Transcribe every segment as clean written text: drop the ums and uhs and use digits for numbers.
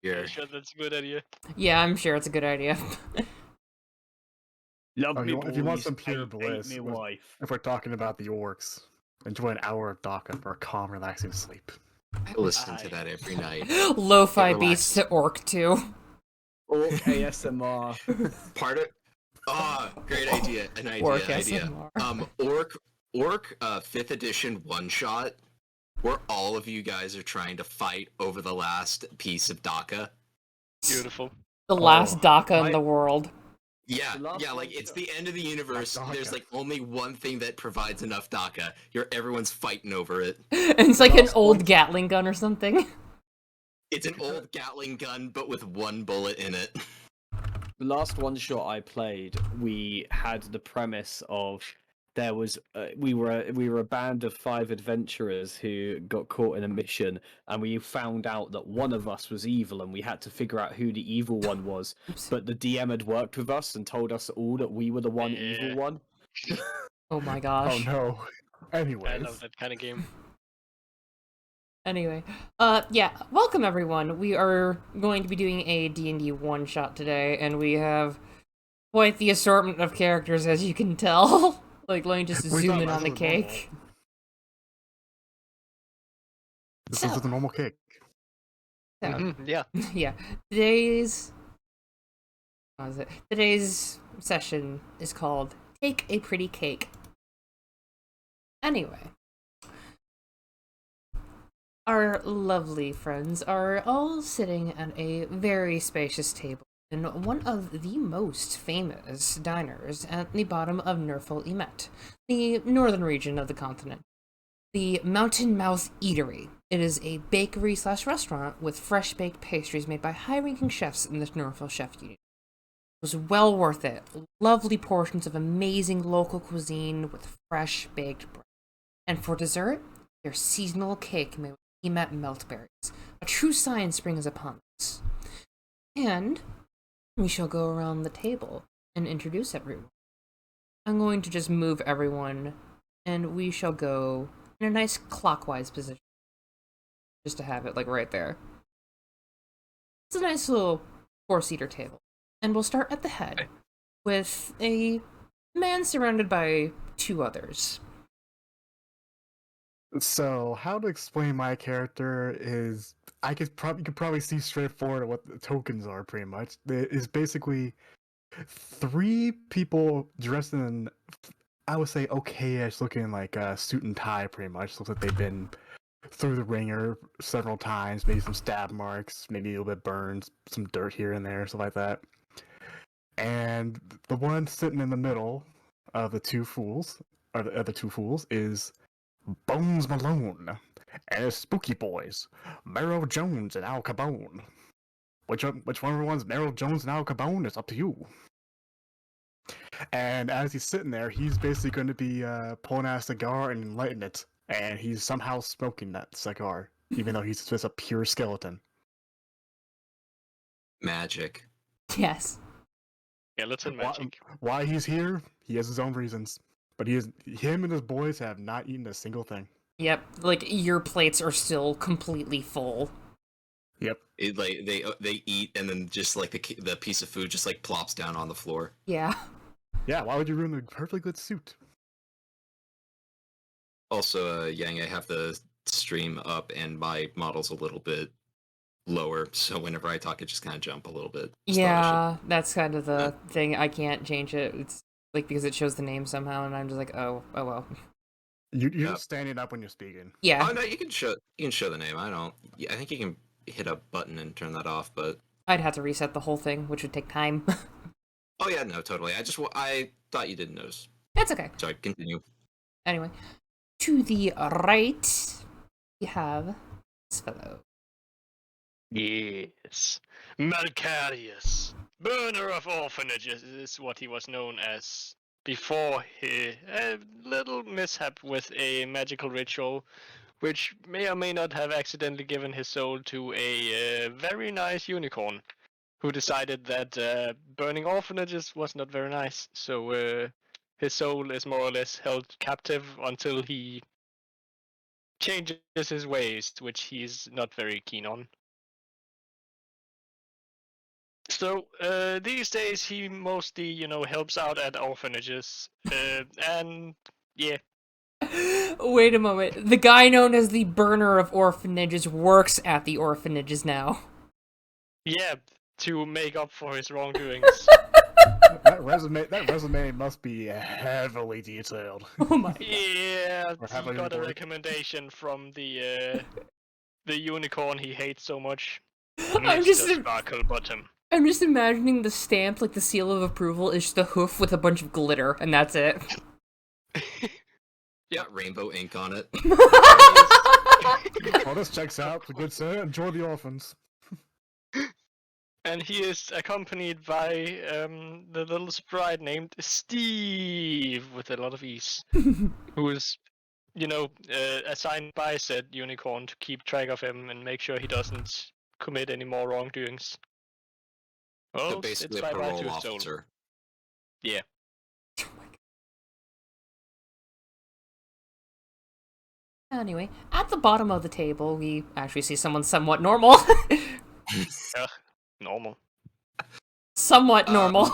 Yeah, Here. sure, that's a good idea. Yeah, I'm sure it's a good idea. Love Oh, me, if you want boys. some pure Ain't bliss, me wife. if we're talking about the orcs, enjoy an hour of Daka for a calm, relaxing sleep. I Oh, would listen to that every night. Lo-fi It beats relaxes. to Orc too. Orc ASMR. Part of great idea. An Orc idea. SMR. Orc 5th edition one shot where all of you guys are trying to fight over the last piece of Daka. Beautiful. The last Daka in I- the world. Yeah, The last like one it's shot. the end of the universe. Daka. There's like only one thing that provides enough Daka. Everyone's fighting over it. And it's like an last old one- Gatling gun or something. It's an old Gatling gun, but with one bullet in it. The last one shot I played, we had the premise of there was we were a band of 5 adventurers who got caught in a mission, and we found out that one of us was evil, and we had to figure out who the evil one was. Oops. But the DM had worked with us and told us all that we were the one evil Yeah. one. Oh my Oh gosh. no. I Anyways, love that kind of game. Anyway, yeah, welcome everyone. We are going to be doing a D&D one-shot today, and we have quite the assortment of characters, as you can tell. Like, let me just We zoom thought in that on the was normal. cake. this So- is the normal cake. So, Mhm, yeah. yeah, today's... What was it? Today's session is called Take a Pretty Cake. Anyway. Our lovely friends are all sitting at a very spacious table in one of the most famous diners at the bottom of Nerfel Emet, the northern region of the continent. The Mountain Mouth Eatery. It is a bakery/restaurant with fresh baked pastries made by high-ranking chefs in the Nerfel Chef Union. It was well worth it. Lovely portions of amazing local cuisine with fresh baked bread. And for dessert, their seasonal cake made with Emet meltberries. A true science spring is upon us. And we shall go around the table and introduce everyone. I'm going to just move everyone, and we shall go in a nice clockwise position. Just to have it, like, right there. It's a nice little 4-seater table. And we'll start at the head, with a man surrounded by 2 others. So, how to explain my character is you could probably see straightforward what the tokens are pretty much. It is basically 3 people dressed in, I would say, okay-ish looking like a suit and tie pretty much. Looks like they've been through the ringer several times, maybe some stab marks, maybe a little bit burns, some dirt here and there, stuff like that. And the one sitting in the middle of the 2 fools, or the other 2 fools, is Bones Malone and his spooky boys, Meryl Jones and Al Capone. Which one of one's Meryl Jones and Al Capone is up to you. And as he's sitting there, he's basically going to be pulling out a cigar and lighting it, and he's somehow smoking that cigar, even though he's just a pure skeleton. Magic. Yes. Skeleton magic. Why he's here, he has his own reasons. But him and his boys have not eaten a single thing. Yep, like, your plates are still completely full. Yep. It like they eat and then just like the piece of food just like plops down on the floor. Yeah. Yeah, why would you ruin a perfectly good suit? Also, Yang, I have the stream up and my model's a little bit lower, so whenever I talk, it just kind of jump a little bit. Just thought I Yeah, that's kind of the thing. I can't change it. It's like because it shows the name somehow, and I'm just like, oh well. You're Yep. just standing up when you're speaking. Yeah, Oh no, you can show the name. I think you can hit a button and turn that off, but I'd have to reset the whole thing, which would take time. oh yeah, no, totally. I thought you didn't notice. That's okay. Sorry, continue. Anyway, to the right, we have this fellow. Yes. Malcarius. Burner of orphanages is what he was known as before a little mishap with a magical ritual, which may or may not have accidentally given his soul to a very nice unicorn, who decided that burning orphanages was not very nice, so his soul is more or less held captive until he changes his ways, which he's not very keen on. So these days he mostly, helps out at orphanages, and yeah. Wait a moment. The guy known as the burner of orphanages works at the orphanages now. Yeah, to make up for his wrongdoings. That resume must be heavily detailed. Oh my. Yeah, Or he heavily got a rewarded. recommendation from the unicorn he hates so much. I'm just Mr. Sparkle Bottom. I'm just imagining the stamp, like the seal of approval, is just the hoof with a bunch of glitter, and that's it. Yeah, rainbow ink on it. Oh, this checks out. Good sir. Enjoy the orphans. And he is accompanied by the little sprite named Steve with a lot of E's, who is, assigned by said unicorn to keep track of him and make sure he doesn't commit any more wrongdoings. So Oh, basically it's a bye-bye to parole his soul. officer. Yeah. Anyway, at the bottom of the table, we actually see someone somewhat normal. Normal. Somewhat normal.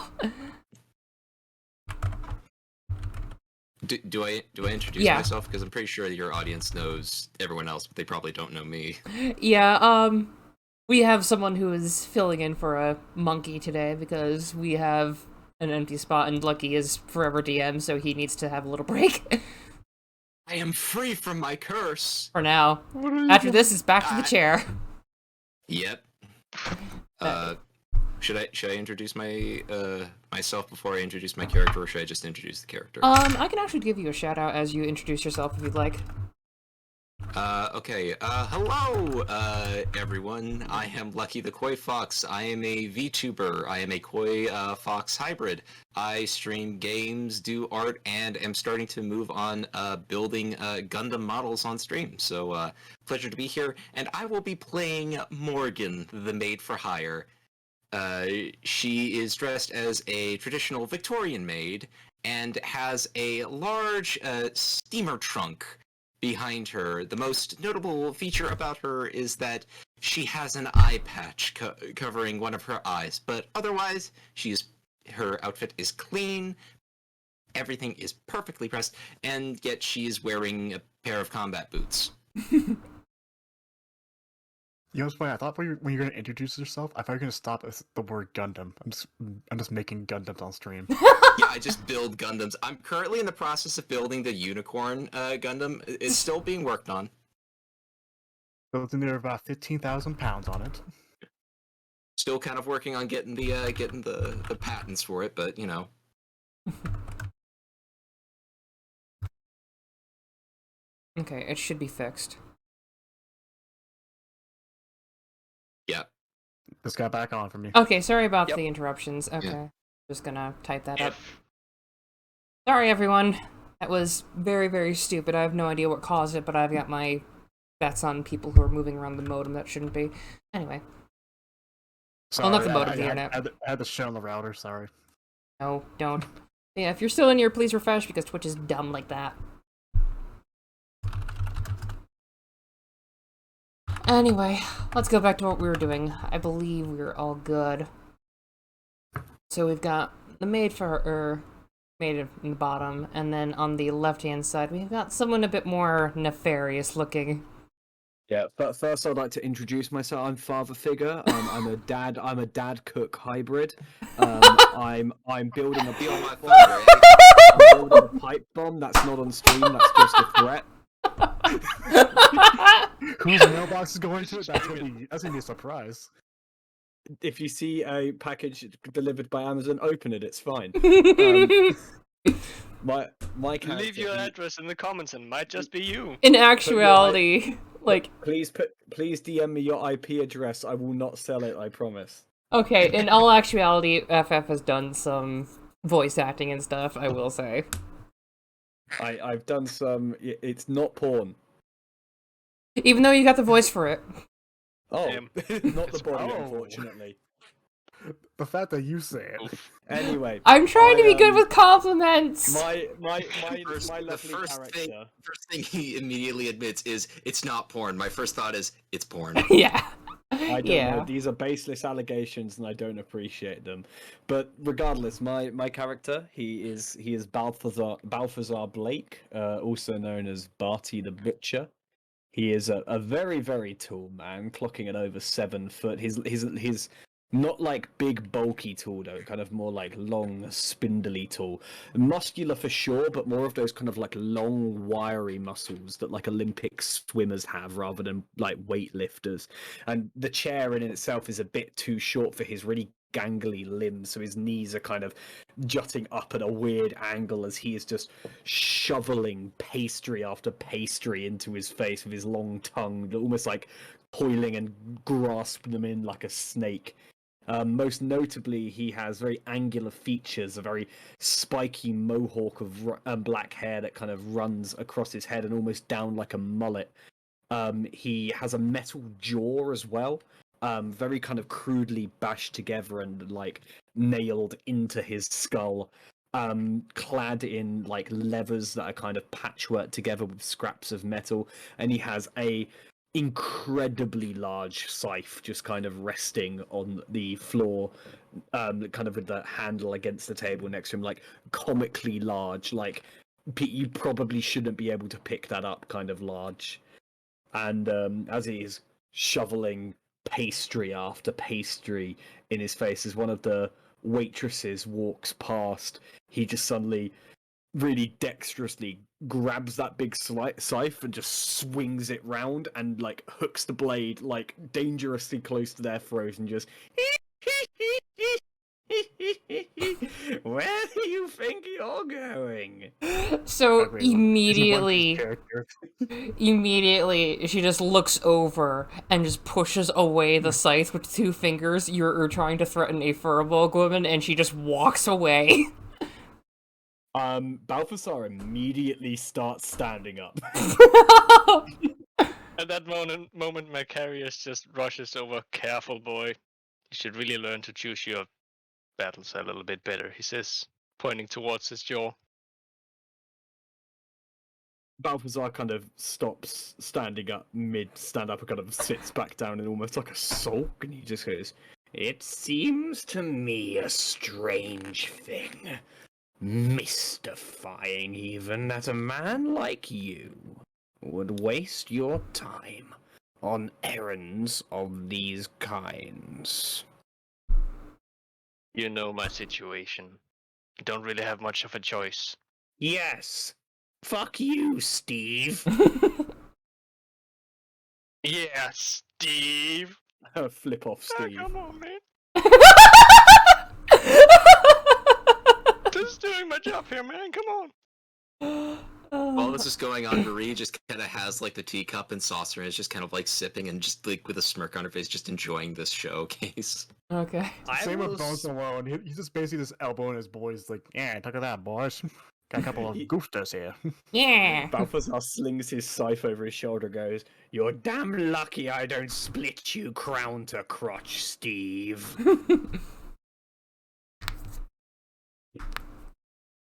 Do I introduce Yeah. myself? Because I'm pretty sure your audience knows everyone else, but they probably don't know me. Yeah, we have someone who is filling in for a monkey today because we have an empty spot and Lucky is forever DM, so he needs to have a little break. I am free from my curse. For now. After this, it's back to the chair. Yep. Should I introduce my myself before I introduce my character, or should I just introduce the character? I can actually give you a shout out as you introduce yourself if you'd like. Okay. Hello, everyone. I am Lucky the Koi Fox. I am a VTuber. I am a Koi Fox hybrid. I stream games, do art, and am starting to move on building Gundam models on stream. So, pleasure to be here. And I will be playing Morgan, the maid for hire. She is dressed as a traditional Victorian maid and has a large steamer trunk behind her. The most notable feature about her is that she has an eye patch covering one of her eyes, but otherwise, her outfit is clean, everything is perfectly pressed, and yet she is wearing a pair of combat boots. You know what's funny? I thought when you were gonna introduce yourself, I thought you were gonna stop at the word Gundam. I'm just making Gundams on stream. Yeah, I just build Gundams. I'm currently in the process of building the Unicorn Gundam. It's still being worked on. So it's in there about 15,000 pounds on it. Still kind of working on getting the patents for it, but you know. Okay, it should be fixed. Yeah. Just got back on for me. Okay, sorry about Yep. the interruptions. Okay. Yeah. Just gonna type that up. F. Sorry, everyone. That was very, very stupid. I have no idea what caused it, but I've got my bets on people who are moving around the modem that shouldn't be. Anyway. Sorry, not the modem, I the internet. had the shit on the router, sorry. No, don't. Yeah, if you're still in here, please refresh because Twitch is dumb like that. Anyway, let's go back to what we were doing. I believe we were all good. So we've got the maid in the bottom, and then on the left-hand side, we've got someone a bit more nefarious looking. Yeah, but first I'd like to introduce myself. I'm father figure. I'm a dad. I'm a dad cook hybrid. I'm building a Be on my pipe father, bomb. I'm building a pipe bomb. That's not on stream. That's just a threat. Whose mailbox is going to it? That's gonna be a surprise. If you see a package delivered by Amazon, open it. It's fine. My character. Leave your address in the comments and might just be you. In actuality, like, Please DM me your IP address. I will not sell it. I promise. okay, in all actuality, FF has done some voice acting and stuff, I will say. I've done some. It's not porn. Even though you got the voice for it. Oh, Damn. not the body, Oh. unfortunately. The fact that you say it. Oof. Anyway, I'm trying to be good um, with compliments! my First- my the lovely first character. First thing he immediately admits is it's not porn. My first thought is it's porn. Yeah. I don't Yeah. know. These are baseless allegations, and I don't appreciate them. But regardless, my character, he is Balthazar Blake, also known as Barty the Butcher. He is a very, very tall man, clocking at over 7 foot. He's not like big, bulky tall, though, kind of more like long, spindly tall. Muscular for sure, but more of those kind of like long, wiry muscles that like Olympic swimmers have rather than like weightlifters. And the chair in itself is a bit too short for his really gangly limbs, so his knees are kind of jutting up at a weird angle as he is just shoveling pastry after pastry into his face with his long tongue, almost like coiling and grasping them in like a snake. Most notably, he has very angular features, a very spiky mohawk of black hair that kind of runs across his head and almost down like a mullet. He has a metal jaw as well, very kind of crudely bashed together and like nailed into his skull, clad in like levers that are kind of patchworked together with scraps of metal, and he has a incredibly large scythe just kind of resting on the floor, kind of with the handle against the table next to him, like comically large, like you probably shouldn't be able to pick that up kind of large. And as he is shoveling pastry after pastry in his face, as one of the waitresses walks past, he just suddenly really dexterously grabs that big scythe and just swings it round and like hooks the blade like dangerously close to their throat and just where do you think you're going? So Ugly one. He's a bunch of immediately, characters. immediately, she just looks over and just pushes away the scythe with 2 fingers. You're trying to threaten a furball woman, and she just walks away. Balthasar immediately starts standing up. At that moment, Macarius just rushes over. Careful, boy. You should really learn to choose your battles a little bit better, he says, pointing towards his jaw. Balthazar kind of stops standing up mid stand up and kind of sits back down in almost like a sulk, and he just goes, "It seems to me a strange thing, mystifying even, that a man like you would waste your time on errands of these kinds." You know my situation. You don't really have much of a choice. Yes. Fuck you, Steve. Yeah, Steve. Flip off, Steve. Oh, come on, man. Just doing my job here, man. Come on. While this is going on, Marie just kind of has like the teacup and saucer and is just kind of like sipping and just like with a smirk on her face, just enjoying this showcase. Okay. Same with Bones alone. He's just basically just elbowing his boys, like, yeah, look at that, boys. Got a couple of goofsters here. Yeah. Balthazar slings his scythe over his shoulder, goes, "You're damn lucky I don't split you crown to crotch, Steve."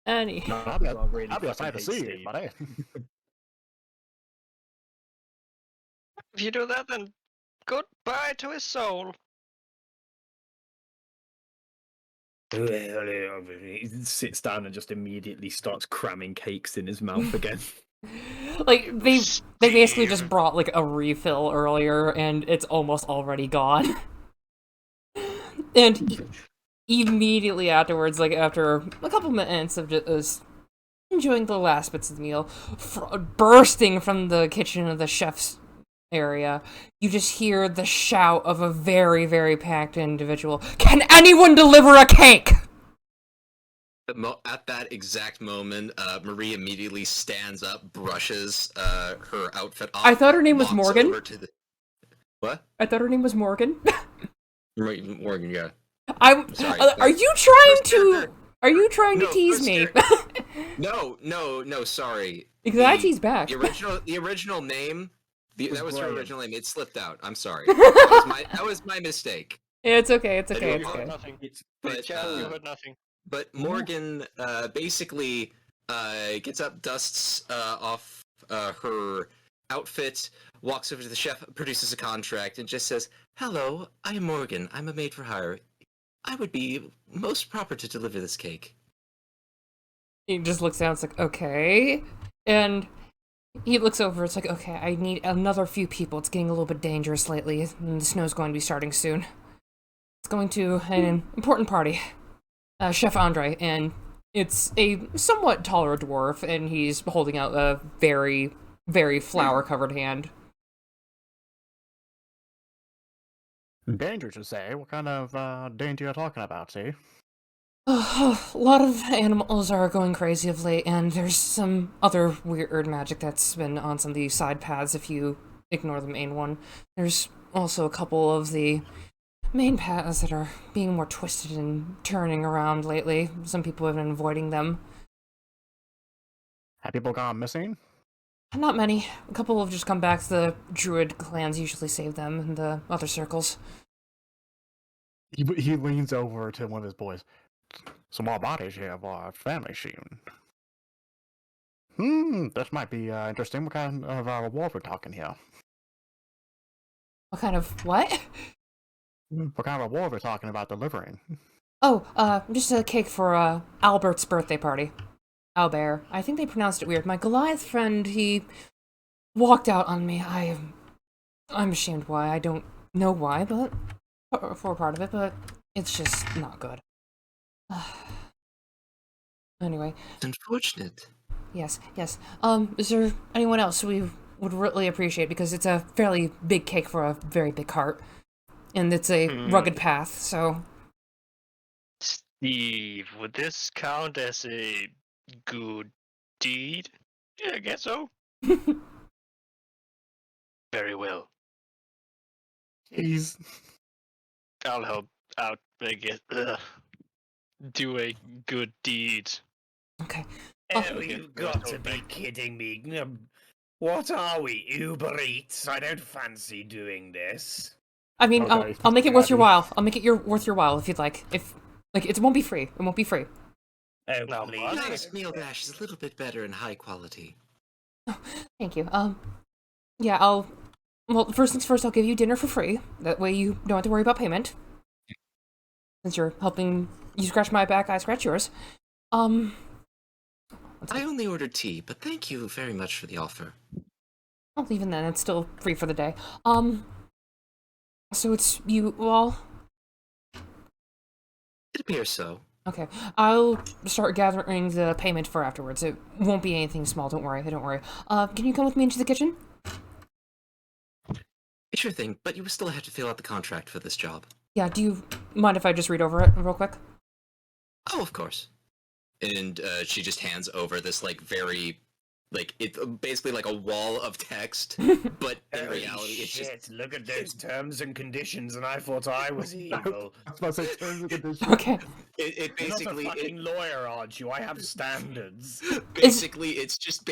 Any. No, I'll be Balthazar really a fucking sight to hates see, Steve. buddy. If you do that, then goodbye to his soul. He sits down and just immediately starts cramming cakes in his mouth again. Like, they basically just brought, like, a refill earlier, and it's almost already gone. And immediately afterwards, like, after a couple minutes of just enjoying the last bits of the meal, bursting from the kitchen of the chef's area, you just hear the shout of a very, very packed individual. "Can anyone deliver a cake?" At that exact moment, Marie immediately stands up, brushes her outfit off. I thought her name was walks Morgan. over to the... What? I thought her name was Morgan. Morgan, yeah. I'm Sorry. Are you trying First to character. Are you trying to No, tease first me? No, sorry. Because I tease back. The original name, that was her Brian. original name. It slipped out. I'm sorry. That was my mistake. It's okay, it's You okay, it's heard okay. nothing. But Chat, you heard nothing. But Morgan basically gets up, dusts off her outfit, walks over to the chef, produces a contract, and just says, Hello, I am Morgan. I'm a maid for hire. I would be most proper to deliver this cake. He just looks down, it's like, okay. And he looks over, it's like, okay, I need another few people. It's getting a little bit dangerous lately, and the snow's going to be starting soon. It's going to an important party. Chef Andre, and it's a somewhat taller dwarf, and he's holding out a very, very flour-covered hand. Danger to say. What kind of danger you're talking about, see? A lot of animals are going crazy of late, and there's some other weird magic that's been on some of the side paths if you ignore the main one. There's also a couple of the main paths that are being more twisted and turning around lately. Some people have been avoiding them. Have people gone missing? Not many. A couple have just come back. The druid clans usually save them in the other circles. He leans over to one of his boys. Some more bodies here of our family soon. This might be interesting. What kind of reward we're talking here? What kind of what? What kind of reward we're talking about delivering? Oh, just a cake for Albert's birthday party. Albert. I think they pronounced it weird. My Goliath friend, he walked out on me. I'm ashamed why. I don't know why, but for part of it, but it's just not good. Anyway. It's unfortunate. Yes. Is there anyone else we would really appreciate, because it's a fairly big cake for a very big heart, and it's a rugged path, so... Steve, would this count as a good deed? Yeah, I guess so. Very well. He's... I'll help out, I guess. Do a good deed. Okay. Oh, you've got to be kidding me. What are we, Uber Eats? I don't fancy doing this. I mean, Okay, I'll make it worth your Abby. while. I'll make it worth your while if you'd like. It won't be free. It won't be free. Oh, No, please. what? Nice meal dash is a little bit better in high quality. Thank you. Yeah, well, first things first, I'll give you dinner for free. That way you don't have to worry about payment. Since you're helping, you scratch my back, I scratch yours. I only ordered tea, but thank you very much for the offer. Well, even then, it's still free for the day. So it's you all? It appears so. Okay, I'll start gathering the payment for afterwards. It won't be anything small, don't worry. Can you come with me into the kitchen? Sure thing, but you will still have to fill out the contract for this job. Yeah, do you mind if I just read over it real quick? Oh, of course. And she just hands over this, like, very, like, it's basically like a wall of text, but in Holy reality, it's just... shit, look at those terms and conditions, and I thought I was evil. I was about to say terms and conditions. Okay. It You're not a basically... fucking lawyer, aren't you? I have standards. Basically, it's just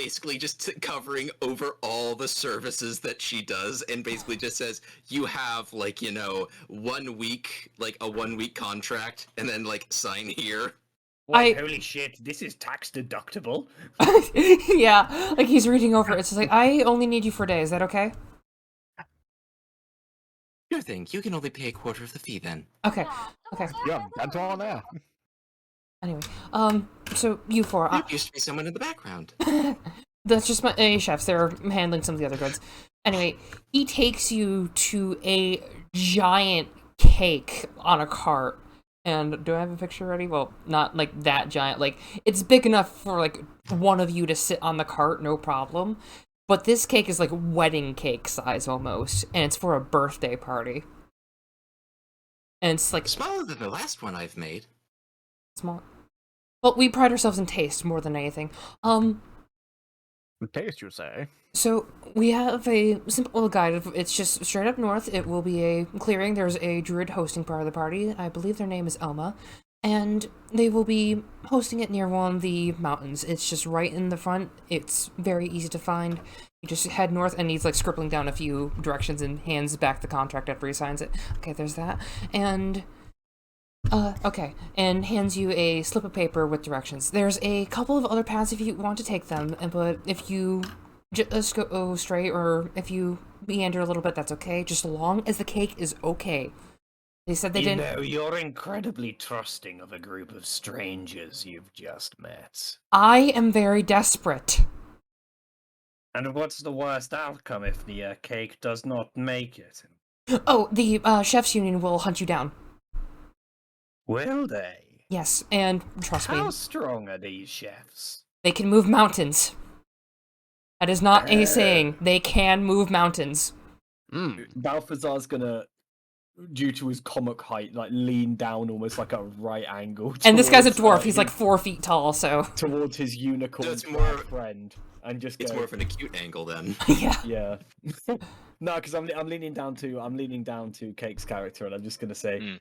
covering over all the services that she does, and basically just says, you have, like, 1 week, like, a 1 week contract, and then, like, sign here. What? Holy shit, this is tax deductible. Yeah, like he's reading over it. It's just like, I only need you for a day. Is that okay? Sure thing, you can only pay a quarter of the fee then. Okay. Yeah, that's all there. Anyway, so you four, There used to be someone in the background. that's just my chefs. They're handling some of the other goods. Anyway, he takes you to a giant cake on a cart. And do I have a picture ready? Well, not like that giant. Like, it's big enough for like one of you to sit on the cart, no problem. But this cake is like wedding cake size almost, and it's for a birthday party. And it's like Smaller than the last one I've made. small. Well, we pride ourselves in taste more than anything. Taste, you say? So we have a simple little guide. It's just straight up north. It will be a clearing. There's a druid hosting part of the party. I believe their name is Elma, and they will be hosting it near one of the mountains. It's just right in the front. It's very easy to find. You just head north, and he's like scribbling down a few directions and hands back the contract after he signs it. Okay, there's that. And okay, and hands you a slip of paper with directions. There's a couple of other paths if you want to take them, but if you just go straight, or if you meander a little bit, that's okay. Just as long as the cake is okay. They said they You didn't. know, you're incredibly trusting of a group of strangers you've just met. I am very desperate. And what's the worst outcome if the cake does not make it? Oh, the chef's union will hunt you down. Will they? Yes, and trust me, How strong are these chefs? they can move mountains. That is not a saying. They can move mountains. Balthazar's gonna, due to his comic height, like lean down almost like a right angle. And this guy's a towards, dwarf. He's like 4 feet tall, so towards his unicorn So it's more- friend, and just go. It's more of an acute angle then. yeah. Yeah. No, because I'm leaning down to Cake's character, and I'm just gonna say,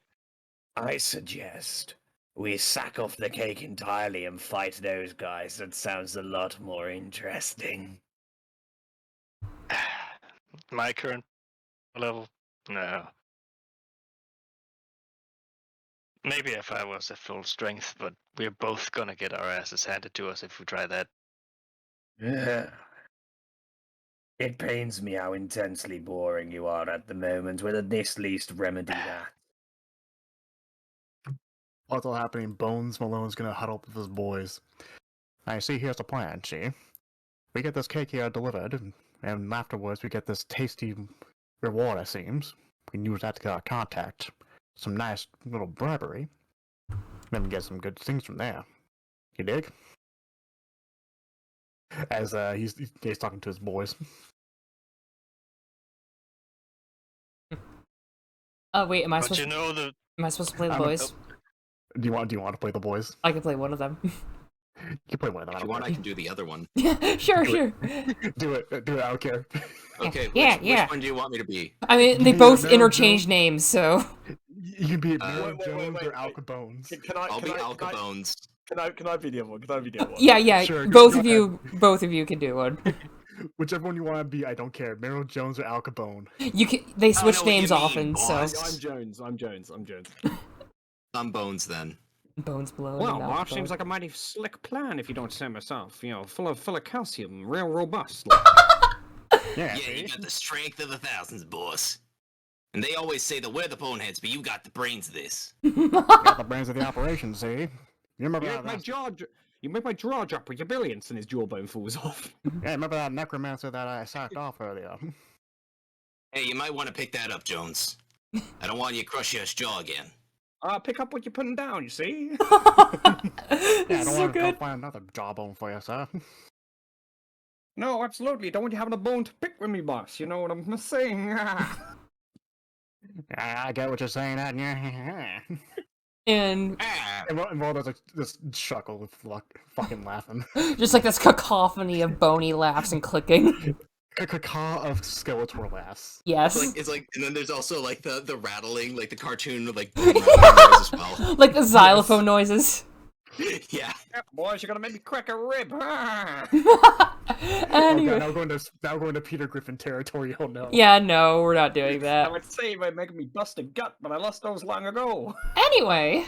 I suggest we sack off the cake entirely and fight those guys. That sounds a lot more interesting. My current level? No. Maybe if I was at full strength, but we're both gonna get our asses handed to us if we try that. Yeah. It pains me how intensely boring you are at the moment. Will this least remedy that? What's all happening? Bones Malone's gonna huddle up with his boys. I see, here's the plan, see? We get this cake here delivered, and afterwards we get this tasty reward, it seems. We can use that to get our contact. Some nice little bribery. Then we get some good things from there. You dig? As he's talking to his boys. Oh wait, am I But supposed? you know the Am I supposed to play the I'm a- boys? Do you want to play the boys? I can play one of them. You can play one of them. I If you don't want, I care. can do the other one. Sure, sure. Do it. I don't care. Okay, Yeah, which yeah. one do you want me to be? I mean, they Yeah, both no, interchange names, so. You can be Uh, Mary wait, Jones wait, or wait. Al Capone's. can I? I'll Can be I, Al can I- Capone's. Can I be the other one? Can I be the other one? Yeah, yeah. Sure, both go of you can do one. Whichever one you want to be, I don't care. Meryl Jones or Al Capone. You can. They switch know what you names mean, often, boss. so. I'm Jones. I'm Jones. I'm Jones. I'm Bones then. Bones blown. Well, and Marsh alcohol. seems like a mighty slick plan if you don't say myself. You know, full of calcium, real robust. Yeah, Yeah, you got the strength of the thousands, boss. And they always say that we're the boneheads, but you got the brains of this. got the brains of the operation, see? You remember You that? make my jaw drop with your billions, and his jawbone falls off. Yeah, remember that necromancer that I sacked off earlier? Hey, you might want to pick that up, Jones. I don't want you to crush your jaw again. Pick up what you're putting down. You see? Yeah, I don't so want to go good. find another jawbone for you, sir. No, absolutely. Don't want you having a bone to pick with me, boss. You know what I'm saying? I get what you're saying, that. Yeah. And Ah, And Ro does this chuckle with fucking laughing. just like this cacophony of bony laughs and clicking. Caw of Skeletor laughs. Yes. it's like, and then there's also like the rattling, like the cartoon, like bone rattling noise as well. Like the xylophone noises. Yeah. Boys, you're gonna make me crack a rib. Oh Anyway. god, now we're going to Peter Griffin territory. Oh no. Yeah, no, we're not doing I that. would say by making me bust a gut, but I lost those long ago. Anyway.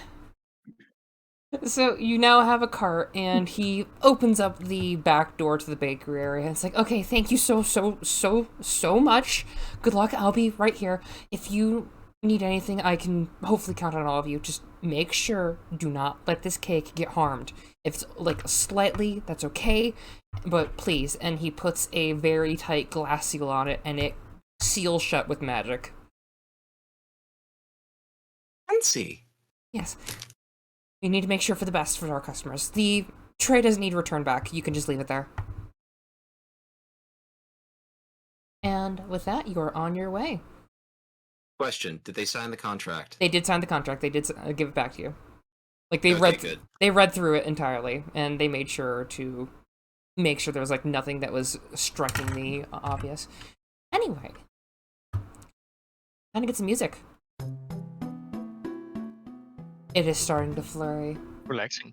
So you now have a cart, and he opens up the back door to the bakery area. It's like, okay, thank you so much. Good luck. I'll be right here. If you need anything, I can hopefully count on all of you. Just make sure, do not let this cake get harmed. If it's like slightly, that's okay, but please. And he puts a very tight glass seal on it, and it seals shut with magic. Fancy. Yes. We need to make sure for the best for our customers. The tray doesn't need returned back. You can just leave it there. And with that, you're on your way. Question: did they sign the contract? They did sign the contract. They did give it back to you. Like they Okay, good. they read through it entirely, and they made sure to make sure there was like nothing that was strikingly obvious. Anyway, time to get some music. It is starting to flurry. relaxing.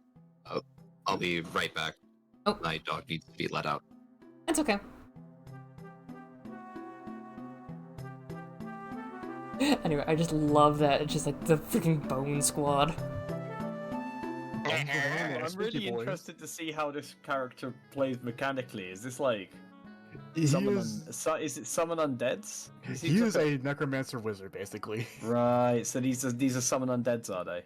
I'll be right back. Oh. My dog needs to be let out. It's okay. Anyway, I just love that. It's just like the freaking Bone Squad. I'm really Spooky boys. interested to see how this character plays mechanically. Is this like Summon is is it summon undeads? he is a necromancer wizard, basically. Right. So these are summon undeads, are they?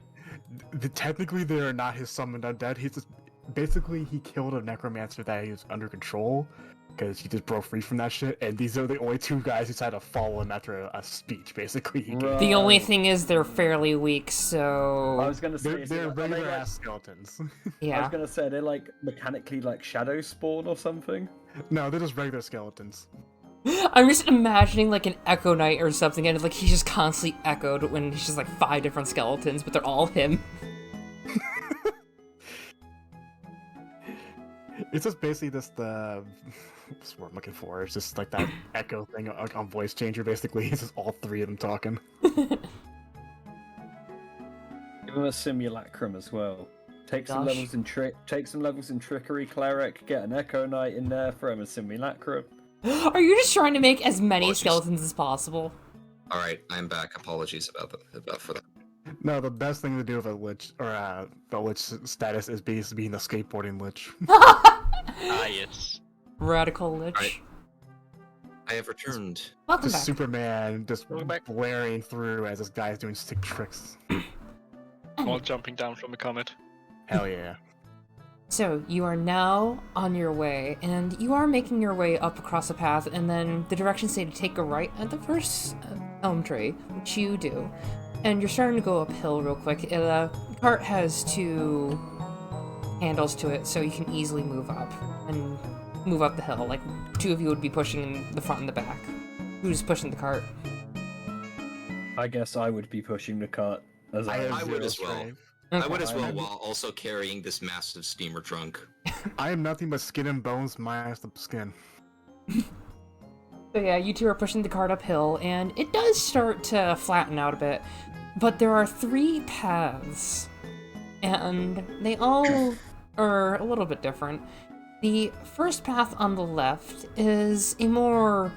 Technically, they are not his summoned undead. He's just basically he killed a necromancer that he was under control because he just broke free from that shit. And these are the only two guys who decided to follow him after a speech. Basically, he gave. The only thing is they're fairly weak, so I was gonna say They're are they regular like- ass skeletons. I yeah. was gonna say they're like mechanically like shadow spawn or something. No, they're just regular skeletons. I'm just imagining like an Echo Knight or something, and like he's just constantly echoed when he's just like 5 different skeletons, but they're all him. It's just basically just the what's the word I'm looking for. It's just like that echo thing on voice changer. Basically, it's just all 3 of them talking. Give him a simulacrum as well. Take some Gosh. levels in trickery cleric. Get an Echo Knight in there. Throw him a simulacrum. Are you just trying to make as many Apologies. skeletons as possible? All right, I'm back. Apologies for that. No, the best thing to do with a lich or the lich status is being a skateboarding lich. Ah, yes. Radical Lich. Right. I have returned. Welcome Just back. Superman just Welcome back. blaring through as this guy's doing sick tricks. While jumping down from a comet. Hell yeah. So, you are now on your way, and you are making your way up across a path, and then the directions say to take a right at the first elm tree, which you do. And you're starting to go uphill real quick. The cart has 2 handles to it, so you can easily move up and move up the hill. Like, 2 of you would be pushing the front and the back. Who's pushing the cart? I guess I would be pushing the cart. As I have I would zero as well. strength. I would as Okay. well, while also carrying this massive steamer trunk. I am nothing but skin and bones minus the skin. So yeah, you 2 are pushing the cart uphill, and it does start to flatten out a bit. But there are 3 paths, and they all are a little bit different. The first path on the left is a more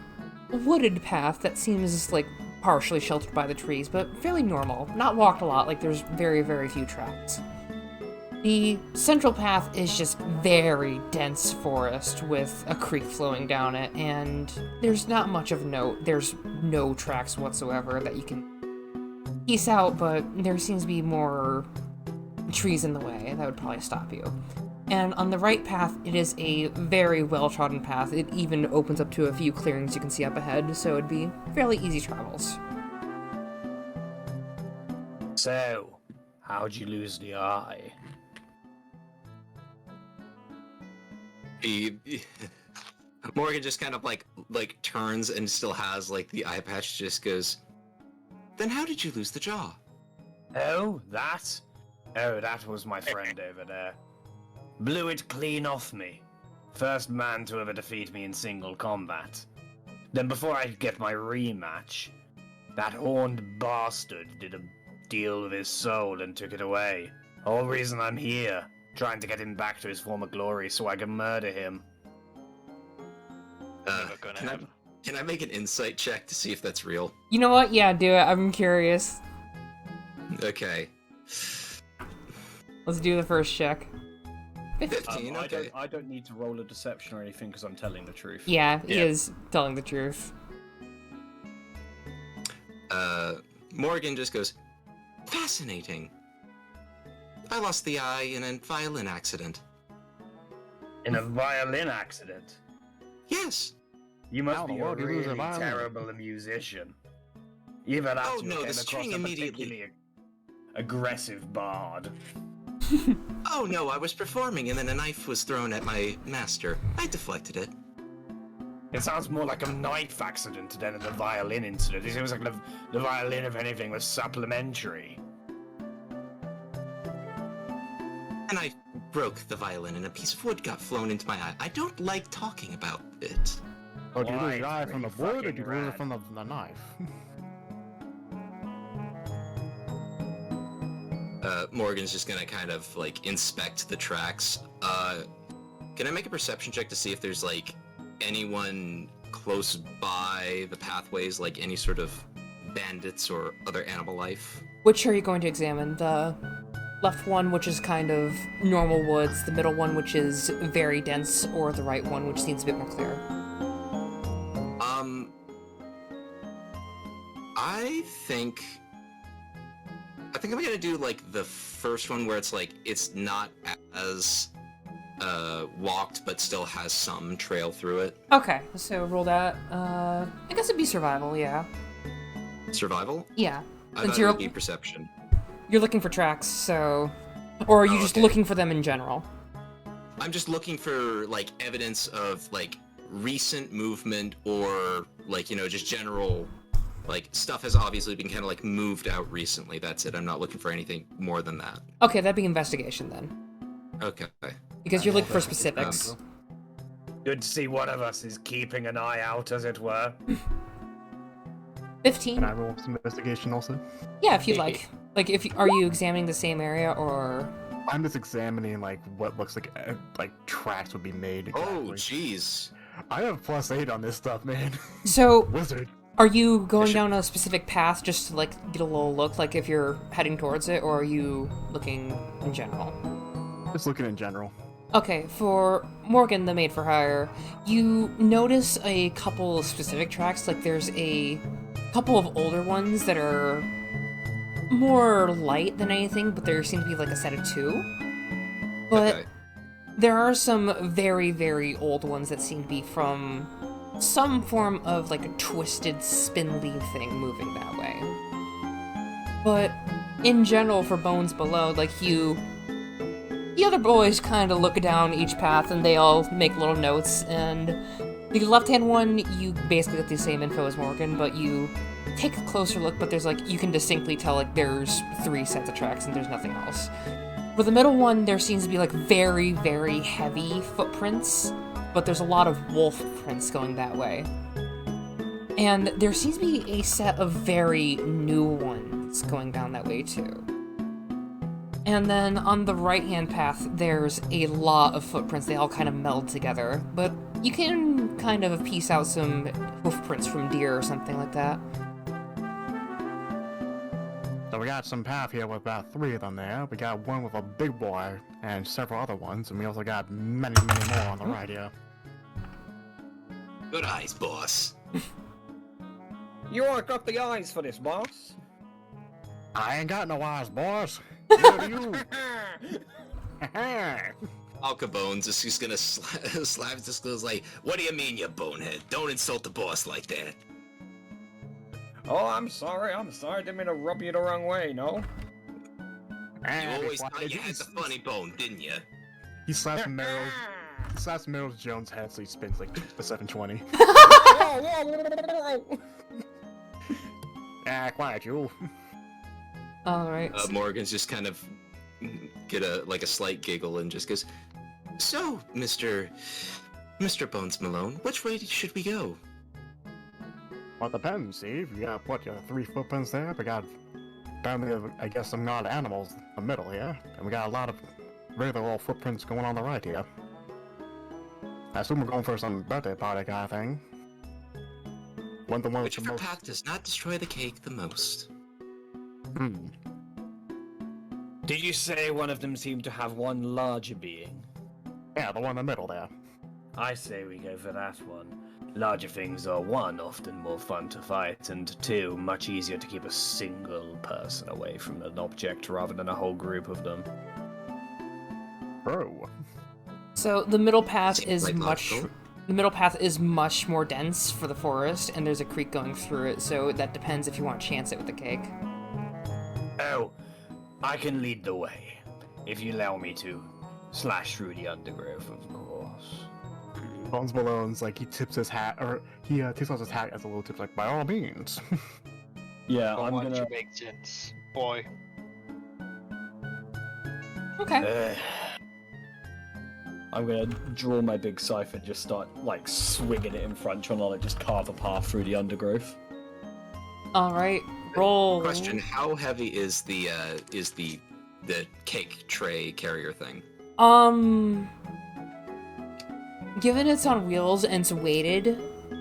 wooded path that seems like partially sheltered by the trees, but fairly normal. Not walked a lot, like there's very, very few tracks. The central path is just very dense forest with a creek flowing down it, and there's not much of note. There's no tracks whatsoever that you can piece out, but there seems to be more trees in the way that would probably stop you. And on the right path, it is a very well-trodden path. It even opens up to a few clearings you can see up ahead, so it'd be fairly easy travels. So, how'd you lose the eye? Morgan just kind of like turns and still has like the eye patch. Just goes. Then how did you lose the jaw? Oh, that? Oh, that was my friend over there. Blew it clean off me. First man to ever defeat me in single combat. Then before I could get my rematch, that horned bastard did a deal with his soul and took it away. Whole reason I'm here, trying to get him back to his former glory so I can murder him. Never gonna Can I, happen. can I make an insight check to see if that's real? You know what? Yeah, do it. I'm curious. Okay. Let's do the first check. 15, okay. I don't need to roll a deception or anything because I'm telling the truth. Yeah, he Yeah. is telling the truth. Morgan just goes, fascinating. I lost the eye in a violin accident. In a violin accident? Yes. You How must in be the a world did you lose a really violin? terrible musician. Even after Oh, you no, came the across string a immediately- particularly aggressive bard. Oh no, I was performing and then a knife was thrown at my master. I deflected it. It sounds more like a knife accident than a violin incident. It seems like the violin, if anything, was supplementary. And I broke the violin and a piece of wood got flown into my eye. I don't like talking about it. Oh, do you lose Why? your eye from the Pretty wood or fucking do you lose it rad. from the knife? Morgan's just gonna kind of like inspect the tracks. Can I make a perception check to see if there's like anyone close by the pathways, like any sort of bandits or other animal life? Which are you going to examine? The left one, which is kind of normal woods, the middle one, which is very dense, or the right one, which seems a bit more clear? think I'm gonna do like the first one where it's like it's not as walked but still has some trail through it. Okay, so roll that. I guess it'd be survival, yeah. Survival? Yeah. I Since thought it would be perception. you're looking for tracks, so... Or are you just okay. looking for them in general? I'm just looking for like evidence of like recent movement or like, you know, just general like stuff has obviously been kind of like moved out recently. That's it. I'm not looking for anything more than that. Okay, that'd be investigation then. Okay. Because you're looking for specifics. Good to see one of us is keeping an eye out, as it were. 15? Can I roll some investigation also? Yeah, if you'd like. Like, are you examining the same area, or... I'm just examining like what looks like tracks would be made. Oh, Exactly. jeez. I have +8 on this stuff, man. So, Wizard. are you going down a specific path just to, like, get a little look, like, if you're heading towards it, or are you looking in general? Just looking in general. Okay, for Morgan, the maid for hire, you notice a couple of specific tracks, like there's a couple of older ones that are more light than anything, but there seem to be like a set of 2. But Okay. there are some very, very old ones that seem to be from some form of like a twisted spindly thing moving that way. But in general, for Bones Below, like the other boys kind of look down each path and they all make little notes, and the left-hand one, you basically get the same info as Morgan, but you take a closer look, but there's like, you can distinctly tell like there's 3 sets of tracks and there's nothing else. For the middle one, there seems to be like very, very heavy footprints, but there's a lot of wolf prints going that way. And there seems to be a set of very new ones going down that way too. And then on the right-hand path, there's a lot of footprints. They all kind of meld together, but you can kind of piece out some hoof prints from deer or something like that. So we got some path here with about 3 of them there. We got one with a big boy and several other ones, and we also got many, many more on the right here. Good eyes, boss. You all got the eyes for this, boss? I ain't got no eyes, boss. Neither do you. Alka Bones is just gonna slap his disclose like, what do you mean, you bonehead? Don't insult the boss like that. Oh, I'm sorry. Didn't mean to rub you the wrong way, no? You always thought you had the funny bone, didn't you? He slaps Meryl Jones' head so he spins like a 720. Whoa, whoa, whoa. Ah, quiet, you. Alright. Morgan's just kind of get a slight giggle and just goes, so, Mr. Bones Malone, which way should we go? Well, it depends, Steve. You got, what, your 3 footprints there? We got, apparently, I guess, some odd animals in the middle here. And we got a lot of regular old footprints going on the right here. I assume we're going for some birthday party kind of thing. One the one with the Whichever most... path does not destroy the cake the most. Did you say one of them seemed to have one larger being? Yeah, the one in the middle there. I say we go for that one. Larger things are 1, often more fun to fight, and 2, much easier to keep a single person away from an object rather than a whole group of them. Oh. So the middle path Seems is like much... logical. The middle path is much more dense for the forest, and there's a creek going through it, so that depends if you want to chance it with the cake. Oh, I can lead the way, if you allow me to. Slash through the undergrowth, of course. Bones Malone's like, he tips his hat, or he takes off his hat as a little tip, like, by all means. Yeah, Don't I'm want gonna... to make sense, boy. Okay. I'm gonna draw my big scythe and just start, like, swinging it in front, trying to, like, just carve a path through the undergrowth. Alright, roll. Question: how heavy is the cake tray carrier thing? Given it's on wheels and it's weighted,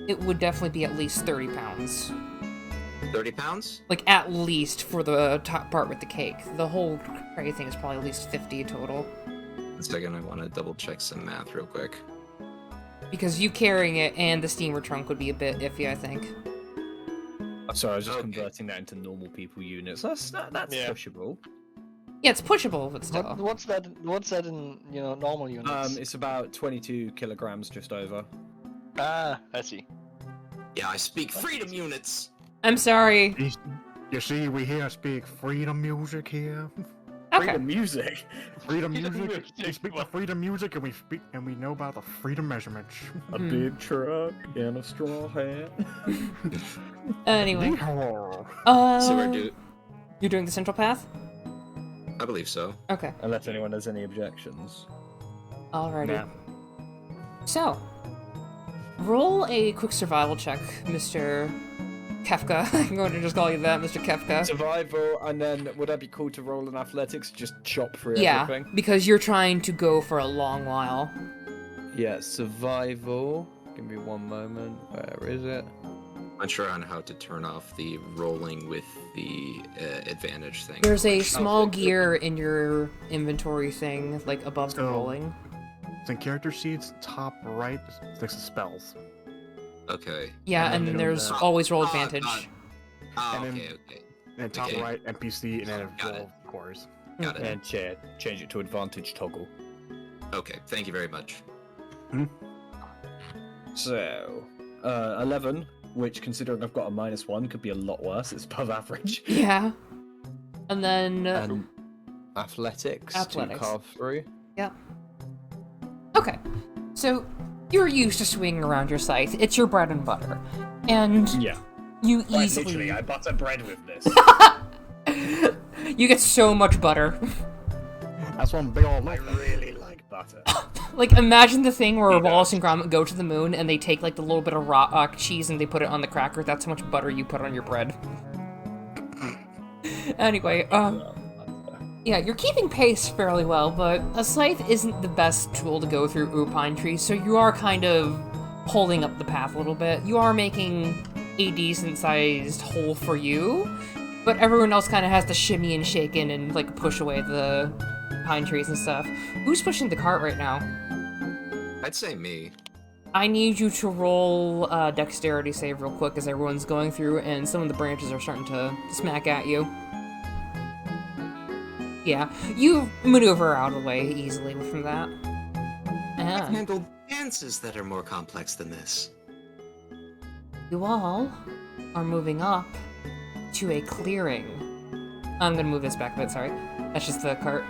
it would definitely be at least 30 pounds. 30 pounds? Like, at least for the top part with the cake. The whole tray thing is probably at least 50 total. 1 second, I want to double check some math real quick. Because you carrying it and the steamer trunk would be a bit iffy, I think. I So I was just Okay. converting that into normal people units. That's Yeah. pushable. Yeah, it's pushable, but still. What's that? What's that in normal units? It's about 22 kilograms, just over. I see. Yeah, I speak freedom units. I'm sorry. You see, we here speak freedom music here. Okay. Freedom music. Freedom Freedom music. We music, speak the what? freedom music, and we know about the freedom measurements. A Mhm. big truck and a straw hat. Anyway. Yeehaw. So we're You're doing the central path? I believe so. Okay. Unless anyone has any objections. Alrighty. Nah. So, roll a quick survival check, Mr. Kefka. I'm going to just call you that, Mr. Kefka. Survival, and then would that be cool to roll in athletics? Just chop through Yeah, everything? because you're trying to go for a long while. Yeah, survival. Give me one moment. Where is it? Unsure on how to turn off the rolling with the advantage thing. There's a Which- small gear in your inventory thing, like above the So- rolling. It's in character sheets, top right, next to spells. Okay. Yeah, And and then then there's the- always roll Ah, advantage. God. Ah, And then- okay. And top Okay. right, NPC, and then Got it. roll, of course. Got it. And change it to advantage toggle. Okay, thank you very much. So, 11, which considering I've got a -1, could be a lot worse. It's above average. Yeah. And then And athletics, Athletics. to carve through. okay. So you're used to swinging around your scythe. It's your bread and butter. And Yeah. you Quite easily literally, I butter bread with this. you get so much butter. That's one big old I loaf. really like butter. Like, imagine the thing where He Wallace does. and Gromit go to the moon and they take, like, the little bit of rock cheese and they put it on the cracker. That's how much butter you put on your bread. Anyway, yeah, you're keeping pace fairly well, but a scythe isn't the best tool to go through pine trees, so you are kind of holding up the path a little bit. You are making a decent-sized hole for you, but everyone else kind of has to shimmy and shake in and, like, push away the pine trees and stuff. Who's pushing the cart right now? I'd say me. I need you to roll a dexterity save real quick as everyone's going through and some of the branches are starting to smack at you. Yeah, you maneuver out of the way easily from that. I've And handled dances that are more complex than this. you all are moving up to a clearing. I'm gonna move this back a bit, sorry. That's just the cart.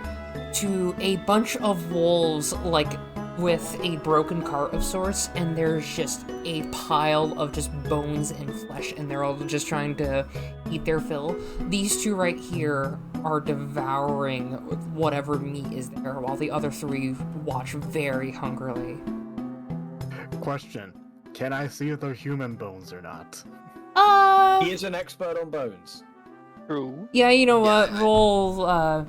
To a bunch of wolves, like, with a broken cart of sorts, and there's just a pile of just bones and flesh, and they're all just trying to eat their fill. These two right here are devouring whatever meat is there, while the other three watch very hungrily. Question: can I see if they're human bones or not? He is an expert on bones. True. Yeah, you know what? Yeah. Roll,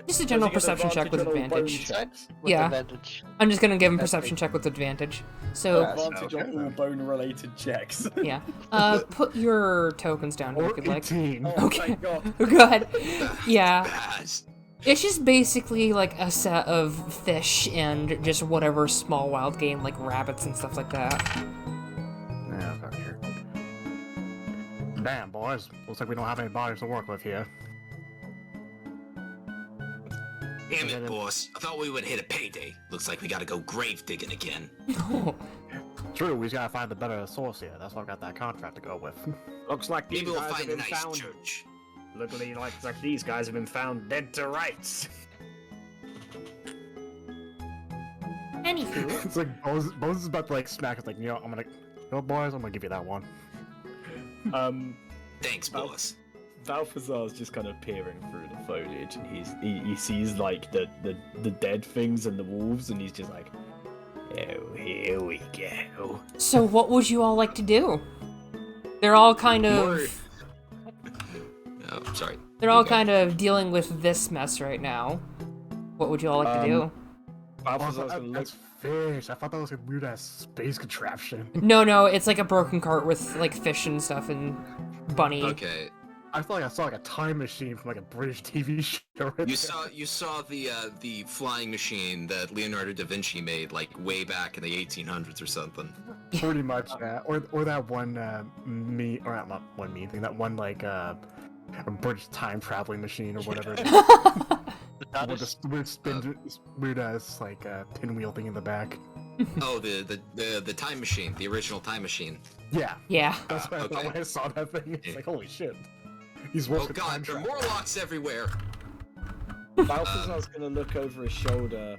just a general Does he get perception check with advantage on all bone advantage. checks? With Yeah. advantage. I'm just gonna give him Okay. perception check with advantage. So, Advantage okay, on all then. bone-related checks. yeah. Put your tokens down here if Or you'd like. 18. Oh Okay. my god. Go ahead. Yeah. Baz. It's just basically like a set of fish and just whatever small wild game, like rabbits and stuff like that. Yeah, I've got it here. Damn, boys. Looks like we don't have any bodies to work with here. Damn it, boss. I thought we would hit a payday. Looks like we gotta go grave digging again. True, we just gotta find the better source here. That's why I've got that contract to go with. Looks like these Maybe we'll guys have find a been nice found. church. Looks like these guys have been found dead to rights. Anywho, It's like Bones is about to like smack us like, you know, boys, I'm gonna give you that one. Thanks, Oh. boss. Balthazar's just kind of peering through the foliage, and he sees like the dead things and the wolves, and he's just like, oh, here we go. so what would you all like to do? They're all kind More- of Oh, sorry. they're all Okay. kind of dealing with this mess right now. What would you all like to do? Balthazar's gonna look. That's fish. I thought that was a weird ass space contraption. No, it's like a broken cart with like fish and stuff and bunny. Okay. I feel like I saw like a time machine from like a British TV show. Right You saw the flying machine that Leonardo da Vinci made like way back in the 1800s or something. Pretty much, yeah. Or that one me or not one me thing. That one like a British time traveling machine or whatever. It is. That With is a weird spin, weird like pinwheel thing in the back. Oh, the time machine, the original time machine. Yeah, Yeah. that's why I thought okay. when I saw that thing. It's Yeah. like holy shit. He's Oh working time god, there are travel. Morlocks everywhere! Balthazar's gonna look over his shoulder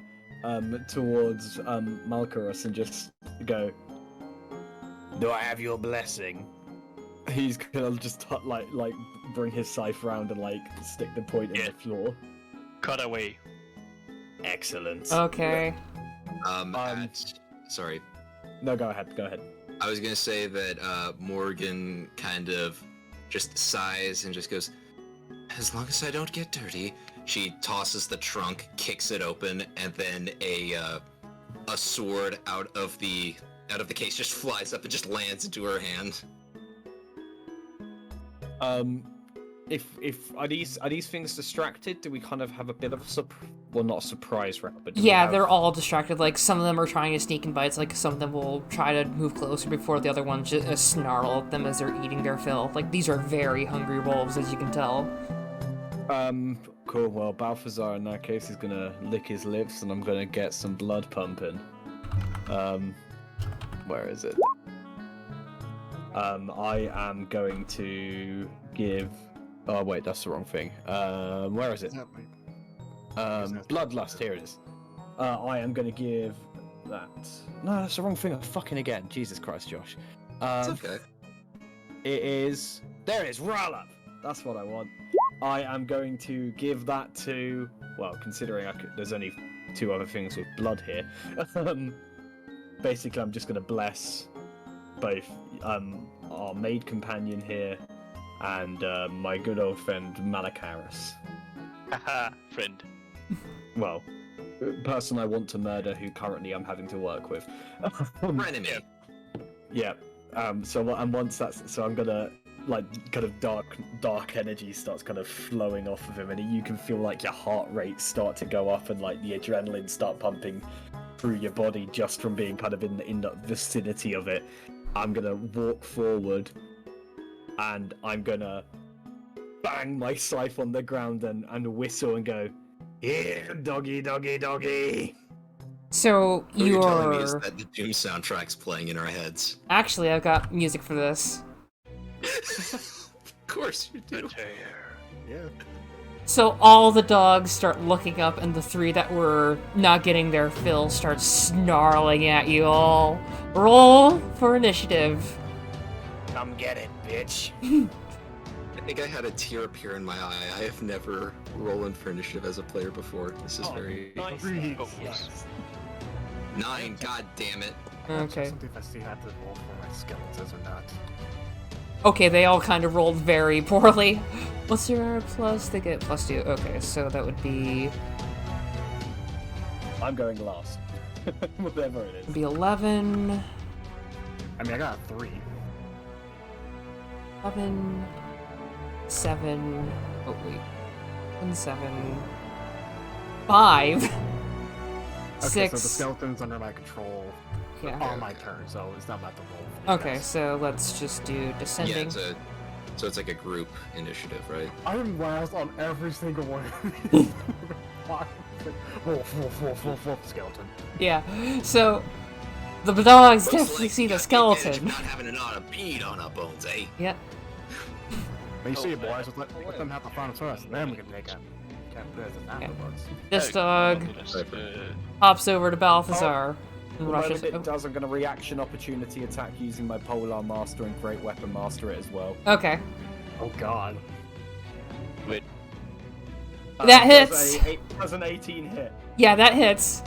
towards Malkarus and just go, Do I have your blessing? he's gonna just like bring his scythe round and like stick the point in Yeah. the floor. cut away. Excellent. Okay. Sorry. No, go ahead. I was gonna say that Morgan kind of just sighs and just goes, as long as I don't get dirty. She tosses the trunk, kicks it open, and then a sword out of the case just flies up and just lands into her hand. If are these things distracted? Do we kind of have a bit of a not a surprise round, but do we Yeah, have- they're all distracted. Like, some of them are trying to sneak in bites. Like, some of them will try to move closer before the other ones just snarl at them as they're eating their fill. Like, these are very hungry wolves, as you can tell. Cool. Well, Balthazar in that case is gonna lick his lips, and I'm gonna get some blood pumping. Where is it? I am going to give. Oh wait, that's the wrong thing. Where is it? Bloodlust. Here it is. I am gonna give that. No, that's the wrong thing. I'm fucking again. Jesus Christ, Josh. It's okay. It is. There it is. Roll up. That's what I want. I am going to give that to. Well, considering there's only 2 other things with blood here. Basically, I'm just gonna bless both our maid companion here and my good old friend Malakaris. Haha, friend. Well, person I want to murder who currently I'm having to work with. Frenemy. Yeah. Once that's so, I'm gonna like kind of dark energy starts kind of flowing off of him, and you can feel like your heart rate start to go up and like the adrenaline start pumping through your body just from being kind of in the vicinity of it. I'm gonna walk forward, and I'm gonna bang my scythe on the ground and whistle and go, "Here, doggy, doggy, doggy." So, What you're telling me is you're... that the Doom soundtrack's playing in our heads. Actually, I've got music for this. Of course you do. Yeah. So all the dogs start looking up, and the 3 that were not getting their fill start snarling at you all. Roll for initiative. Come get it, bitch. I think I had a tear appear in my eye. I have never rolled for initiative as a player before. This is very... Nice. Oh, Yes. 9, god damn it. Okay. Something if I see have to roll for my skeletons or not. Okay, they all kind of rolled very poorly. What's your plus? They get +2. Okay, so that would be I'm going last. Whatever it is. 11, I mean, I got a 3. 11, 7. Oh wait, 1, 7, 5, Okay, 6. so the skeleton's under my control Yeah. on my turn, so it's not about to roll. for you Okay, guys. so let's just do Yeah, descending. so it's like a group initiative, right? I'm last on every single one. Wolf, skeleton. Yeah. So the dogs Looks definitely like see you the got the advantage of skeleton. Not having a lot of bead on our bones, eh? Yeah. But you see, Oh, boys, let them have the fun first, then we can take a afterwards. This dog Uh, hops over to Balthazar and The rushes. moment it does, I'm going to reaction opportunity attack using my Polar Master and Great Weapon Master it as well. Okay. Oh god. wait, That hits. Does an 18 hit. Yeah, that hits.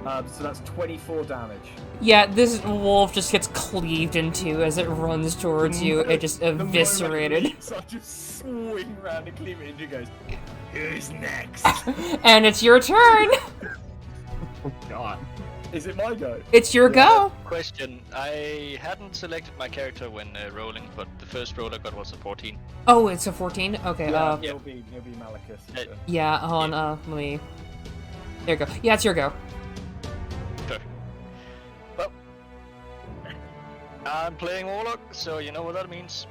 So that's 24 damage. Yeah, this wolf just gets cleaved into as it runs towards you. It just eviscerated. So I just swing around and cleave it into goes, who's next? And it's your turn! Oh god. Is it my go? It's your go. Question: I hadn't selected my character when rolling, but the first roll I got was a 14. Oh, it's a 14. Okay. Yeah, yeah. it'll be Malachus. Yeah. Hold on. Let me. There you go. Yeah, it's your go. Perfect. Well, I'm playing Warlock, so you know what that means.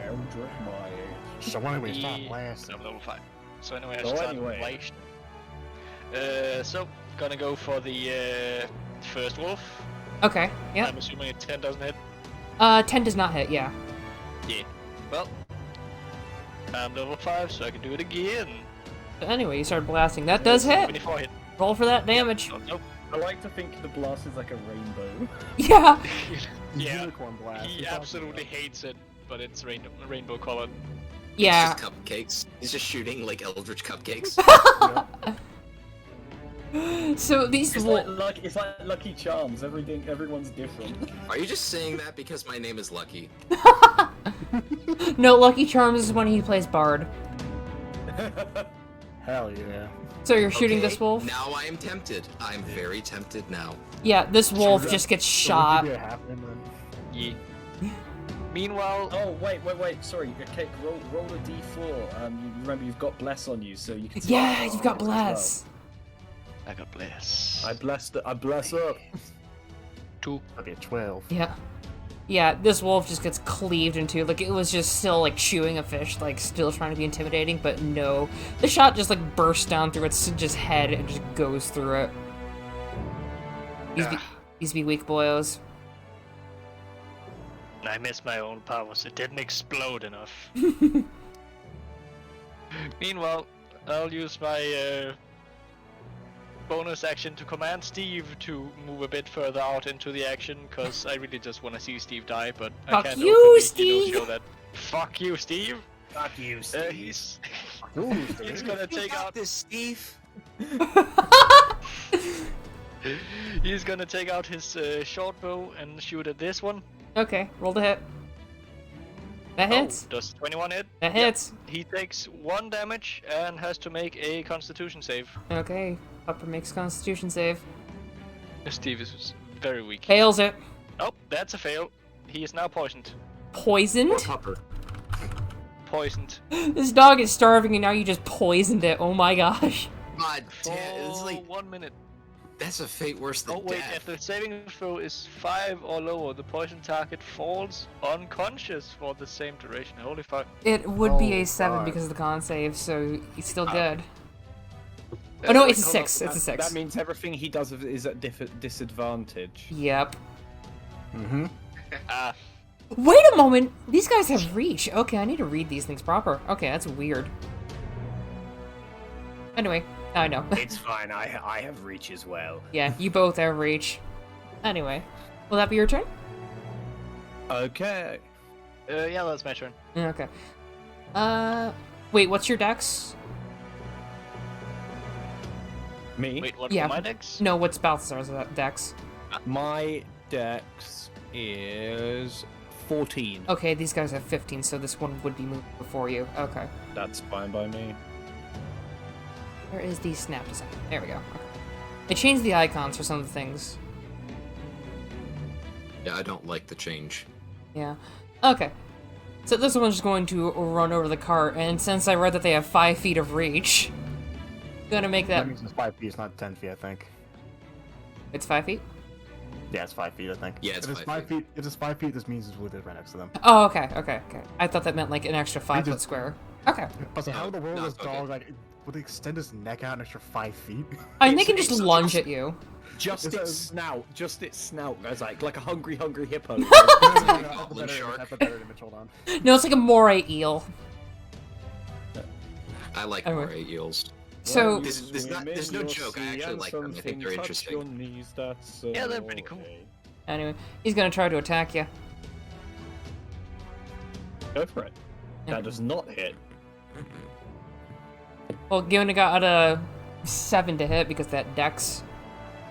Eldritch Blast. So anyway, stop Yeah, blasting. I'm level 5. So anyway, I So start anyway. So gonna go for the first wolf. Okay. Yep. I'm assuming a 10 doesn't hit. 10 does not hit. Yeah. Yeah. Well, I'm level 5, so I can do it again. But anyway, you started blasting. That does hit. 24 hit. Roll for that damage. Oh, nope. I like to think the blast is like a rainbow. Yeah. Yeah. Unicorn blast. He absolutely hates it, but it's rainbow colored. Yeah. It's just cupcakes. He's just shooting like eldritch cupcakes. So these It's wolves. it's like Lucky Charms. Everyone's different. Are you just saying that because my name is Lucky? No, Lucky Charms is when he plays Bard. Hell yeah. So you're shooting Okay, this wolf? Now I am tempted. I'm very tempted now. Yeah, this wolf Sure. just gets So shot. we'll give you a half and then- Yeah. Meanwhile, Oh wait. Sorry. Okay, roll a d4. You remember you've got bless on you, so you can. Yeah, you've got as well. bless. I got bless. I bless up. 2. Okay, 12. Yeah. Yeah, this wolf just gets cleaved into, like, it was just still, like, chewing a fish, like, still trying to be intimidating, but no. The shot just, like, bursts down through its just head and just goes through it. These be weak boyos. I missed my own powers. It didn't explode enough. Meanwhile, I'll use my bonus action to command Steve to move a bit further out into the action, because I really just want to see Steve die, but I Fuck can't you, openly, Steve! show that. Fuck you, Steve! Fuck you, Steve. He's Ooh, he's gonna take out this, Steve. he's gonna take out his short bow and shoot at this one. Okay, roll the hit. That hits. Oh, does 21 hit? That Yep. hits. He takes 1 damage and has to make a Constitution save. Okay, Upper makes Constitution save. Steve is very weak. Fails it. Oh, that's a fail. He is now poisoned. Poisoned? Pupper. Poisoned. This dog is starving and now you just poisoned it. Oh my gosh. God damn, it's For like 1 minute. that's a fate worse than Oh wait, death. if the saving throw is 5 or lower, the poison target falls unconscious for the same duration. Holy fuck. It would be Oh, a 7 God. because of the con save, so he's still good. Oh no, it's a 6. It's a 6. That means everything he does is at disadvantage. Yep. Mm-hmm. Ah, Wait a moment! These guys have reach. Okay, I need to read these things proper. Okay, that's weird. Anyway, I know. It's fine, I have reach as well. Yeah, you both have reach. Anyway, will that be your turn? Okay. yeah, that's my turn. Okay. Wait, what's your dex? Me? Wait, what Yeah. for my dex? No, what's Balthazar's dex? My dex is 14. Okay, these guys have 15, so this one would be moved before you. Okay. That's fine by me. Where is the snap design? There we go. Okay. They changed the icons for some of the things. Yeah, I don't like the change. Yeah. Okay. So this one's just going to run over the cart, and since I read that they have 5 feet of reach, gonna make that. That means it's 5 feet, it's not 10 feet, I think. It's 5 feet? Yeah, it's 5 feet, I think. Yeah, it's if it's 5 5 feet. If it's 5 feet, this means it's within right next to them. Oh, okay. I thought that meant like an extra 5 foot just- square. Okay. Also, how in the world no, is it's okay. dog like would they extend his neck out an extra 5 feet? I mean, they It's- can just it's- lunge at you. Just Is its snout. Just its snout goes like a hungry hippo. No, that's a Goblin better- shark. that's a better image. Hold on. No, it's like a moray eel. I like Anyway. moray eels. So, There's no joke, I actually like them. I think they're interesting. Yeah, they're pretty cool. anyway, he's gonna try to attack you. Go for it. That does not hit. Well, given it got a 7 to hit because that dex.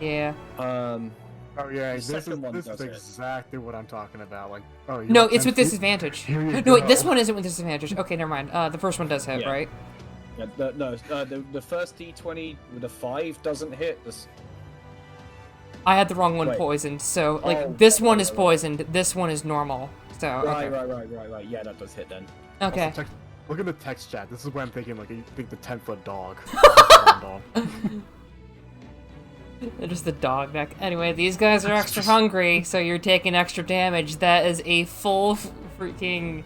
Yeah. Oh yeah, this second one is does hit. exactly what I'm talking about. Like, oh, you No, want it's 10 with feet? disadvantage. Here you No, wait, this go. one isn't with disadvantage. Okay, never mind. The first one does hit, Yeah. right? Yeah, the first D20 with a 5 doesn't hit. I had the wrong one Wait. poisoned. So like Oh, this one right, is right. poisoned. This one is normal. So Right, okay. right. Yeah, that does hit then. Okay. Also, look at the text chat. This is what I'm thinking. Like, you think the 10-foot dog. Dog. Just the dog neck. Anyway, these guys are extra hungry, so you're taking extra damage. That is a full freaking.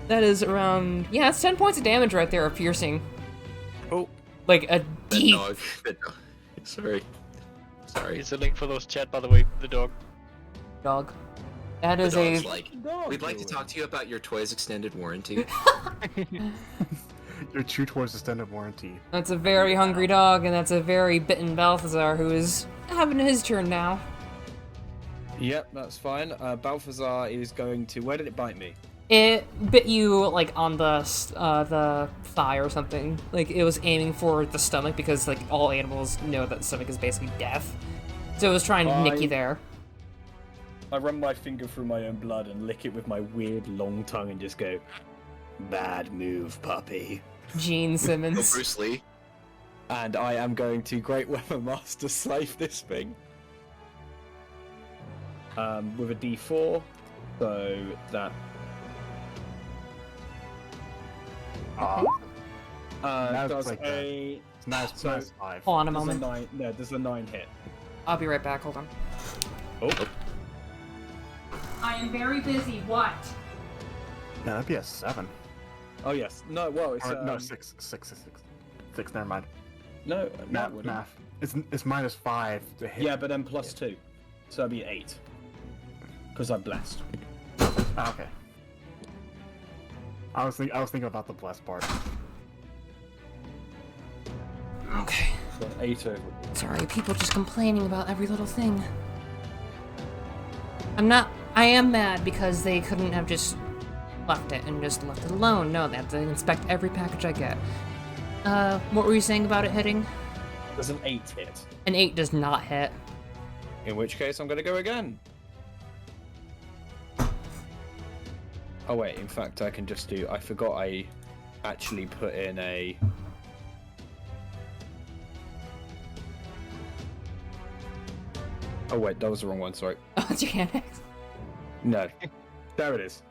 That is around. Yeah, it's 10 points of damage right there of piercing. Oh. Like a That deep dog. That dog. Sorry. Here's a link for those chat, by the way. The dog. dog. That The is a. dog's like, we'd like to talk to you about your toy's extended warranty. You're true towards extended warranty. That's a very hungry dog, and that's a very bitten Balthazar who is having his turn now. Yep, that's fine. Balthazar is going to. Where did it bite me? It bit you like on the thigh or something. Like it was aiming for the stomach because like all animals know that the stomach is basically death. So it was trying to nick you there. I run my finger through my own blood and lick it with my weird long tongue and just go, "Bad move, puppy." Gene Oh, Simmons. Bruce Lee. And I am going to Great Weapon Master Slave this thing. With a D4, so that. That's Does like a. It's nice, So- nice 5. Hold on a Does a moment. 9. No, does a 9 hit? I'll be right back. Hold on. Oh. I am very busy. What? Yeah, that'd be a 7. Oh yes. No. Well, it's Or, no, 6. 6. Never mind. No, Math. wouldn't. Math. It's minus 5 to hit. Yeah, but then plus 2, so that'd be 8. Because I'm blessed. Ah, okay. I was thinking about the blessed part. Okay. So 8 over. Sorry, people just complaining about every little thing. I am mad because they couldn't have just left it and just left it alone. No, they have to inspect every package I get. What were you saying about it hitting? Does an 8 hit? An 8 does not hit. In which case, I'm going to go again. Oh wait, in fact, I can just do. I forgot I actually put in a. Oh wait, that was the wrong one. Sorry. Oh, it's your hand. No, there it is.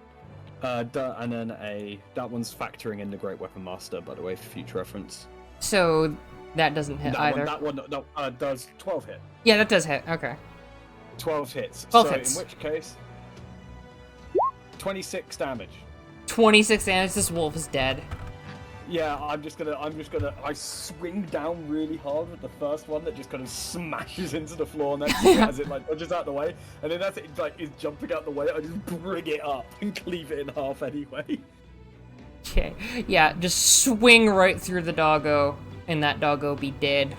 And then that one's factoring in the Great Weapon Master, by the way, for future reference. So that doesn't hit either. That one does 12 hit. Yeah, that does hit. Okay. 12 hits. 12 so hits. In which case, 26 damage. 26 damage. This wolf is dead. Yeah, I swing down really hard with the first one that just kind of smashes into the floor next to it as it like dodges out the way, and then as it like is jumping out the way, I just bring it up and cleave it in half anyway. Okay. Yeah, just swing right through the doggo, and that doggo be dead.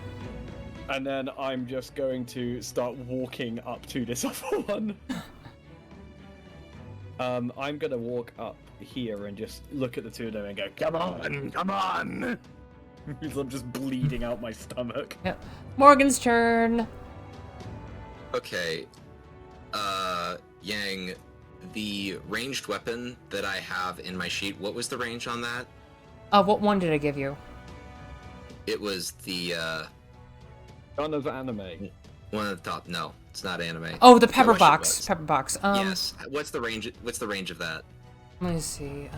And then I'm just going to start walking up to this other one. I'm gonna walk up here and just look at the two of them and go, "Come on, come on!" Because I'm just bleeding out my stomach. Yep. Morgan's turn. Okay. Yang, the ranged weapon that I have in my sheet, what was the range on that? What one did I give you? It was the, Gun of anime. one at the top. No, it's not anime. Oh, the I pepper wish it box. was. Pepper box. Yes. What's the range of that? Let me see.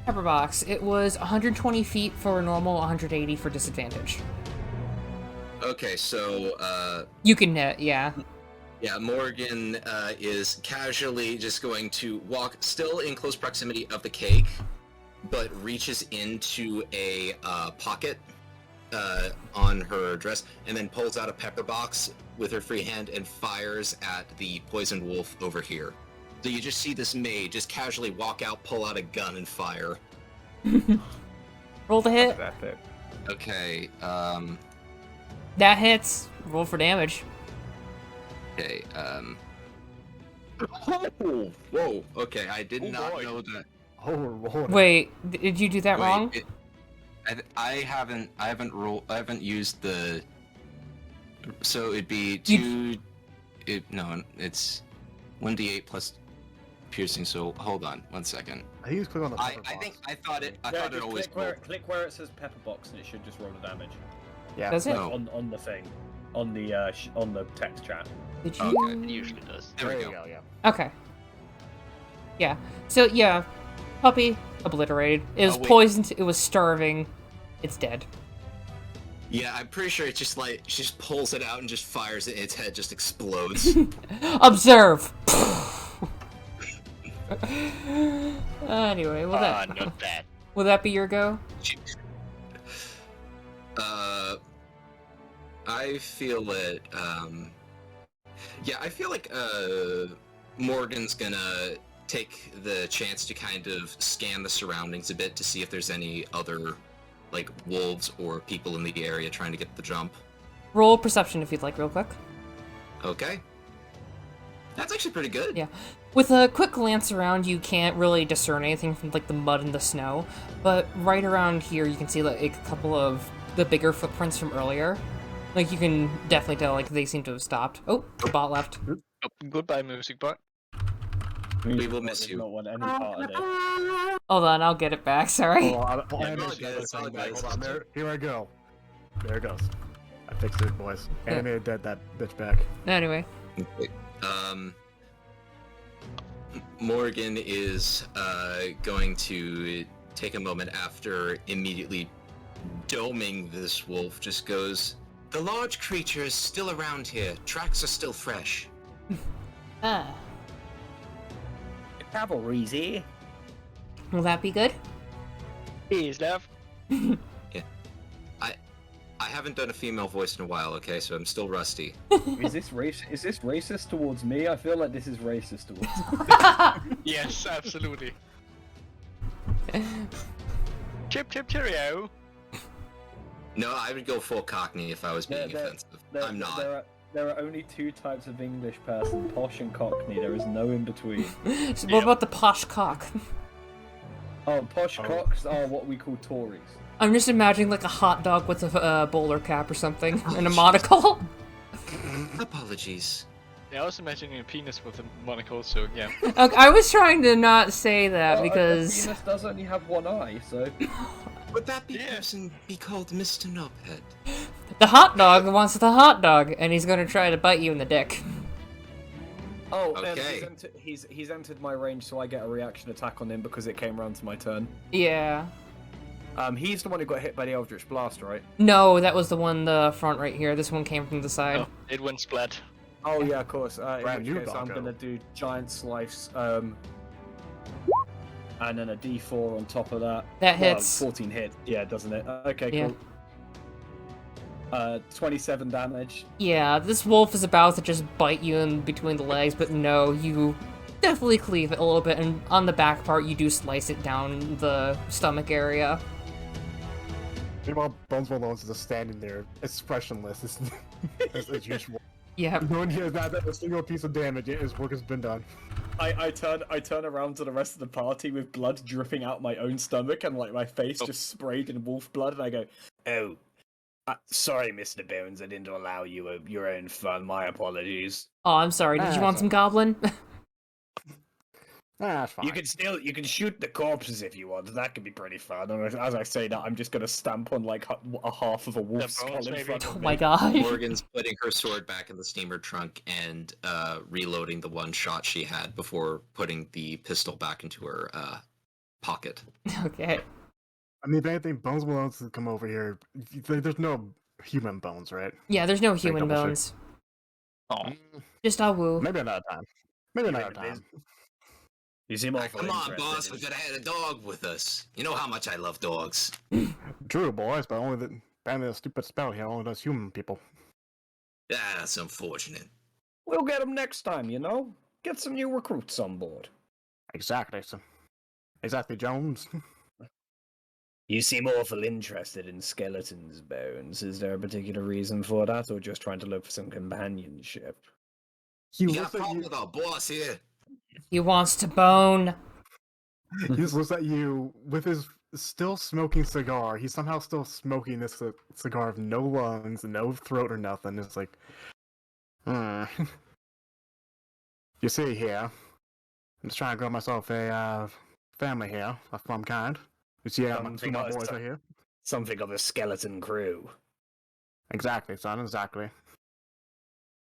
Pepper box. It was 120 feet for normal, 180 for disadvantage. Okay, so, You can hit, yeah. yeah, Morgan is casually just going to walk still in close proximity of the cake, but reaches into a pocket on her dress and then pulls out a pepper box with her free hand and fires at the poisoned wolf over here. So you just see this maid just casually walk out, pull out a gun, and fire. Roll to hit. That's it. Okay, That hits. Roll for damage. okay, Oh! Whoa, okay, I did Oh, not boy. know that. Oh, we're rolling. Wait, did you do that wrong? I haven't used the. So it'd be 2. It's 1d8 plus piercing. So hold on, 1 second. I think just click on the I pepper think box. I thought it Just always. click where it says pepper box and it should just roll the damage. Yeah. Does it? No. On the thing. on the on the text chat. Did you? Okay. It usually does. There we you go. go. Yeah. Okay. Yeah. So yeah, puppy obliterated. It was Oh, wait. poisoned. It was starving. It's dead. Yeah, I'm pretty sure it's just like she just pulls it out and just fires it. And its head just explodes. Observe. Anyway, Not that. will that be your go? I feel it. Yeah, I feel like Morgan's gonna take the chance to kind of scan the surroundings a bit to see if there's any other, like, wolves or people in the area trying to get the jump. Roll perception if you'd like, real quick. Okay. That's actually pretty good. Yeah. With a quick glance around, you can't really discern anything from like the mud and the snow, but right around here you can see like a couple of the bigger footprints from earlier. Like you can definitely tell like they seem to have stopped. Oh, the bot left. Oh, goodbye, music bot. We will miss Did you. not want any part of it. Hold on, I'll get it back. Sorry. Well, Yeah, I apologize, understand that thing back. apologize. Hold on, there. Here I go. There it goes. I fixed it, boys. Yeah. Animated that bitch back. Anyway. Okay. Morgan is going to take a moment after immediately doming this wolf. Just goes, the large creature is still around here. Tracks are still fresh. Ah. Cavalry's here. Will that be good? Please, love. I haven't done a female voice in a while, okay, so I'm still rusty. Is this racist towards me? I feel like this is racist towards me. Yes, absolutely. Chip, chip, cheerio. No, I would go full Cockney if I was being offensive. I'm not. There are only two types of English person, posh and cockney. There is no in between. So what about the posh cock? Oh, posh cocks are what we call Tories. I'm just imagining like a hot dog with a bowler cap or something and a monocle. Apologies. Yeah, I was imagining a penis with a monocle, so yeah. Okay, I was trying to not say that Well, because a penis does only have one eye, so. Would that Yeah. person be called Mr. Knobhead? the hot dog wants the hot dog and he's gonna try to bite you in the dick. Oh, Okay. he's entered my range, so I get a reaction attack on him because it came around to my turn. Yeah. He's the one who got hit by the Eldritch Blast, right? No, that was the one the front right here. This one came from the side. Oh, it went splat. Oh yeah, of course. In Brand which new case, I'm doggo. gonna do giant slice, and then a D4 on top of that. That Well, hits. 14 hit. Yeah, doesn't it? Okay, Yeah. cool. 27 damage. Yeah, this wolf is about to just bite you in between the legs, but no, you definitely cleave it a little bit, and on the back part, you do slice it down the stomach area. Meanwhile, Bones Malone's just standing there, expressionless, as usual. Yeah. Knowing he has not done a single piece of damage, yet his work has been done. I turn around to the rest of the party with blood dripping out my own stomach and like my face just sprayed in wolf blood, and I go, "Oh, sorry, Mr. Bones, I didn't allow you your own fun. My apologies." Oh, I'm sorry. Did you want some goblin? That's fine. You can shoot the corpses if you want. That could be pretty fun. And as I say that, I'm just gonna stamp on like a half of a wolf's skull bones, in maybe. front of Oh me. my god. Morgan's putting her sword back in the steamer trunk and reloading the one shot she had before putting the pistol back into her pocket. Okay. I mean, if anything, Bones Malone's to come over here. There's no human bones, right? Yeah, there's no human double check. bones. Oh. Just a woo. Maybe another time. Maybe another Maybe it is. time. You seem awful Come on, interested boss, in- we could have had a dog with us. You know how much I love dogs. True, boys, but only the apparently the stupid spell here only does human people. Ah, that's unfortunate. We'll get them next time, you know? Get some new recruits on board. Exactly, so. Exactly, Jones. You seem awful interested in skeletons, Bones. Is there a particular reason for that, or just trying to look for some companionship? He You got a looks at problem you. with our boss here? He wants to bone. He just looks at you with his still smoking cigar. He's somehow still smoking this cigar of no lungs, no throat, or nothing. It's like, You see here, I'm just trying to grow myself a family here of some kind. You see, two of my boys are here. Something of a skeleton crew. Exactly, son. Exactly.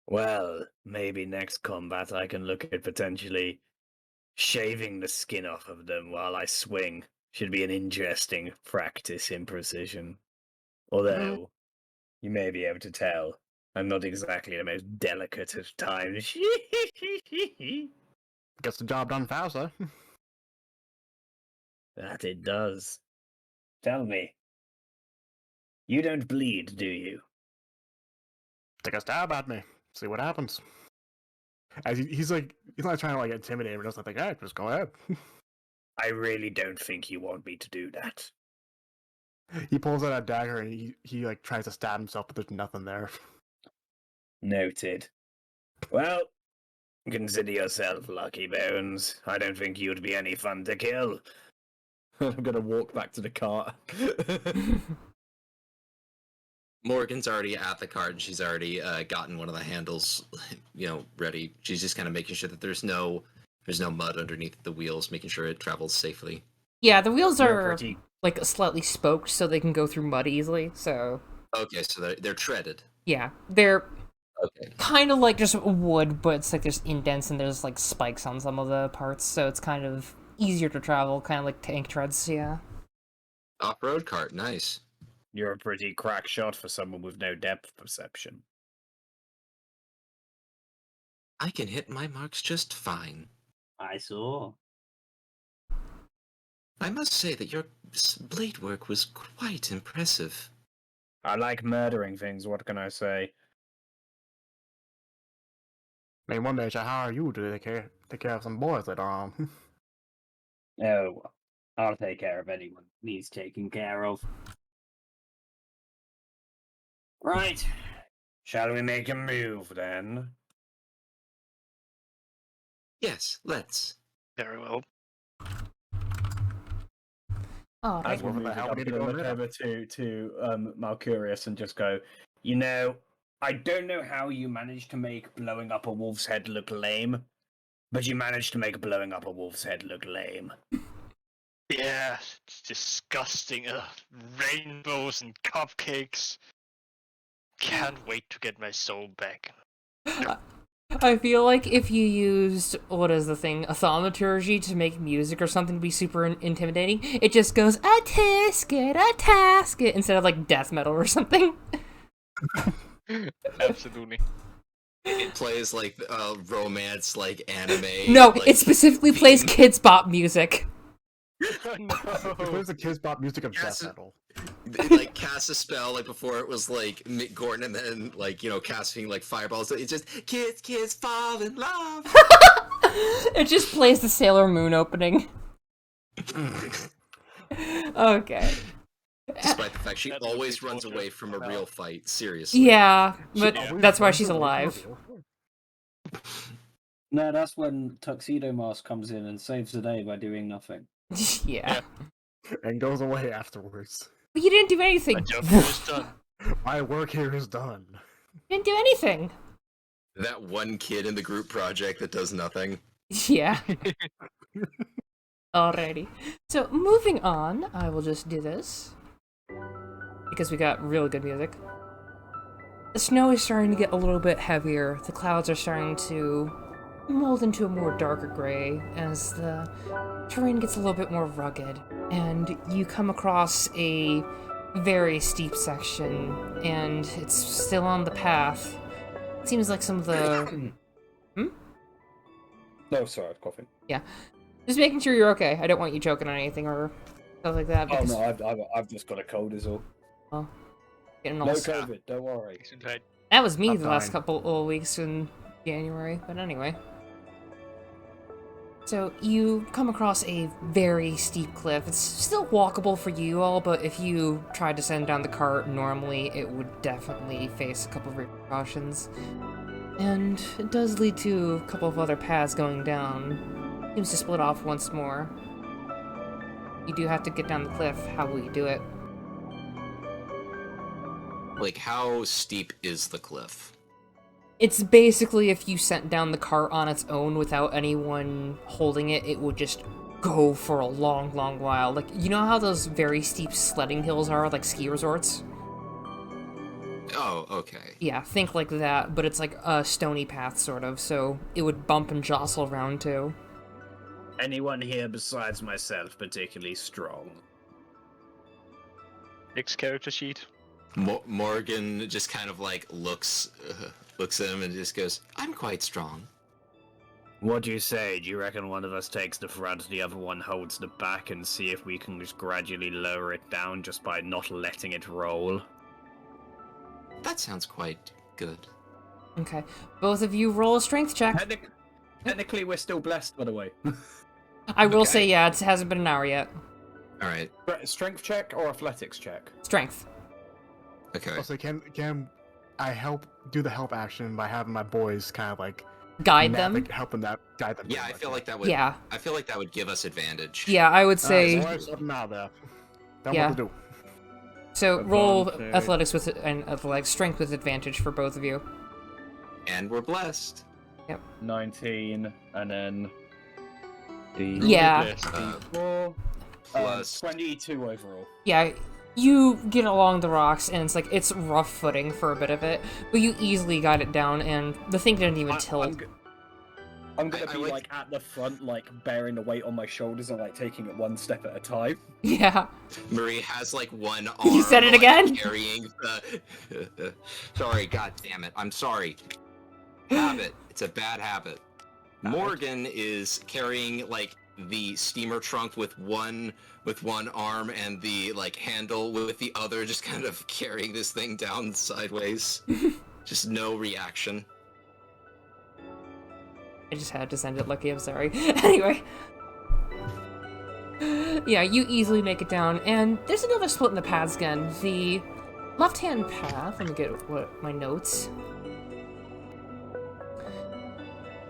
Well, maybe next combat I can look at potentially shaving the skin off of them while I swing. Should be an interesting practice in precision. Although, you may be able to tell, I'm not exactly the most delicate of times. Gets the job done faster. That it does. Tell me, you don't bleed, do you? Take a stab at me. See what happens. As he's not trying to like intimidate him or just like, hey, just go ahead. I really don't think you want me to do that. He pulls out a dagger and he like tries to stab himself, but there's nothing there. Noted. Well, consider yourself lucky, Bones. I don't think you'd be any fun to kill. I'm gonna walk back to the cart. Morgan's already at the cart, and she's already gotten one of the handles, ready. She's just kind of making sure that there's no mud underneath the wheels, making sure it travels safely. Yeah, the wheels You're are pretty- like slightly spoked so they can go through mud easily. So Okay, so they're treaded. yeah, they're Okay. kind of like just wood, but it's like there's indents and there's like spikes on some of the parts, so it's kind of easier to travel, kind of like tank treads. Yeah. Off-road cart, nice. You're a pretty crack shot for someone with no depth perception. I can hit my marks just fine. I saw. I must say that your blade work was quite impressive. I like murdering things, what can I say? I mean, one day I should hire you to take care of some boys later on. Oh, I'll take care of anyone who needs taking care of. Right. Shall we make a move then? Yes, let's. Very well. All right. As we're Well, moving, how I'm we need to going go to look later? over to Malcurious and just go, You know, I don't know how you managed to make blowing up a wolf's head look lame, but you managed to make blowing up a wolf's head look lame. Yeah, it's disgusting. Rainbows and cupcakes. Can't wait to get my soul back. I feel like if you used, what is the thing, a thaumaturgy to make music or something to be super intimidating, it just goes, a tasket, instead of like death metal or something. Absolutely. It plays like romance, like anime. No, like, it specifically plays theme. kids bop music. It plays the kids pop music of death Yes. metal. It, like cast a spell like before it was like Mick Gordon and then like casting like fireballs. It's just kids fall in love. It just plays the Sailor Moon opening. Okay. Despite the fact she That always movie runs culture. away from a real fight. Seriously. Yeah, but Yeah. that's why she's alive. No, that's when Tuxedo Mask comes in and saves the day by doing nothing. Yeah. And goes away afterwards. But you didn't do anything. My job here is done. My work here is done. You didn't do anything. That one kid in the group project that does nothing. Yeah. Alrighty. So, moving on, I will just do this. Because we got really good music. The snow is starting to get a little bit heavier. The clouds are starting to mold into a more darker gray as the terrain gets a little bit more rugged. And you come across a very steep section, and it's still on the path. It seems like some of the... no, sorry, I'm coughing. Just making sure you're okay. I don't want you choking on anything or stuff like that. Oh Because, no, I've just got a cold is all. getting all No s- COVID, don't worry. Right. That was me I'm the last fine. couple of weeks in January. But anyway. So you come across a very steep cliff. It's still walkable for you all, but if you tried to send down the cart normally, it would definitely face a couple of repercussions. And it does lead to a couple of other paths going down. Seems to split off once more. You do have to get down the cliff. How will you do it? Like, how steep is the cliff? It's basically if you sent down the cart on its own without anyone holding it, it would just go for a long, long while. Like, you know how those very steep sledding hills are, like ski resorts? Oh, okay. Yeah, think like that, but it's like a stony path, sort of, so it would bump and jostle around too. Anyone here besides myself particularly strong? Next character sheet. Morgan just kind of like looks at him and just goes, "I'm quite strong." What do you say? Do you reckon one of us takes the front, the other one holds the back, and see if we can just gradually lower it down just by not letting it roll? That sounds quite good. Okay, both of you roll a strength check. Technically, we're still blessed, by the way. I will Okay. say, yeah, it hasn't been an hour yet. All right. Strength check or athletics check? Strength. Okay. Also, can I do the help action by having my boys kind of like Guide them. help them guide them? Yeah, I feel like that would. Yeah. I feel like that would give us advantage. Yeah, I would say. Boys, up now there. Tell them Yeah. what to do. So roll Advantage. athletics with and athletics strength with advantage for both of you. And we're blessed. 19, and then the Yeah. Blessed. 4, Plus- 22 overall. Yeah, you get along the rocks, and it's like it's rough footing for a bit of it, but you easily got it down, and the thing didn't even tilt. I'm gonna I be like at the front, like bearing the weight on my shoulders and like taking it one step at a time. Yeah. Marie has like one arm. You said it like, again? Carrying the. Sorry, god damn it. I'm sorry. Habit. It's a bad habit. Morgan is carrying like the steamer trunk with one arm and the like handle with the other, just kind of carrying this thing down sideways. Just no reaction. I just had to send it, Lucky. I'm sorry. Anyway. Yeah, you easily make it down, and there's another split in the paths again. The left-hand path, let me get my notes.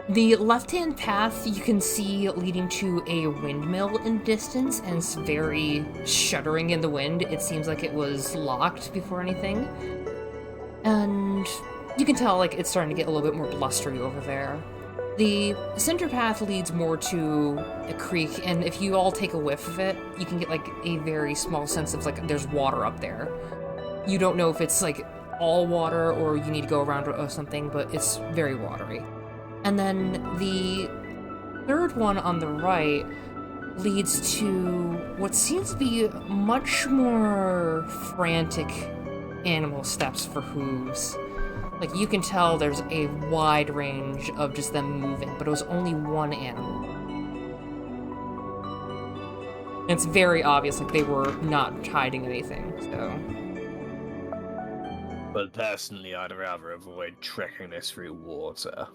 The left-hand path you can see leading to a windmill in distance, and it's very shuddering in the wind. It seems like it was locked before anything. And you can tell like it's starting to get a little bit more blustery over there. The center path leads more to a creek, and if you all take a whiff of it, you can get like a very small sense of like there's water up there. You don't know if it's like all water or you need to go around or something, but it's very watery. And then the third one on the right leads to what seems to be much more frantic animal steps for hooves. Like, you can tell there's a wide range of just them moving, but it was only one animal. And it's very obvious, like, they were not hiding anything, so... But personally, I'd rather avoid trekking this through water.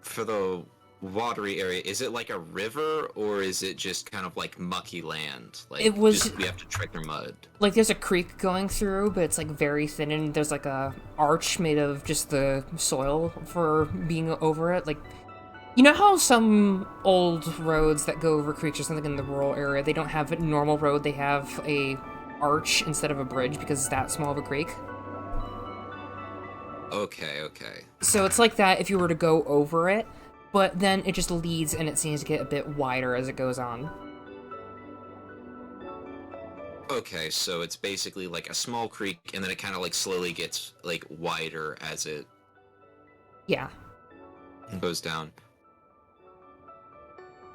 For the watery area, is it like a river or is it just kind of like mucky land? Like It was- just, we have to trek through mud. Like, there's a creek going through, but it's, like, very thin, and there's, like, a arch made of just the soil for being over it. Like, you know how some old roads that go over creeks or something in the rural area, they don't have a normal road, they have a arch instead of a bridge because it's that small of a creek? Okay. So it's like that if you were to go over it, but then it just leads and it seems to get a bit wider as it goes on. Okay, so it's basically like a small creek and then it kind of like slowly gets like wider as it Yeah. goes down.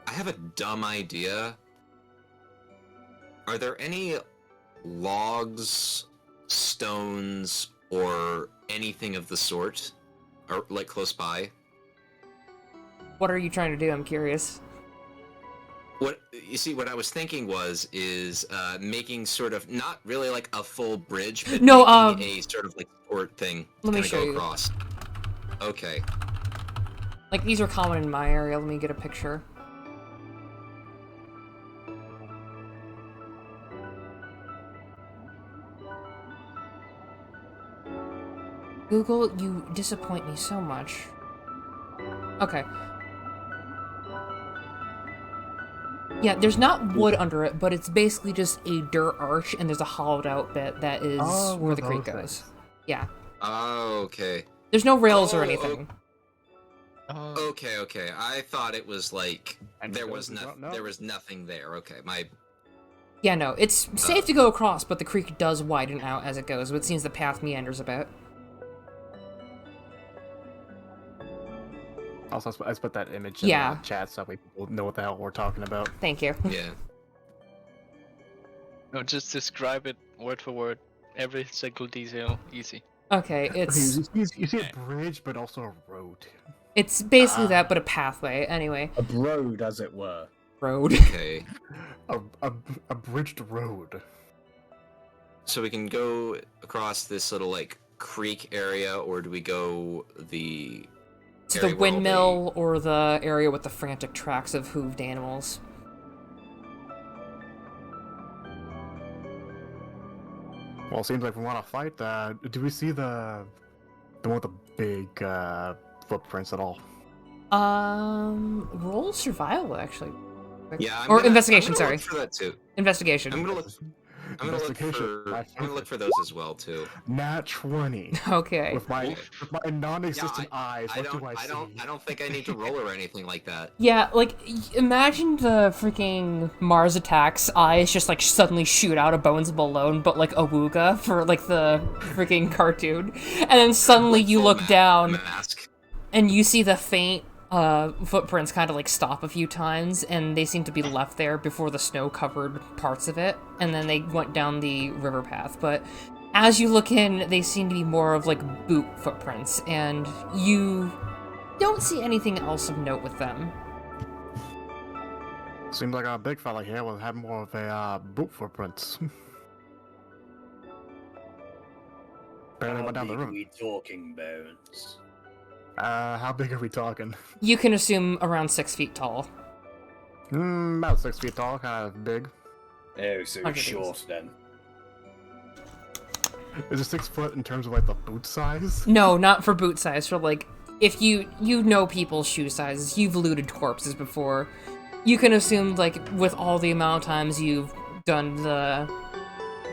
I have a dumb idea. Are there any logs, stones, or anything of the sort? Or like close by? What are you trying to do? I'm curious. What you see, what I was thinking is making sort of not really like a full bridge, but No, making a sort of like support thing let me to show go you. across. Okay. Like, these are common in my area. Let me get a picture. Google, you disappoint me so much. Okay. Yeah, there's not wood under it, but it's basically just a dirt arch, and there's a hollowed out bit that is Oh, where the those creek things. goes. Yeah. Oh, okay. There's no rails or Oh, anything. Okay. I thought it was like And there those was who don't know. there was nothing there. Okay, my Yeah, no, it's safe to go across, but the creek does widen out as it goes, but it seems the path meanders a bit. Also, I put that image in Yeah. the chat so people know what the hell we're talking about. Thank you. Yeah. No, just describe it word for word. Every single detail, easy. Okay, it's You see a bridge, but also a road. it's basically that, but a pathway. Anyway, A road, as it were. road. Okay. A bridged road. So we can go across this little like creek area, or do we go the To area the where all windmill or the area with the frantic tracks of hooved animals. Well, it seems like we want to fight. Do we see the one with the big footprints at all? Roll survival actually. Yeah, Or investigation, I'm gonna sorry. look for that too. Investigation. I'm gonna look. I'm gonna look Investigation, for. my I'm gonna look favorite. for those as well too. Nat 20. Okay. With my non-existent Yeah, eyes, what do I see? I don't think I need to roll or anything like that. Yeah, like, imagine the freaking Mars Attacks eyes just, like, suddenly shoot out of Bones Malone, but, like, Awooga for, like, the freaking cartoon. And then suddenly you Full look down, Mask. and you see the faint, footprints kind of, like, stop a few times, and they seem to be left there before the snow covered parts of it, and then they went down the river path. But as you look in, they seem to be more of, like, boot footprints, and you don't see anything else of note with them. Seems like our big fella here will have more of a boot footprints. Barely went down the river. we talking, Bones? How big are we talking? You can assume around 6 feet tall. About 6 feet tall, kind of big. Oh, so 100 short then. Is it 6 foot in terms of like the boot size? No, not for boot size. For like, if you know people's shoe sizes, you've looted corpses before. You can assume, like, with all the amount of times you've done the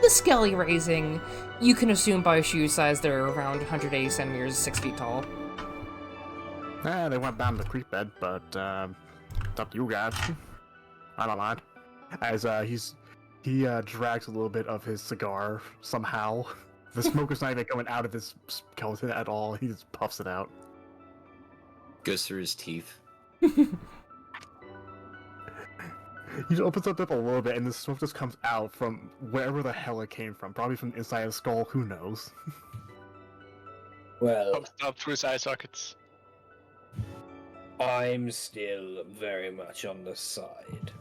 skelly raising, you can assume by shoe size they're around 180 centimeters, 6 feet tall. They went down the creek bed, but it's up to you guys. I don't mind. As he drags a little bit of his cigar somehow. The smoke is not even coming out of this skeleton at all. He just puffs it out. Goes through his teeth. He just opens up a little bit, and the smoke just comes out from wherever the hell it came from. Probably from inside his skull. Who knows? Well, Comes up through his eye sockets. I'm still very much on the side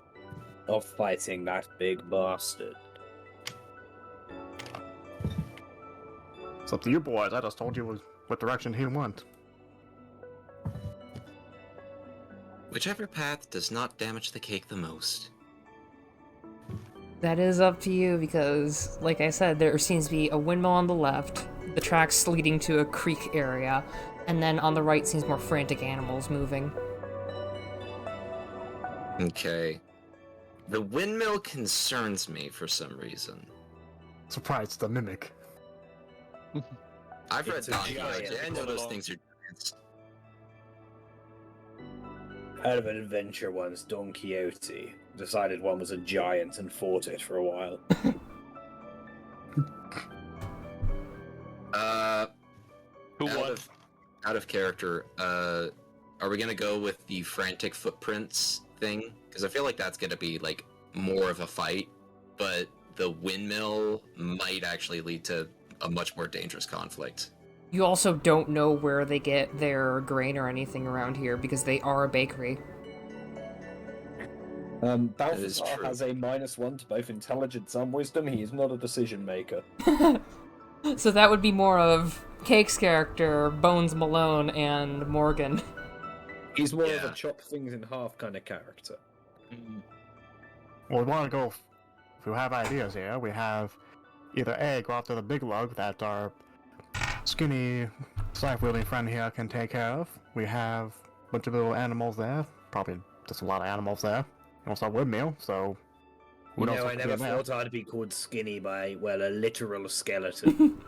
of fighting that big bastard. It's up to you boys. I just told you what direction he went. Whichever path does not damage the cake the most. That is up to you because, like I said, there seems to be a windmill on the left, the tracks leading to a creek area, and then on the right seems more frantic animals moving. Okay. The windmill concerns me for some reason. Surprise, it's the mimic. I've read It's a documents. giant I know those things are giants. Out of an adventure once, Don Quixote decided one was a giant and fought it for a while. Who out won? out of character, are we gonna go with the frantic footprints thing? Because I feel like that's gonna be like more of a fight, but the windmill might actually lead to a much more dangerous conflict. You also don't know where they get their grain or anything around here because they are a bakery. is Balthazar true. has a -1 to both intelligence and wisdom. He is not a decision maker. So that would be more of Cake's character, Bones Malone, and Morgan. He's more of Yeah. a chop things in half kind of character. Well, we want to go. If we have ideas here, we have either A, go after the big lug that our skinny, scythe-wielding friend here can take care of. We have a bunch of little animals there. Probably just a lot of animals there. And also a windmill, so who You knows know, what I could be never in there. thought I'd be called skinny by, well, a literal skeleton.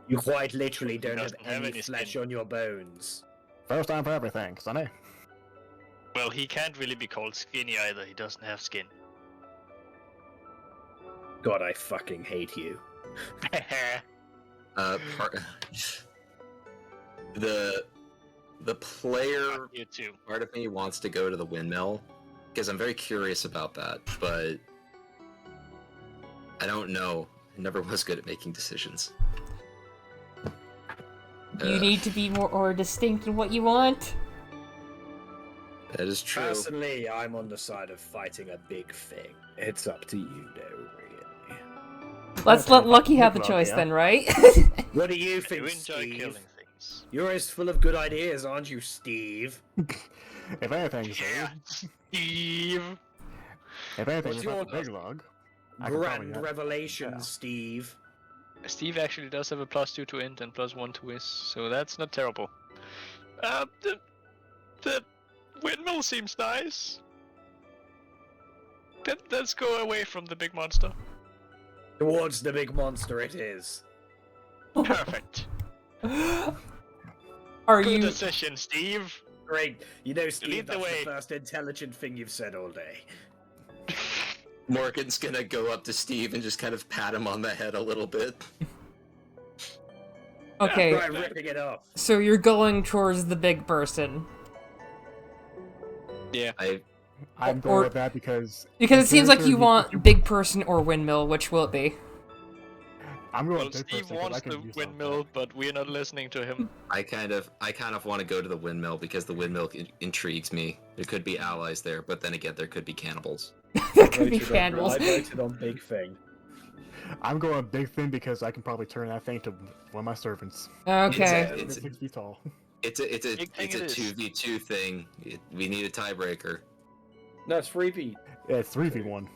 You quite literally don't have Doesn't have any any flesh skin. on your bones. First time for everything, Sonny. Well, he can't really be called skinny either. He doesn't have skin. God, I fucking hate you. Part, the player You too. part of me wants to go to the windmill because I'm very curious about that, but I don't know. I never was good at making decisions. You need to be more distinct in what you want. That is true. Personally, I'm on the side of fighting a big thing. It's up to you, though, really. Let's let Lucky have the Lucky, choice yeah. then, right? What do you You think, enjoy Steve? killing things. You're as full of good ideas, aren't you, Steve? If anything, Yeah, Steve. if anything, What's if your that's a big log. I could probably grand have- revelation, yeah. Steve? Steve actually does have a +2 to int and +1 to whiz, so that's not terrible. The windmill seems nice. Let's go away from the big monster. Towards the big monster it is. Perfect. Are Good you? decision, Steve. Great. You know, Steve, Lead the that's way. the first intelligent thing you've said all day. Morgan's gonna go up to Steve and just kind of pat him on the head a little bit. Okay, Right, ripping it off. so you're going towards the big person Yeah. I'm Or- going with that because because it seems like you character- want big person or windmill. Which will it be? I'm going Well, with big Steve person 'cause I wants can the use that. windmill, but we're not listening to him. I kind of want to go to the windmill because the windmill intrigues me. There could be allies there, but then again, there could be cannibals. That could be candles. I voted on big thing. I'm going with big thing because I can probably turn that thing to one of my servants. Okay. It's- 6 feet tall. It's a Big thing it's it a is. 2v2 thing. We need a tiebreaker. No, it's 3v. Yeah, it's 3v1.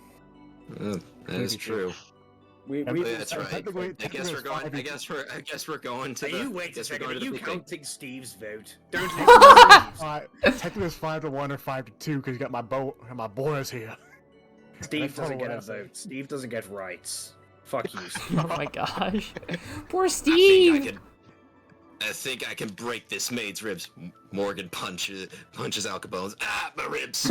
That is 2v2. true. We Oh, yeah, that's right. technically- I guess we're going. technically I guess we're going to Are the. you I wait a guess we're second? going Are to the you big thing. counting Steve's vote? Don't listen to Steve's. Technically, it's 5-1 or 5-2 because you got my boys here. Steve That's doesn't all get a I say. vote. Steve doesn't get rights. Fuck you, Steve. Oh my gosh. Poor I Steve. think I can break this maid's ribs. Morgan punches Al Capone's. Ah, my ribs.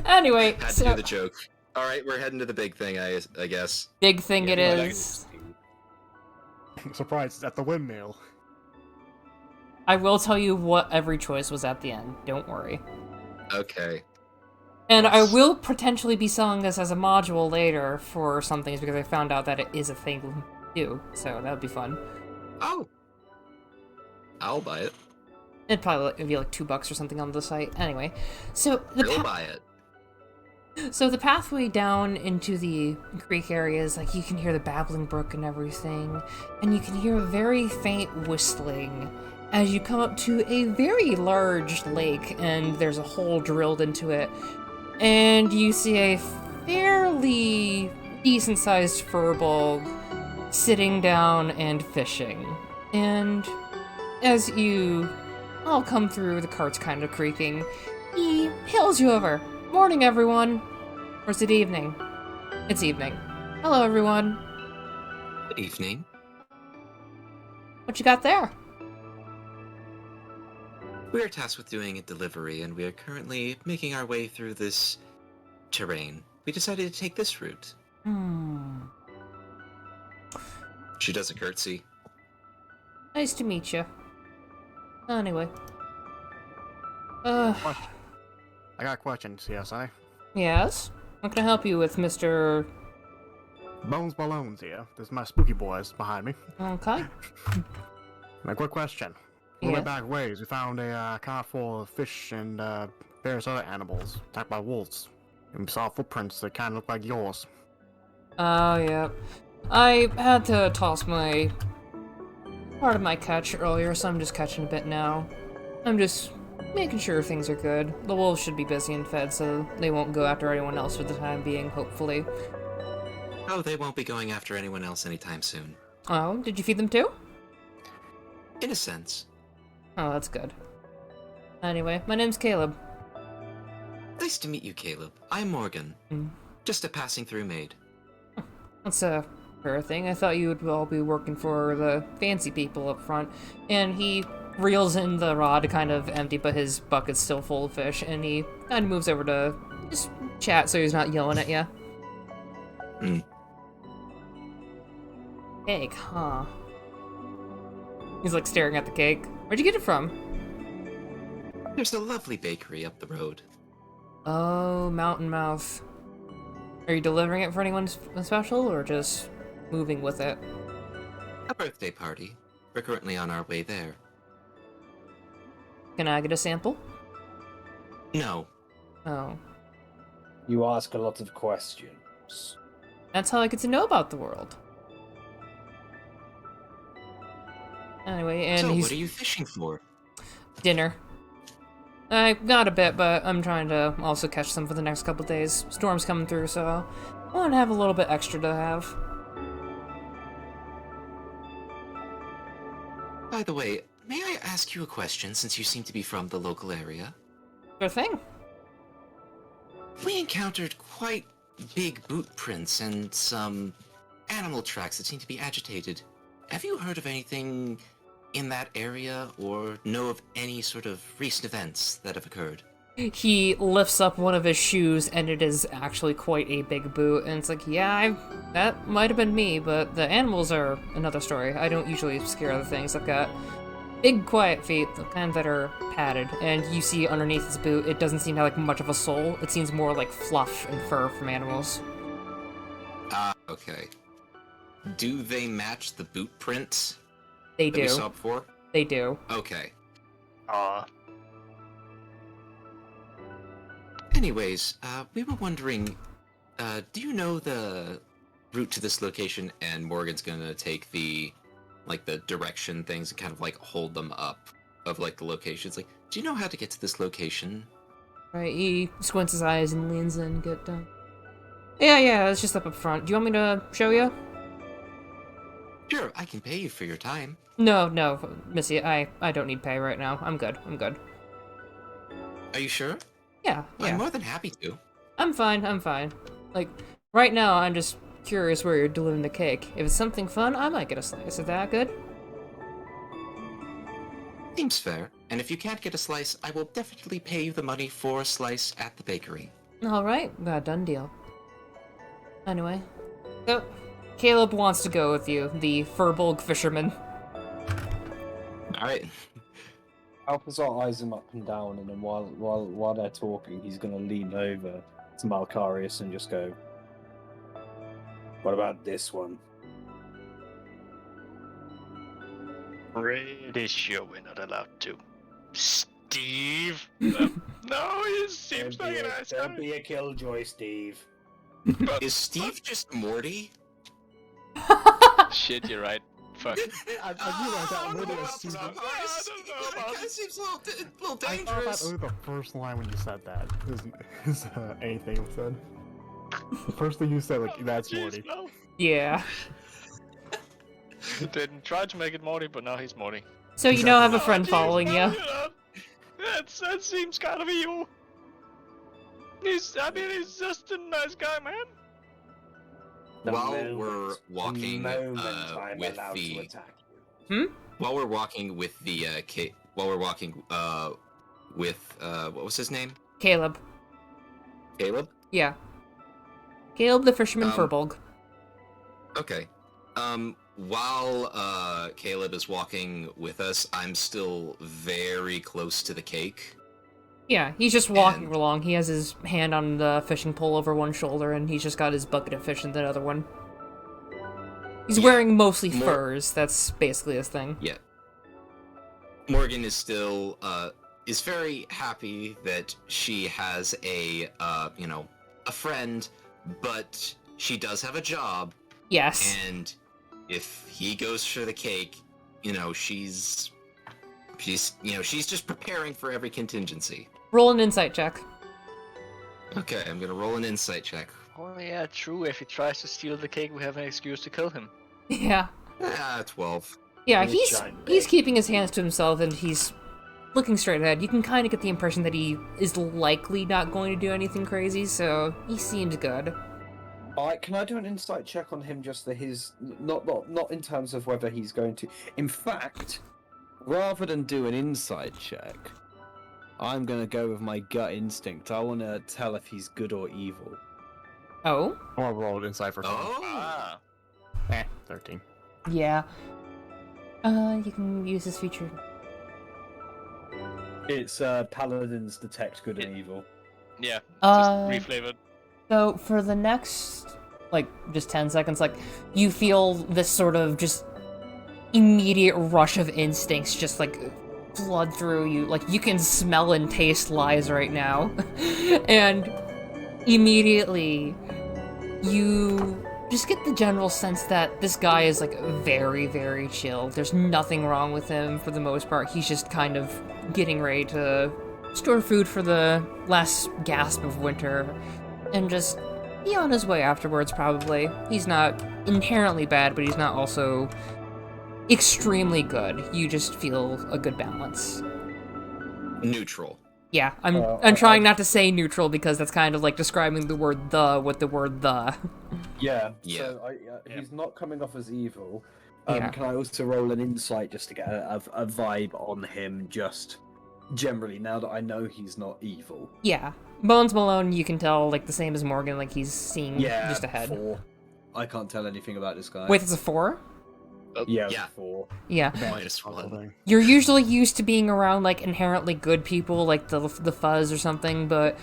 Anyway, Had to so do the joke. All right, we're heading to the big thing. I guess. big thing it Yeah, is. Surprise, it's at the windmill. I will tell you what every choice was at the end. Don't worry. Okay. And I Yes. will potentially be selling this as a module later for some things because I found out that it is a thing to do. So that would be fun. Oh. I'll buy it. It'd probably be like $2 or something on the site. Anyway, so We'll buy it. So the pathway down into the creek areas, like you can hear the babbling brook and everything, and you can hear a very faint whistling as you come up to a very large lake, and there's a hole drilled into it, and you see a fairly decent-sized furball sitting down and fishing. And as you all come through, the cart's kind of creaking, he hails you over. Morning, everyone. Or is it evening? It's evening. Hello, everyone. Good evening. What you got there? We are tasked with doing a delivery, and we are currently making our way through this terrain. We decided to take this route. She does a curtsy. Nice to meet you. Anyway. Question. I got a question, CSI. Yes? What can I help you with, Mr... Bones Ballones here. This is my spooky boys behind me. Okay. My quick question. A little Yeah. bit back ways, we found a car full of fish and various other animals attacked by wolves. And we saw footprints that kind of look like yours. Oh, yeah. I had to toss my... part of my catch earlier, so I'm just catching a bit now. I'm just making sure things are good. The wolves should be busy and fed, so they won't go after anyone else for the time being, hopefully. Oh, they won't be going after anyone else anytime soon. Oh, did you feed them too? In a sense. Oh, that's good. Anyway, my name's Caleb. Nice to meet you, Caleb. I'm Morgan. Mm. Just a passing through maid. That's a fair thing. I thought you would all be working for the fancy people up front. And he reels in the rod, kind of empty, but his bucket's still full of fish, and he kind of moves over to just chat so he's not yelling at you. Cake, huh? He's like staring at the cake. Where'd you get it from? There's a lovely bakery up the road. Oh, Mountain Mouth. Are you delivering it for anyone special, or just moving with it? A birthday party. We're currently on our way there. Can I get a sample? No. Oh. You ask a lot of questions. That's how I get to know about the world. Anyway, and So, he's... what are you fishing for? Dinner. I got a bit, but I'm trying to also catch some for the next couple days. Storm's coming through, so I want to have a little bit extra to have. By the way, may I ask you a question since you seem to be from the local area? Sure thing. We encountered quite big boot prints and some animal tracks that seem to be agitated. Have you heard of anything in that area or know of any sort of recent events that have occurred? He lifts up one of his shoes, and it is actually quite a big boot, and it's like, yeah, that might have been me, but the animals are another story. I don't usually scare other things. I've got big, quiet feet, the kind that are padded, and you see underneath his boot, it doesn't seem to have like much of a sole. It seems more like fluff and fur from animals. Ah, okay. Do they match the boot prints They that we do. saw before? They do. Okay. Anyways, we were wondering, do you know the route to this location? And Morgan's gonna take the direction things and kind of like hold them up of like the locations. Like, do you know how to get to this location? Right, he squints his eyes and leans in, get done. Yeah, it's just up front. Do you want me to show you? Sure, I can pay you for your time. No, Missy, I don't need pay right now. I'm good. Are you sure? Yeah. I'm more than happy to. I'm fine. Like, right now, I'm just curious where you're delivering the cake. If it's something fun, I might get a slice. Is that good? Seems fair. And if you can't get a slice, I will definitely pay you the money for a slice at the bakery. Alright, got a done deal. Anyway, so, Caleb wants to go with you, the Furbolg fisherman. Alright. Alpazar eyes him up and down, and then while they're talking, he's gonna lean over to Malcarius and just go, "What about this one?" Pretty sure we're not allowed to. Steve? No, he seems like a nice guy. Don't be a killjoy, Steve. Is Steve just Morty? Shit, you're right. Fuck. I realized that literally as soon as That seems a little I thought that dangerous. was the first line when you said that. Is anything you said? The first thing you said, like, that's Jeez, Morty. no. Yeah. Didn't try to make it Morty, but now he's Morty. So you now have a Oh, friend jeez, following no, you. know, that seems kind of evil. He's just a nice guy, man. While we're walking I'm with allowed to the attack you. while we're walking with the what was his name? Caleb. Caleb? Yeah. Caleb the fisherman Um, Furbolg. Okay. While Caleb is walking with us, I'm still very close to the cake. Yeah, he's just walking and- along. He has his hand on the fishing pole over one shoulder, and he's just got his bucket of fish in the other one. He's Yeah, wearing mostly more- furs. That's basically his thing. Yeah. Morgan is still is very happy that she has a friend, but she does have a job, Yes. and if he goes for the cake, she's just preparing for every contingency. Roll an insight check. Okay, I'm gonna roll an insight check. Oh yeah, true. If he tries to steal the cake, we have an excuse to kill him. Yeah. 12. Yeah, Really shine he's big. keeping his hands to himself, and he's looking straight ahead. You can kind of get the impression that he is likely not going to do anything crazy, so he seems good. Can I do an insight check on him just for his not in terms of whether he's going to. In fact, rather than do an insight check, I'm gonna go with my gut instinct. I want to tell if he's good or evil. Oh? I want to roll it inside for fun. Oh! 13. Yeah. You can use this feature. It's Paladins detect good and evil. Yeah, Uh, just reflavored. So for the next, like, just 10 seconds, like, you feel this sort of just immediate rush of instincts just, like, flood through you. Like, you can smell and taste lies right now. And immediately, you just get the general sense that this guy is, like, very, very chill. There's nothing wrong with him for the most part. He's just kind of getting ready to store food for the last gasp of winter and just be on his way afterwards, probably. He's not inherently bad, but he's not also extremely good. You just feel a good balance. Neutral. Yeah, I'm trying not to say neutral because that's kind of like describing the word "the" with the word "the." Yeah. Yeah. So he's not coming off as evil. Yeah. Can I also roll an insight just to get a vibe on him, just generally, now that I know he's not evil? Yeah, Bones Malone, you can tell, like, the same as Morgan, like, he's seeing just ahead. 4. I can't tell anything about this guy. Wait, it's a 4? Yeah, Yeah. 4. Yeah. -1. You're usually used to being around, like, inherently good people, like the Fuzz or something, but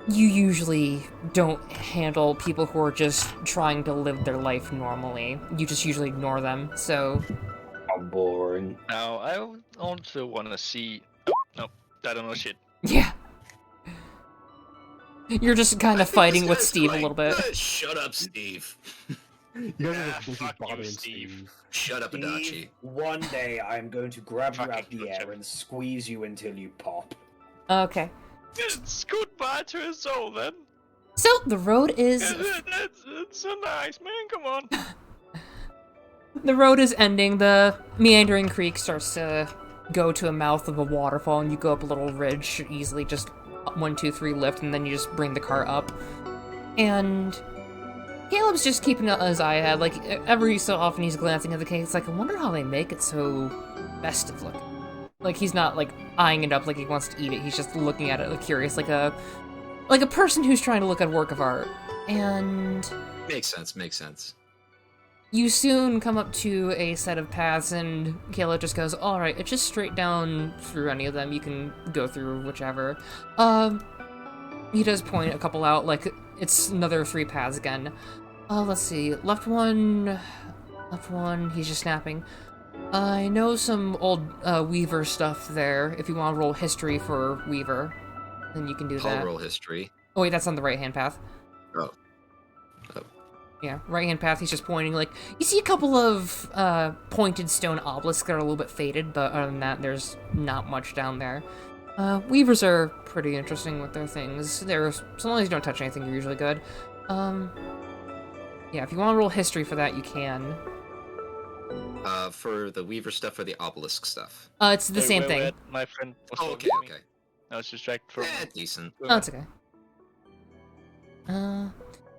you usually don't handle people who are just trying to live their life normally. You just usually ignore them, so... How boring. Now, I also want to see... Oh, no, I don't know shit. Yeah. You're just kind of fighting with Steve a little bit. Shut up, Steve. You guys are Ah, just busy fuck you, bothering Steve. Steve. Shut up, Adachi. Steve, one day I'm going to grab you out Fucking the air butcher. and squeeze you until you pop. Okay. It's goodbye to his soul, then. So, the road is... It's so nice, man, come on. The road is ending. The meandering creek starts to go to a mouth of a waterfall, and you go up a little ridge, easily just 1, 2, 3 lift, and then you just bring the car up. And Caleb's just keeping his eye ahead. Like, every so often he's glancing at the cake. It's like, I wonder how they make it so festive looking. Like, he's not, like, eyeing it up like he wants to eat it. He's just looking at it, like, curious, like a person who's trying to look at a work of art. And Makes sense. you soon come up to a set of paths, and Caleb just goes, alright, it's just straight down through any of them. You can go through whichever. He does point a couple out, like, it's another 3 paths again. Let's see. Left one, he's just snapping. I know some old Weaver stuff there. If you want to roll history for Weaver, then you can do that. I'll roll history. Oh wait, that's on the right-hand path. Oh. Yeah, right-hand path, he's just pointing, like, you see a couple of pointed stone obelisks that are a little bit faded, but other than that, there's not much down there. Weavers are pretty interesting with their things. As long as you don't touch anything, you're usually good. Yeah, if you want to roll history for that, you can. For the Weaver stuff or the obelisk stuff? It's the same Wait, thing. wait, my friend was Oh, talking okay. to me. I was distracted from... Decent. Oh, it's okay.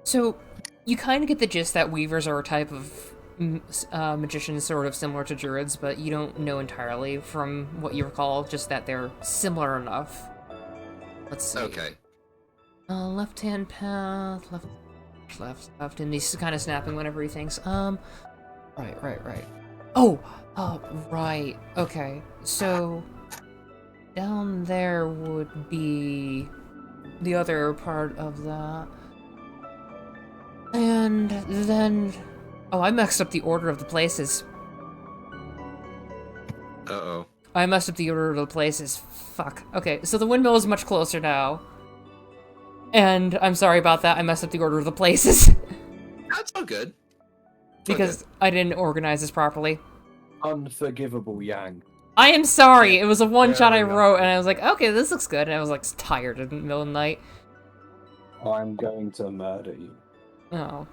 So, you kind of get the gist that Weavers are a type of magicians sort of similar to Druids, but you don't know entirely from what you recall, just that they're similar enough. Let's see. Okay. Left-hand path, left, and he's kind of snapping whenever he thinks. Right. Oh, right. Okay, so down there would be the other part of that. And then... Oh, I messed up the order of the places. Uh-oh. I messed up the order of the places. Fuck. Okay, so the windmill is much closer now. And I'm sorry about that, I messed up the order of the places. That's all good. Because I didn't organize this properly. Unforgivable, Yang. I am sorry, it was a one-shot I There we go. wrote, and I was like, okay, this looks good, and I was like tired in the middle of the night. I'm going to murder you. Oh.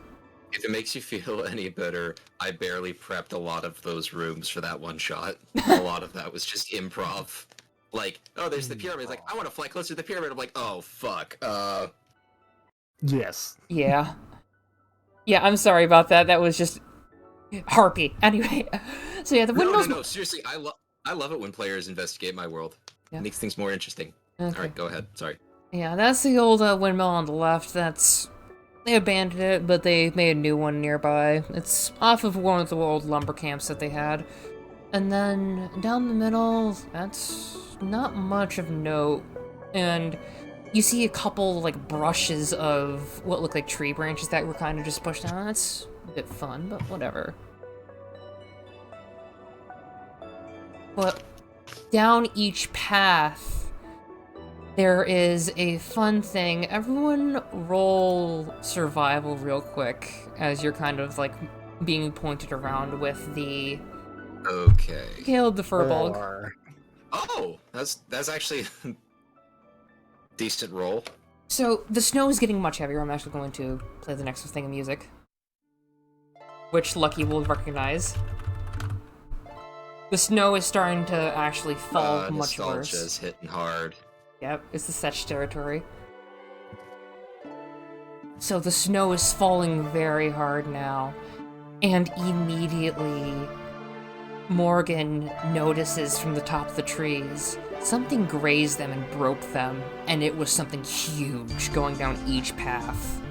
If it makes you feel any better, I barely prepped a lot of those rooms for that one shot. A lot of that was just improv. Like, oh, there's the pyramid. Like, I want to fly closer to the pyramid. I'm like, oh, fuck. Yes. Yeah. Yeah, I'm sorry about that, that was just... Harpy. Anyway, so yeah, the windmill's... No, seriously, I love it when players investigate my world. Yeah. It makes things more interesting. Okay. Alright, go ahead. Sorry. Yeah, that's the old windmill on the left. That's They abandoned it, but they made a new one nearby. It's off of one of the old lumber camps that they had. And then down the middle, that's not much of note. And you see a couple, like, brushes of what look like tree branches that were kind of just pushed down. That's a bit fun, but whatever. But down each path, there is a fun thing. Everyone roll survival real quick as you're kind of, like, being pointed around with the... Okay. Caleb the Furball. Oh, that's actually a decent roll. So, the snow is getting much heavier. I'm actually going to play the next thing of music, which Lucky will recognize. The snow is starting to actually fall much worse. Nostalgia's hitting hard. Yep, it's the Setch territory. So the snow is falling very hard now, and immediately Morgan notices from the top of the trees something grazed them and broke them, and it was something huge going down each path.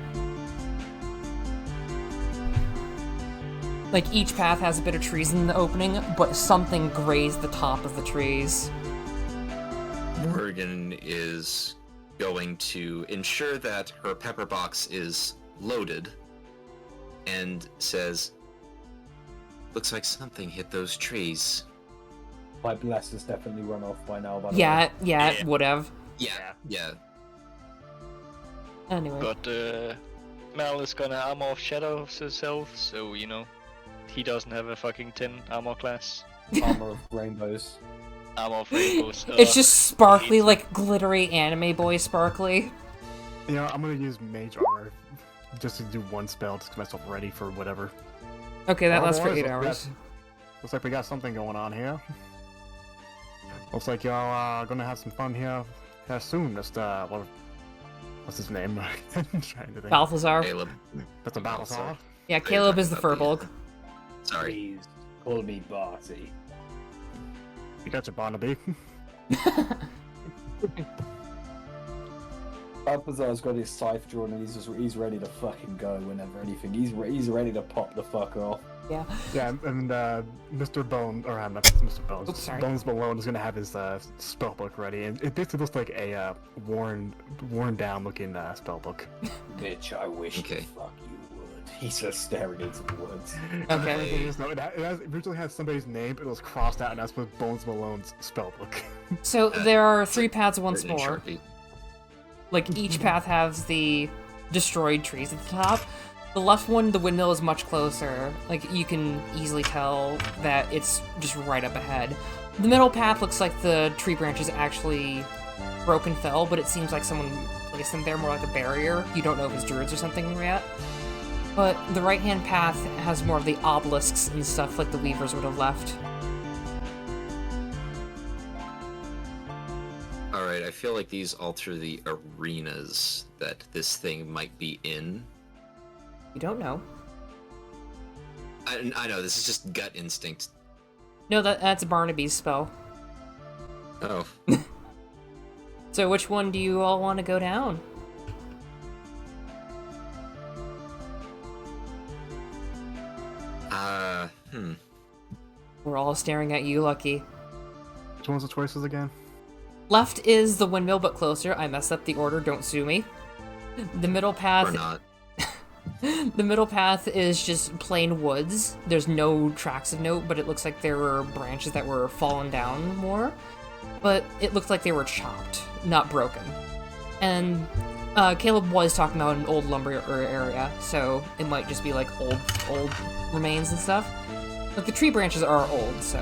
Like, each path has a bit of trees in the opening, but something grazed the top of the trees. Morgan is going to ensure that her pepper box is loaded and says, "Looks like something hit those trees." My bless has definitely run off by now, by the way. Yeah, it would have. Yeah. Anyway. But Mal is gonna armor of shadows himself, so you know he doesn't have a fucking 10 armor class. Armor of rainbows. Armor of rainbows. It's just sparkly, like glittery anime boy sparkly. You know, I'm gonna use mage armor just to do one spell to get myself ready for whatever. Okay, that lasts for boys, 8 hours. Looks like we got something going on here. Looks like y'all gonna have some fun here soon. Just what's his name? I'm trying to think. Balthazar. Caleb. That's a Balthazar. Yeah, Caleb is the Furbolg. Sorry. Please call me Barty. You got your Barnaby. Balthazar's got his scythe drawn and he's ready to fucking go whenever anything. He's ready to pop the fuck off. Yeah. Yeah, and Mr. Bone, or not Mr. Bones, Oops, sorry. Bones Malone is gonna have his spellbook ready, and it basically looks like a worn down looking spellbook. Bitch, I wish Okay. the fuck you would. He's just staring into the woods. Okay. It originally has somebody's name, but it was crossed out, and that's with Bones Malone's spellbook. So there are 3 paths once Written in more. Sharpie. Like, each path has the destroyed trees at the top. The left one, the windmill, is much closer. Like, you can easily tell that it's just right up ahead. The middle path looks like the tree branches actually broke and fell, but it seems like someone placed them there more like a barrier. You don't know if it's druids or something yet. But the right-hand path has more of the obelisks and stuff like the weavers would have left. Alright, I feel like these alter the arenas that this thing might be in. You don't know. I know, this is just gut instinct. No, that's Barnaby's spell. Oh. So which one do you all want to go down? We're all staring at you, Lucky. Which one's the choices again? Left is the windmill, but closer. I messed up the order, don't sue me. The middle path... Or not. The middle path is just plain woods. There's no tracks of note, but it looks like there were branches that were fallen down more. But it looked like they were chopped, not broken. And Caleb was talking about an old lumber area, so it might just be like old remains and stuff. But the tree branches are old, so...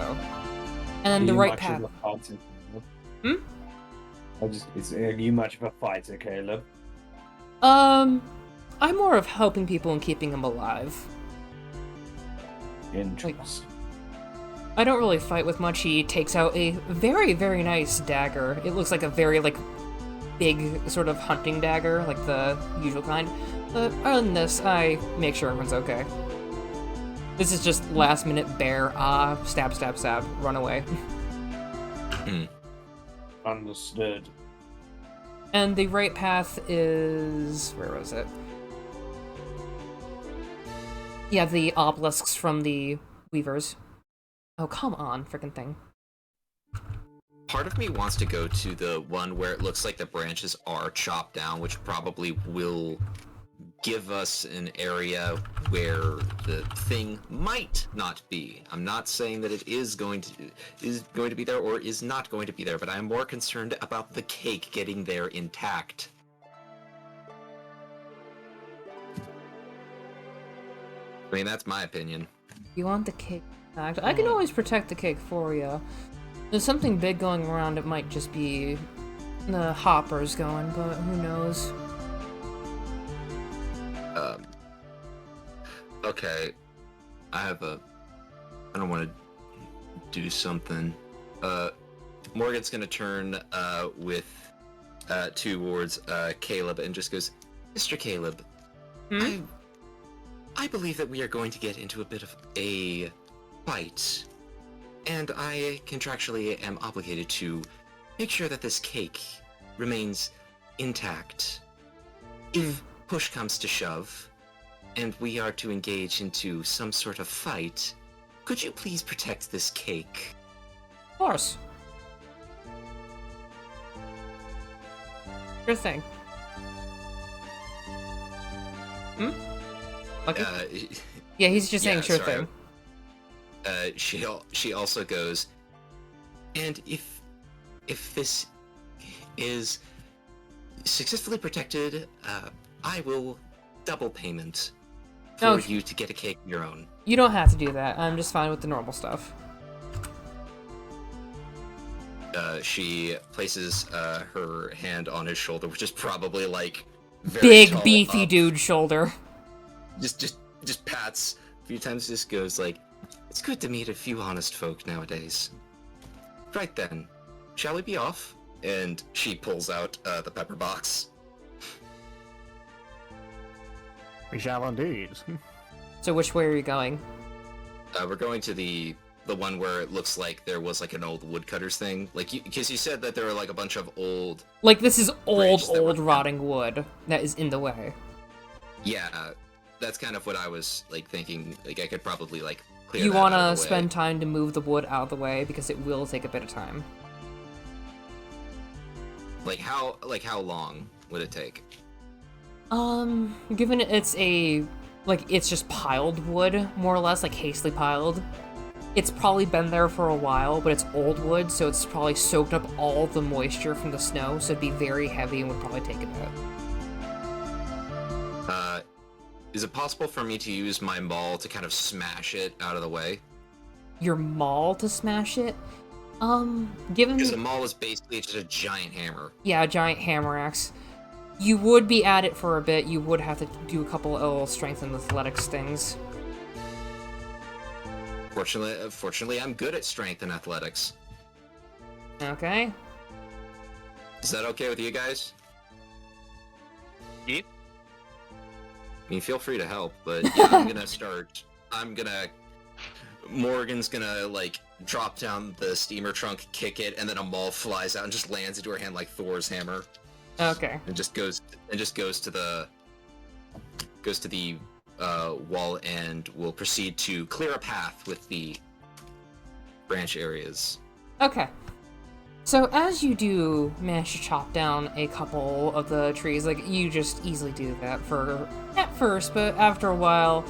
And then the right path... Hmm? Are you much of a fighter, Caleb? I'm more of helping people and keeping them alive. Interesting. I don't really fight with much. He takes out a very, very nice dagger. It looks like a very, like, big sort of hunting dagger, like the usual kind. But other than this, I make sure everyone's okay. This is just last minute bear, stab, stab, stab, run away. Understood. And the right path is... where was it? Yeah, the obelisks from the Weavers. Oh, come on, freaking thing. Part of me wants to go to the one where it looks like the branches are chopped down, which probably will give us an area where the thing might not be. I'm not saying that it is going to be there or is not going to be there, but I'm more concerned about the cake getting there intact. I mean, that's my opinion. You want the cake back? I can always protect the cake for you. There's something big going around. It might just be the hoppers going, but who knows? Okay. I don't want to do something. Morgan's gonna turn towards Caleb and just goes, Mr. Caleb, I believe that we are going to get into a bit of a fight, and I contractually am obligated to make sure that this cake remains intact. If push comes to shove, and we are to engage into some sort of fight, could you please protect this cake? Of course. Sure thing. Okay. Yeah, he's just saying sure sorry. thing. She also goes, and if this is successfully protected, I will double payment for you to get a cake of your own. You don't have to do that. I'm just fine with the normal stuff. She places her hand on his shoulder, which is probably like very Big tall beefy up. dude shoulder. Just pats a few times. Just goes like, "It's good to meet a few honest folk nowadays." Right then, shall we be off? And she pulls out the pepper box. We shall indeed. So which way are you going? We're going to the one where it looks like there was like an old woodcutter's thing, like because you said that there were like a bunch of old. Like this is branches that old were- rotting wood that is in the way. Yeah, that's kind of what I was like thinking. Like I could probably like clear. You that out want of to the way. spend time to move the wood out of the way because it will take a bit of time. Like how long would it take? Given it's it's just piled wood, more or less, like hastily piled. It's probably been there for a while, but it's old wood, so it's probably soaked up all the moisture from the snow, so it'd be very heavy and would probably take a bit. Is it possible for me to use my maul to kind of smash it out of the way? Your maul to smash it? Given... Because a maul is basically just a giant hammer. Yeah, a giant hammer axe. You would be at it for a bit. You would have to do a couple of little strength and athletics things. Fortunately, I'm good at strength and athletics. Okay. Is that okay with you guys? Yep. I mean, feel free to help, but yeah, Morgan's gonna like drop down the steamer trunk, kick it, and then a maul flies out and just lands into her hand like Thor's hammer. Okay. And just goes to the wall and will proceed to clear a path with the branch areas. Okay. So as you do manage to chop down a couple of the trees, like you just easily do that at first, but after a while,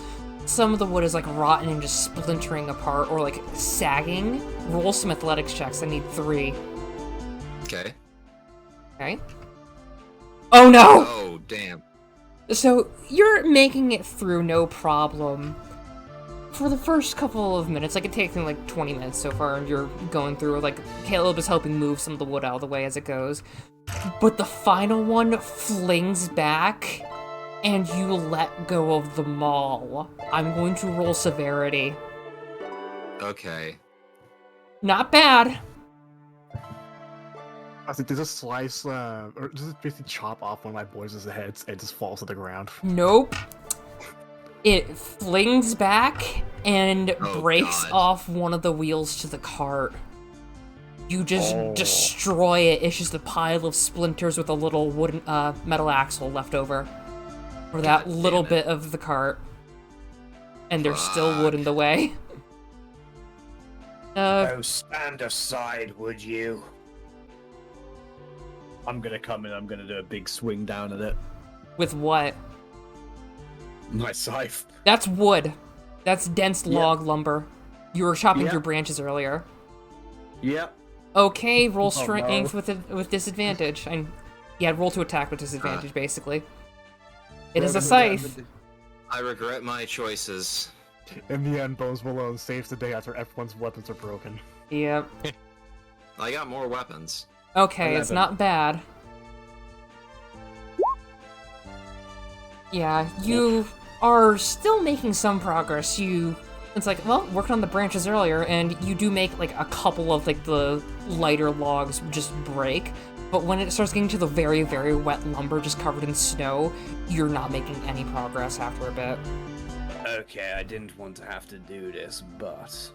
some of the wood is like rotten and just splintering apart or like sagging. Roll some athletics checks. I need 3. Okay. Okay. Oh no! Oh, damn. So you're making it through no problem. For the first couple of minutes, like it takes me like 20 minutes so far, and you're going through, like Caleb is helping move some of the wood out of the way as it goes. But the final one flings back, and you let go of the maul. I'm going to roll severity. Okay. Not bad. I think does it slice, or does it basically chop off one of my boys' heads and it just falls to the ground? Nope. It flings back and breaks God. off one of the wheels to the cart. You just destroy it. It's just a pile of splinters with a little wooden, metal axle left over. for that God little damn it. bit of the cart. And there's still wood in the way. Oh, stand aside, would you? I'm gonna come in. I'm gonna do a big swing down at it. With what? My scythe. That's wood. That's dense log lumber. You were chopping Yeah. through branches earlier. Yep. Okay, roll Oh, strength no. with disadvantage. Yeah, roll to attack with disadvantage, basically. It is Roll a to scythe. I regret my choices. In the end, Bones Malone saves the day after everyone's weapons are broken. Yep. I got more weapons. Okay, it's 11. not bad. Yeah, you are still making some progress. It's like, well, working on the branches earlier, and you do make, like, a couple of, like, the lighter logs just break. But when it starts getting to the very, very wet lumber just covered in snow, you're not making any progress after a bit. Okay, I didn't want to have to do this, but...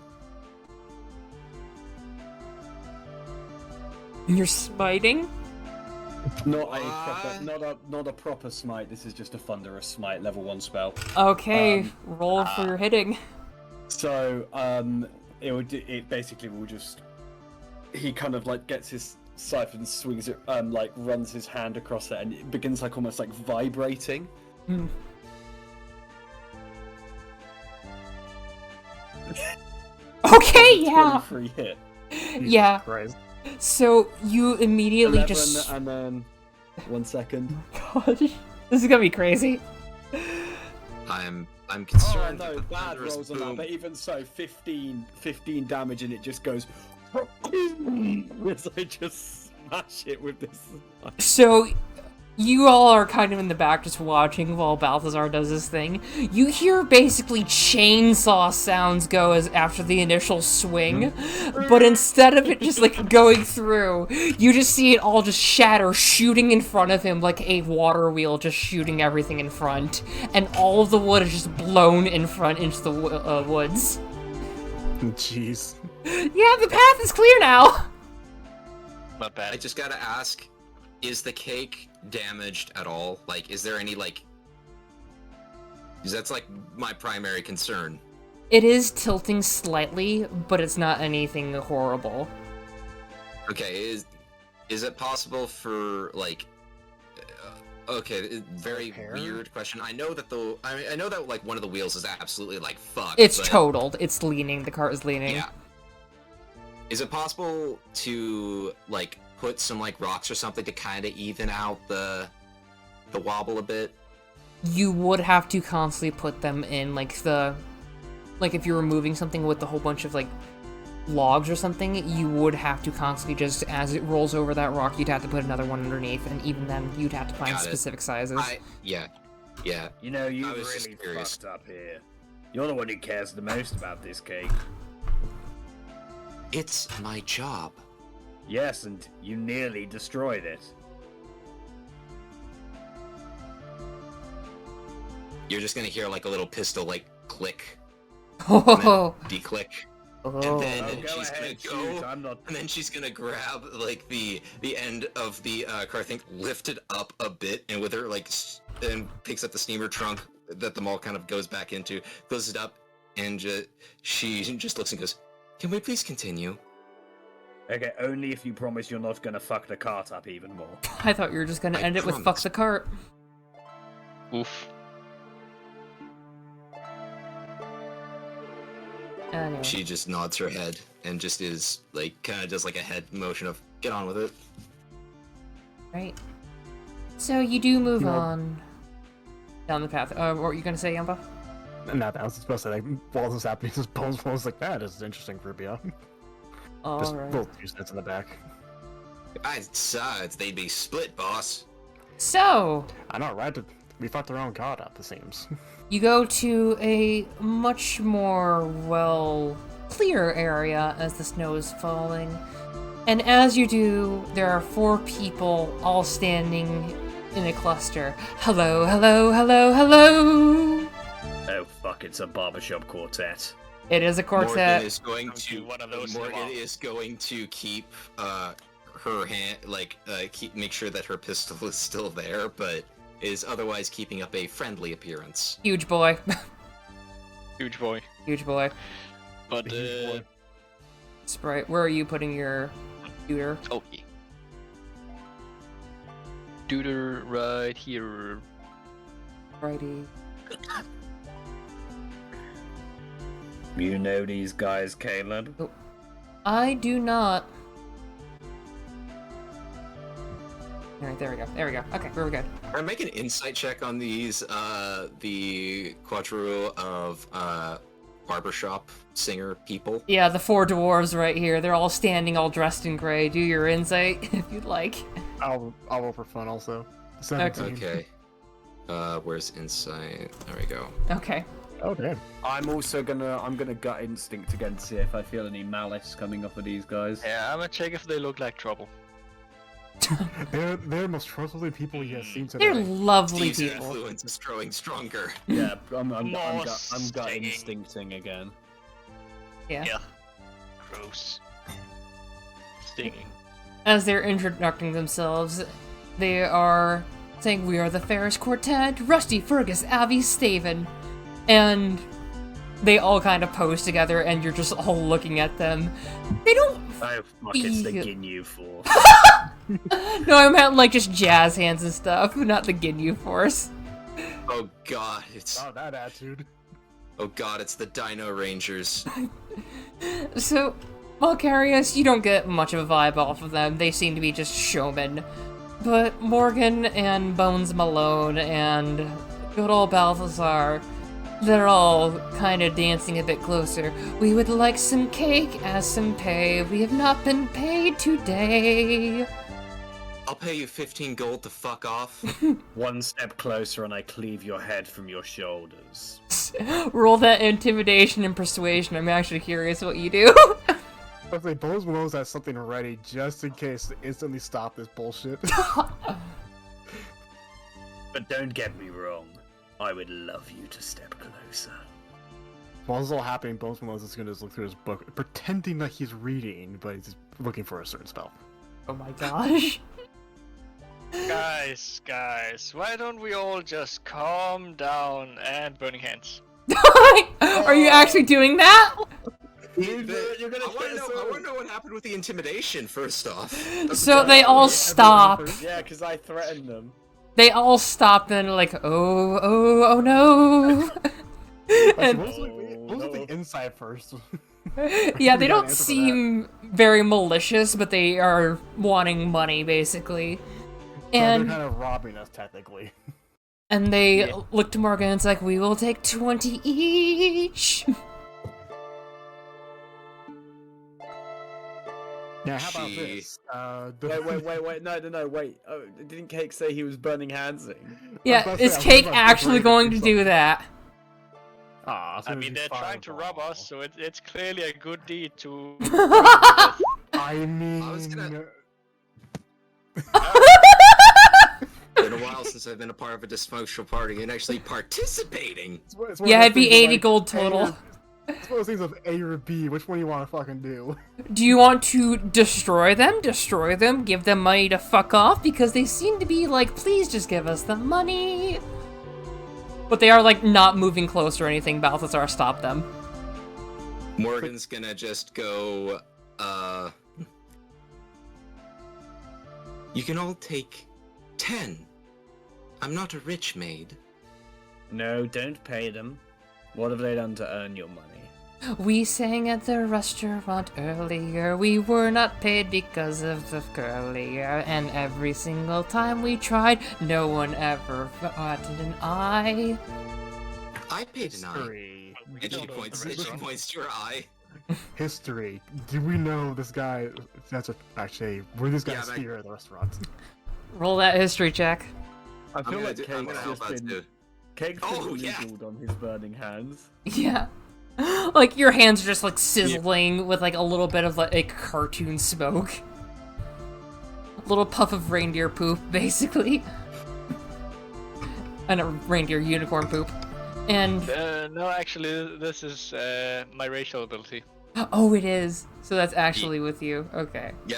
You're smiting? Not a proper smite. This is just a thunderous smite, level 1 spell. Okay, roll for your hitting. So, it basically will just... He kind of, like, gets his scythe and swings it, like, runs his hand across it, and it begins, like, almost, like, vibrating. Hmm. Okay, yeah! 23 hit. Yeah. Christ. So you immediately 11, just... and then... 1 second. Gosh, this is gonna be crazy. I'm Oh concerned. no, that the bad thunderous rolls on that, boom- but even so, 15 damage, and it just goes... as I just smash it with this... So you all are kind of in the back just watching while Balthazar does this thing. You hear basically chainsaw sounds go as after the initial swing, but instead of it just like going through, you just see it all just shatter, shooting in front of him like a water wheel, just shooting everything in front, and all of the wood is just blown in front into the woods. Jeez. Yeah, the path is clear now. Not bad. I just gotta ask, is the cake damaged at all? Like, is there any, like... Because that's, like, my primary concern. It is tilting slightly, but it's not anything horrible. Okay, is it possible for, like... okay, very Repair? weird question. I know that I know that, like, one of the wheels is absolutely, like, fucked. It's but- totaled. It's leaning. The cart is leaning. Yeah. Is it possible to, like, put some, like, rocks or something to kind of even out the wobble a bit? You would have to constantly put them in, like, if you were moving something with a whole bunch of, like, logs or something, you would have to constantly just, as it rolls over that rock, you'd have to put another one underneath, and even then, you'd have to find Got it. specific sizes. Yeah. You know, I you've was just really curious. fucked up here. You're the one who cares the most about this cake. It's my job. Yes, and you nearly destroyed it. You're just gonna hear, like, a little pistol, like, click, Oh, de-click, oh. and then Oh, go she's ahead, gonna shoot. go, I'm not... and then she's gonna grab, like, the end of the car thing, lift it up a bit, and with her, like, and picks up the steamer trunk that the mall kind of goes back into, closes it up, and she just looks and goes, "Can we please continue?" Okay, only if you promise you're not gonna fuck the cart up even more. I thought you were just gonna I end it with fuck promise. the cart. Oof. Anyway. She just nods her head and just is, like, kind of does, like, a head motion of, get on with it. Right. So you do move You know- on down the path. What were you gonna say, Yamba? Nah, I was supposed to say, like, while this is happening, this Bones Malone's like, that is interesting for Rubia. Just Alright. little 2 cents in the back. Besides, they'd be split, boss. So, I know, right? We fucked our own god up, it seems. you go to a much more, clear area as the snow is falling. And as you do, there are 4 people all standing in a cluster. Hello, hello, hello, hello! Oh fuck, it's a barbershop quartet. It is a Morgan quartet. is going Don't do to one of those Morgan tomorrow. is going to keep her hand, like, make sure that her pistol is still there, but is otherwise keeping up a friendly appearance. Huge boy. Huge boy. Huge boy. But Huge boy. Sprite, where are you putting your computer? oh yeah. Duder right here. Righty. You know these guys, Caleb? I do not. Alright, there we go. There we go. Okay, we're good. I make an insight check on these, the quadrille of, barbershop singer people. Yeah, the 4 dwarves right here. They're all standing, all dressed in gray. Do your insight if you'd like. I'll roll for fun also. 17. Okay. Where's insight? There we go. Okay. Oh damn. I'm gonna gut instinct again to see if I feel any malice coming up with these guys. Yeah, I'm gonna check if they look like trouble. They're the most trustworthy people you have seen They're today. lovely Steve's people. influence is growing stronger. Yeah, I'm gut stinging. instincting again. Yeah. Yeah. Gross. Stinging. As they're introducing themselves, they are saying, "We are the Ferris Quartet, Rusty, Fergus, Avi, Staven." And they all kind of pose together, and you're just all looking at them. They don't. Oh, fuck, it's the Ginyu Force. No, I meant like just jazz hands and stuff, not the Ginyu Force. Oh god, it's Oh, that attitude. it's the Dino Rangers. So, Malcarius, you don't get much of a vibe off of them. They seem to be just showmen. But Morgan and Bones Malone and good old Balthazar, they're all kind of dancing a bit closer. "We would like some cake as some pay. We have not been paid today." I'll pay you 15 gold to fuck off. One step closer and I cleave your head from your shoulders. Roll that intimidation and persuasion. I'm actually curious what you do. If they both knows has something ready just in case to instantly stop this bullshit. But don't get me wrong, I would love you to step closer. While this is all happening, Bones Malone is gonna just look through his book, pretending that he's reading, but he's looking for a certain spell. Oh my gosh. Guys, why don't we all just calm down and burning hands? Are you actually doing that? I want to know what happened with the intimidation, first off. So they all stop. Yeah, because I threatened them. They all stop and are like, oh no. And What was the inside first? yeah, they We gotta don't answer for seem very malicious, but they are wanting money basically. So And they're kind of robbing us technically. and they look to Morgan and it's like, "We will take 20 each." Yeah, how about Gee. this? Wait, no, wait. Oh, didn't Cake say he was burning handsing? Yeah, about to is say, I was Cake about to actually bring it going to to do that? Aw, so I it'd mean, be they're trying to rob fireball. us, so it's clearly a good deed to. I mean, I was gonna- Been a while since I've been a part of a dysfunctional party and actually participating. it's one of Yeah, those it'd be things of, 80 gold A total. or- It's one of those things of A or B. Which one do you want to fucking do? Do you want to destroy them? Destroy them? Give them money to fuck off? Because they seem to be like, "Please just give us the money." But they are like not moving close or anything. Balthazar stopped them. Morgan's gonna just go, you can all take 10. I'm not a rich maid. No, don't pay them. What have they done to earn your money? We sang at the restaurant earlier. We were not paid because of the earlier. And every single time we tried, no one ever batted an eye. I paid an eye. History. And she points to her eye. History. Do we know this guy? That's actually where this Yeah, guy's but- here at the restaurant. Roll that history check. I feel like I'm Cake's gonna help just out been too. Cake's Oh, been yeah. nibbled on his burning hands. Yeah. Like your hands are just like sizzling with like a little bit of like a cartoon smoke. A little puff of reindeer poop, basically. And a reindeer unicorn poop. And No, actually, this is my racial ability. oh, it is. So that's actually with you. Okay. Yeah,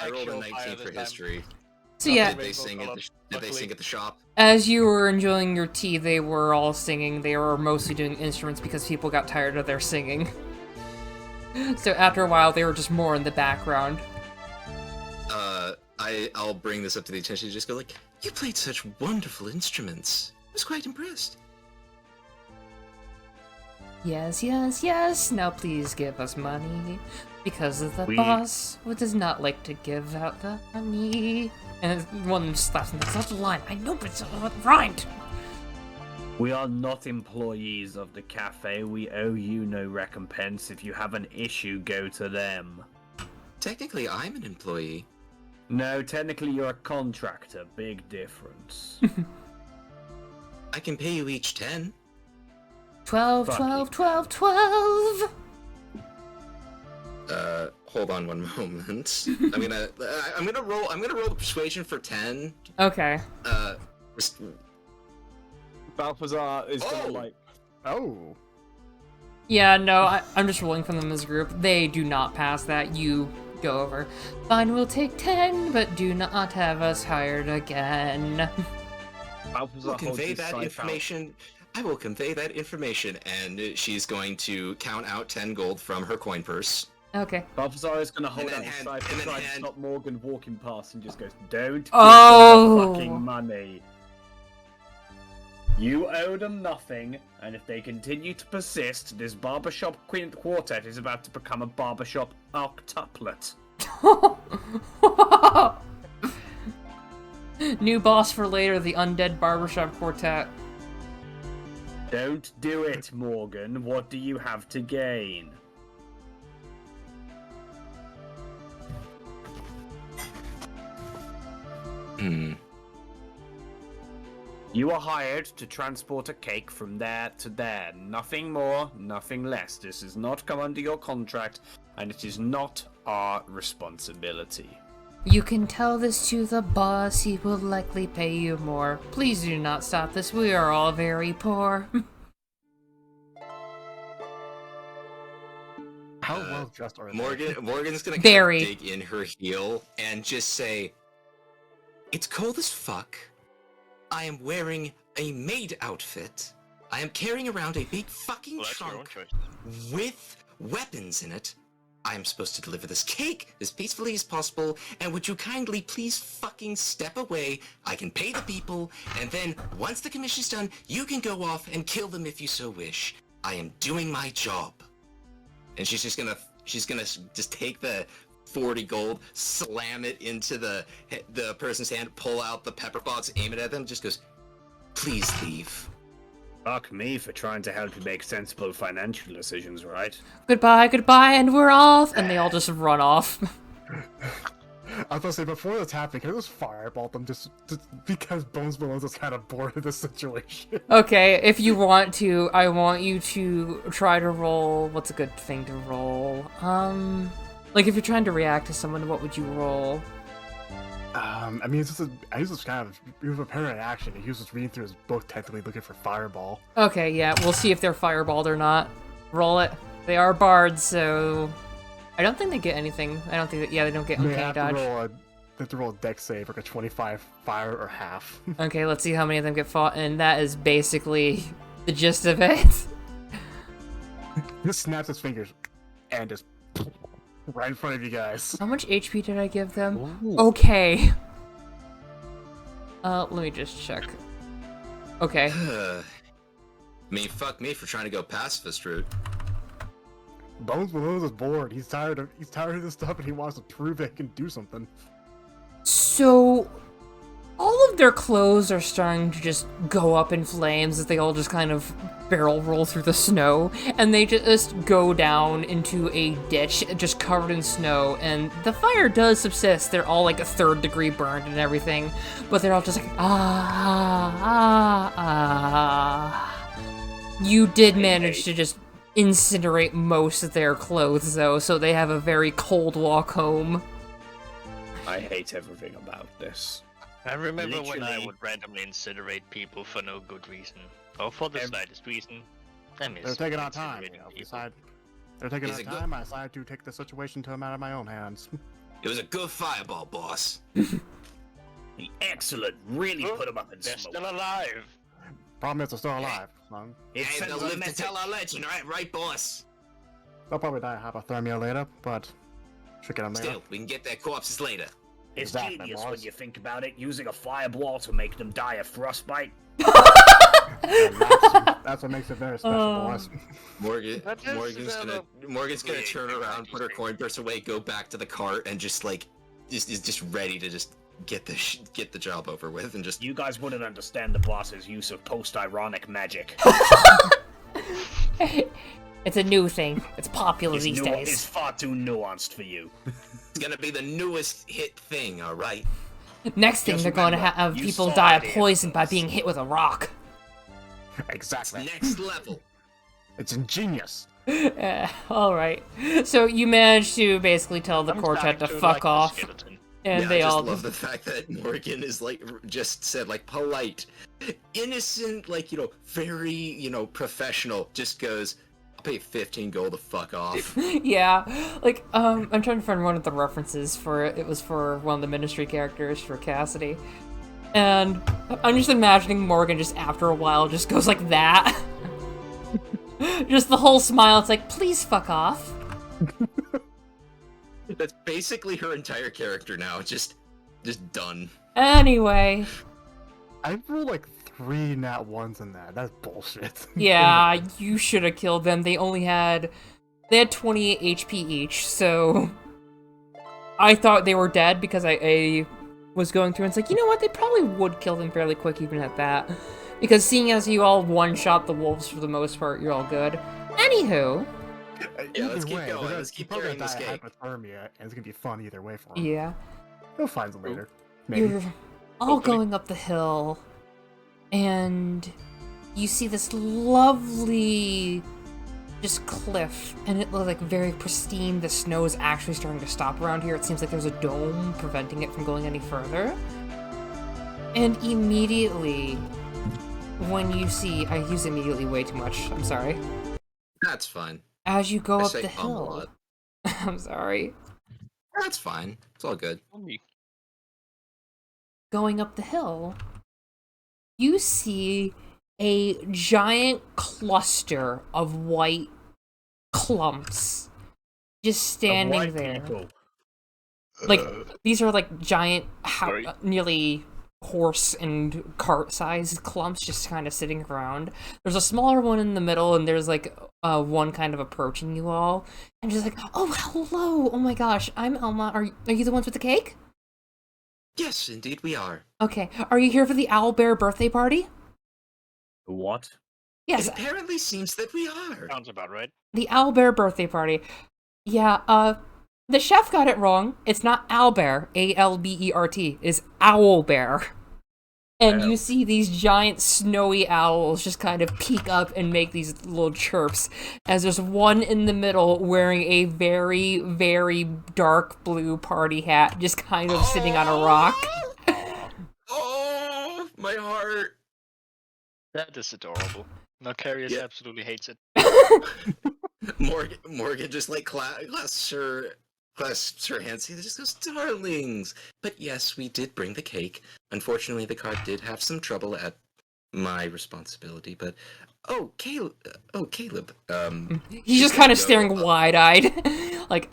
I rolled a Actual 19 fire for this time. history. So yeah, Did they sing at the shop? As you were enjoying your tea, they were all singing. They were mostly doing instruments because people got tired of their singing. So after a while, they were just more in the background. I'll bring this up to the attention. Just go like, you played such wonderful instruments. I was quite impressed. Yes, yes, yes. Now please give us money. Because the We- boss does not like to give out the money. And one of them slaps him. That's not a line. I know, but it's rhymed. We are not employees of the cafe. We owe you no recompense. If you have an issue, go to them. Technically, I'm an employee. No, technically you're a contractor. Big difference. I can pay you each 10. 12, Fuck 12, you. 12, 12. Hold on one moment. I'm gonna roll the persuasion for 10. Okay. Balthazar is gonna Oh! like. Oh. Yeah, no, I'm just rolling from them as a group. They do not pass that. You go over. Fine, we'll take 10, but do not have us hired again. Balthazar I'll holds convey his that scythe out. information. I will convey that information, and she's going to count out 10 gold from her coin purse. Okay. Balthazar is gonna hold then out his hand- scythe and and then try to hand- stop Morgan walking past and just goes, "Don't give Oh. them the fucking money. You owe them nothing, and if they continue to persist, this barbershop quartet is about to become a barbershop octuplet." New boss for later, the Undead Barbershop Quartet. Don't do it, Morgan. What do you have to gain? You are hired to transport a cake from there to there. Nothing more, nothing less. This does not come under your contract, and it is not our responsibility. You can tell this to the boss, he will likely pay you more. Please do not stop this, we are all very poor. How well dressed are they? Morgan's gonna kind Very. of dig in her heel and just say, "It's cold as fuck. I am wearing a maid outfit. I am carrying around a big fucking Well, that's your own trunk choice. with weapons in it. I am supposed to deliver this cake as peacefully as possible, and would you kindly please fucking step away? I can pay the people, and then once the commission's done, you can go off and kill them if you so wish. I am doing my job." And she's gonna just take the 40 gold, slam it into the person's hand, pull out the pepper box, aim it at them, just goes, "Please leave." Fuck me for trying to help you make sensible financial decisions, right? Goodbye, goodbye, and we're off! And they all just run off. I was gonna say, before this happened, can I just fireball them just because Bones Malone's just kind of bored of this situation? Okay, if you want to, I want you to try to roll... What's a good thing to roll? Like, if you're trying to react to someone, what would you roll? I mean, it's just I was just kind of he was preparing action. He was just reading through his book, technically looking for fireball. Okay, yeah, we'll see if they're fireballed or not. Roll it. They are bards, so... I don't think they get anything. I don't think that... Yeah, they don't get They uncanny have to dodge. they have to roll a dex save, like a 25 fire or half. Okay, let's see how many of them get fought, and that is basically the gist of it. Just snaps his fingers and just right in front of you guys. How much HP did I give them? Ooh. Okay. Let me just check. Okay. I mean, fuck me for trying to go pacifist route. Bones Malone is bored. He's tired of this stuff, and he wants to prove that he can do something. So, all of their clothes are starting to just go up in flames as they all just kind of barrel roll through the snow, and they just go down into a ditch just covered in snow, and the fire does subsist. They're all like a 3rd degree burned and everything, but they're all just like, You did manage to just incinerate most of their clothes, though, so they have a very cold walk home. I hate everything about this. I remember when I Literally. would randomly incinerate people for no good reason, or for the slightest reason. I miss They're taking our time. incinerating people. They're taking Is our it good? time. I decided to take the situation to them out of my own hands. It was a good fireball, boss. Excellent. Really Oh, put them up in They're smoke. still alive. Problem is, they're still alive. It Hey, they'll sends a live to message. tell our legend, right, boss? They'll probably die of hypothermia later, but should get them later. Still, we can get their corpses later. It's Exactly, genius when boss. you think about it, using a fireball to make them die of frostbite. And that's what makes it very special, boss. That is Morgan's gonna turn around, put her coin purse away, go back to the cart, and just like is just ready to just get the job over with, and just You guys wouldn't understand the boss's use of post-ironic magic. It's a new thing. It's popular these It's days. far too nuanced for you. it's gonna be the newest hit thing. All right. Next thing, Just they're going to remember, have you people saw die of it in poison by first. being hit with a rock. Exactly. Next level. It's ingenious. All right. So you managed to basically tell the I'm quartet to starting fuck like the off, skeleton. and Yeah, they I just all love the fact that Morgan is like just said like polite, innocent, like very professional. Just goes, I'll pay 15 gold to fuck off. yeah, like I'm trying to find one of the references for it. It was for one of the ministry characters for Cassidy, and I'm just imagining Morgan just after a while just goes like that, just the whole smile. It's like, please fuck off. That's basically her entire character now. Just done. Anyway, I rolled like 3 nat 1s in that. That's bullshit. yeah, you should have killed them. They had 28 HP each, so I thought they were dead because I was going through and it's like, you know what, they probably would kill them fairly quick even at that. Because seeing as you all one-shot the wolves for the most part, you're all good. Anywho, Yeah, let's Either keep way, going. they're Let's keep probably carrying gonna this die of cake. hypothermia, and it's gonna be fun either way for him. yeah, He'll find them later. Maybe. you're all Hopefully. going up the hill, and you see this lovely just cliff, and it looks like very pristine. The snow is actually starting to stop around here. It seems like there's a dome preventing it from going any further. And immediately, when you see, I use immediately way too much, I'm sorry. That's fine. As you go I up say the a hill, lot. I'm sorry. That's fine. It's all good. Going up the hill, you see a giant cluster of white clumps just standing White there. people. Like, these are like giant, Sorry. nearly horse and cart sized clumps just kind of sitting around. There's a smaller one in the middle, and there's like one kind of approaching you all. And just like, oh, hello! Oh my gosh, I'm Elma. Are you the ones with the cake? Yes, indeed we are. Okay. Are you here for the Owlbear birthday party? What? Yes, It apparently seems that we are. Sounds about right. the Owlbear birthday party. Yeah, the chef got it wrong. It's not Owlbear, A-L-B-E-R-T, it's Owlbear. And you see these giant snowy owls just kind of peek up and make these little chirps, as there's one in the middle wearing a very, very dark blue party hat, just kind of sitting on a rock. Oh, my heart. That is adorable. Malcarius Yeah. absolutely hates it. Morgan just like clasps her hands. He just goes, darlings. But yes, we did bring the cake. Unfortunately, the cart did have some trouble at my responsibility. But Caleb. He's just kind of staring wide-eyed. Like,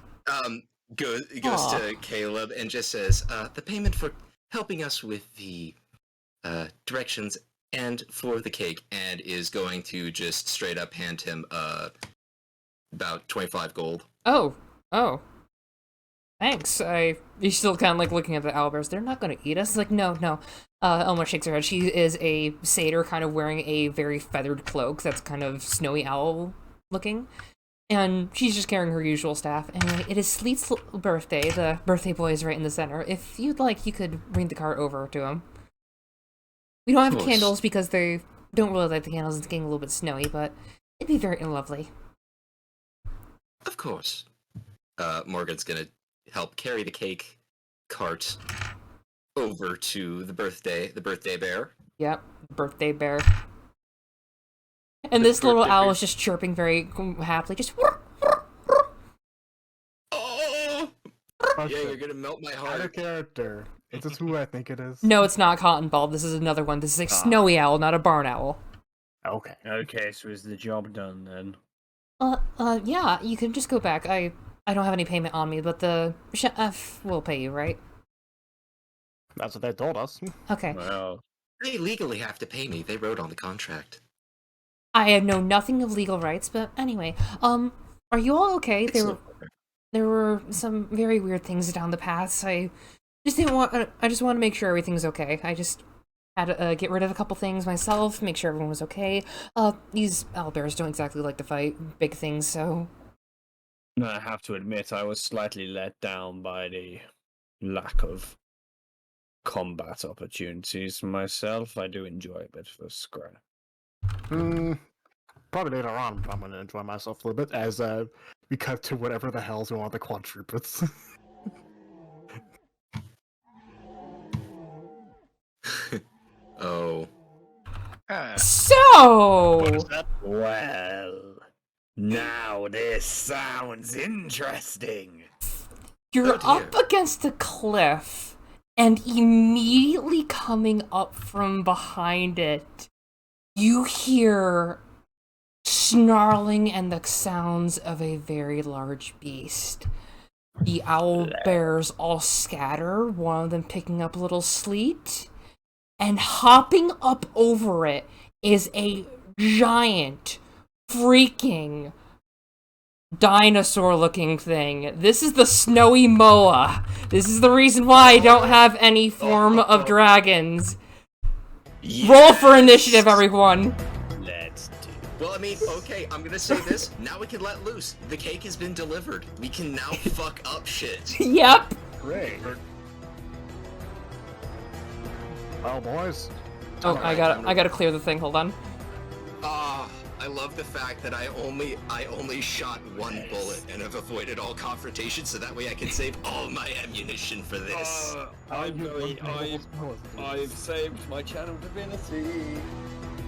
goes Aw. to Caleb and just says, the payment for helping us with the directions and for the cake, and is going to just straight up hand him about 25 gold. oh. Thanks. He's still kind of like looking at the owlbears. They're not going to eat us. Like, no. Elma shakes her head. She is a satyr, kind of wearing a very feathered cloak that's kind of snowy owl looking. And she's just carrying her usual staff. Anyway, it is Sleet's birthday. The birthday boy is right in the center. If you'd like, you could bring the cart over to him. We don't have Of course. candles because they don't really like the candles. It's getting a little bit snowy, but it'd be very lovely. Of course. Morgan's gonna help carry the cake cart over to the birthday bear. Yep, birthday bear. And this little birthday owl bear. is just chirping very happily, just... Oh! Yeah, you're gonna melt my Out heart. of character. Is this who I think it is? No, it's not Cotton Ball. This is another one. This is a snowy owl, not a barn owl. Okay. Okay, so is the job done then? Yeah, you can just go back. I don't have any payment on me, but the chef will pay you, right? That's what they told us. Okay. Well, They legally have to pay me. They wrote on the contract. I know nothing of legal rights, but anyway, are you all okay? There were some very weird things down the paths. I just want to make sure everything's okay. I just had to get rid of a couple things myself, make sure everyone was okay. These owlbears don't exactly like to fight big things, so... I have to admit, I was slightly let down by the lack of combat opportunities myself. I do enjoy a bit of a scrap. Probably later on, I'm gonna enjoy myself a little bit as we cut to whatever the hell's going on with the quadrupeds. Oh. So... What is that? Well, now this sounds interesting. You're Oh, dear. up against a cliff, and immediately coming up from behind it, you hear snarling and the sounds of a very large beast. The owl bears all scatter, one of them picking up a little sleet, and hopping up over it is a giant, freaking dinosaur-looking thing. This is the Snowy Moa. This is the reason why I don't have any form of dragons. Roll for initiative, everyone. Let's do. Well, I mean, okay, I'm gonna say this. Now we can let loose. The cake has been delivered. We can now fuck up shit. Yep. Great. Oh, boys. Oh, Alright, I gotta clear the thing. Hold on. I love the fact that I only shot one bullet and have avoided all confrontation, so that way I can save all my ammunition for this. I've saved my channel divinity.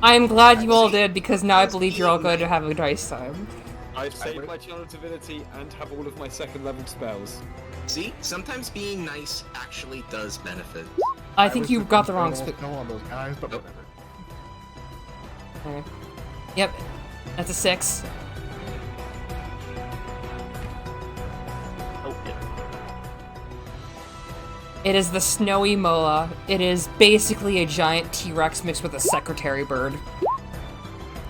I'm glad you all did, because now I believe you're all going to have a nice time. I've saved my channel divinity and have all of my second level spells. See, sometimes being nice actually does benefit. I think you got the wrong spell. on those guys, but whatever. Okay. Yep, that's a 6. Oh, yeah. It is the Snowy Moa. It is basically a giant T-Rex mixed with a secretary bird.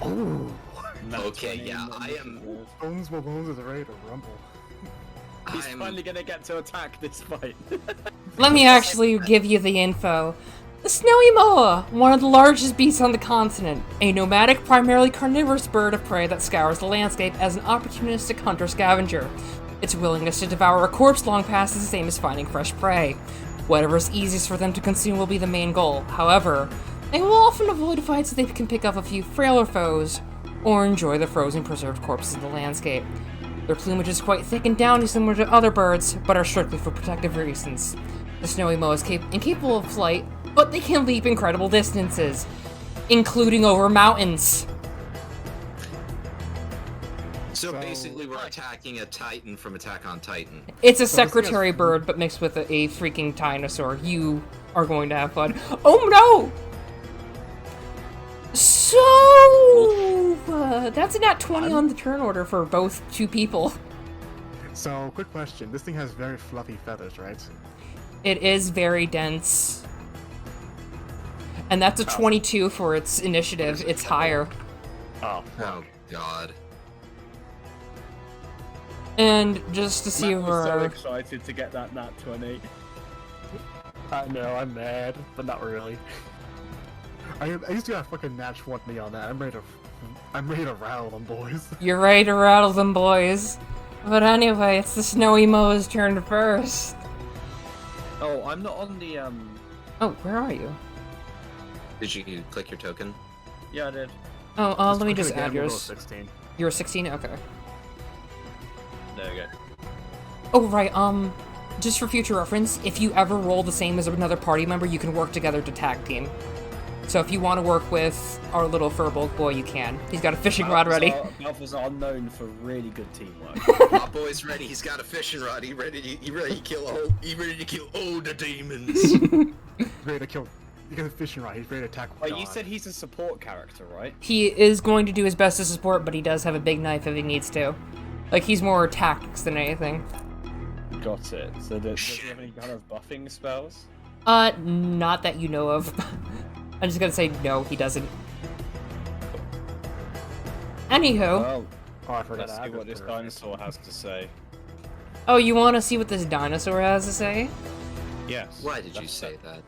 Ooh. Okay, yeah, I am. Bones Bones is ready to rumble. He's I'm finally gonna get to attack this fight. Let me actually give you the info. The Snowy Moa, one of the largest beasts on the continent, a nomadic, primarily carnivorous bird of prey that scours the landscape as an opportunistic hunter-scavenger. Its willingness to devour a corpse long past is the same as finding fresh prey. Whatever is easiest for them to consume will be the main goal. However, they will often avoid fights so they can pick up a few frailer foes, or enjoy the frozen preserved corpses in the landscape. Their plumage is quite thick and downy similar to other birds, but are strictly for protective reasons. The Snowy Moa is incapable of flight, but they can leap incredible distances, including over mountains. So basically, we're attacking a Titan from Attack on Titan. It's a secretary bird, but mixed with a freaking dinosaur. You are going to have fun. Oh no! So, that's a nat 20 on the turn order for both two people. So, quick question. This thing has very fluffy feathers, right? It is very dense. And that's a 22 for its initiative. It's higher. Oh. Oh god. And just to see Matt was so her... excited to get that nat 20. I know, I'm mad, but not really. I used to have fucking nat 20 on that. I'm ready to rattle them, boys. You're ready to rattle them, boys. But anyway, it's the Snowy Moa's turn first. Oh, I'm not on the, Oh, where are you? Did you click your token? Yeah, I did. Oh, let me Click just again, add we'll go yours. 16. You were 16? Okay. There we go. Oh, right, just for future reference, if you ever roll the same as another party member, you can work together to tag team. So if you want to work with our little furbolg boy, you can. He's got a fishing rod ready. Balthazar are known for really good teamwork. My boy's ready. He's got a fishing rod. He ready to kill all the demons. He's ready to kill. He got a fishing rod. He's ready to attack. Wait, you said he's a support character, right? He is going to do his best to support, but he does have a big knife if he needs to. Like, he's more tactics than anything. Got it. So does he have any kind of buffing spells? Not that you know of. I'm just gonna say no, he doesn't. Anywho. Well, Oh, I forgot. let's see what this dinosaur has to say. Oh, you want to see what this dinosaur has to say? Yes. Why did you say that?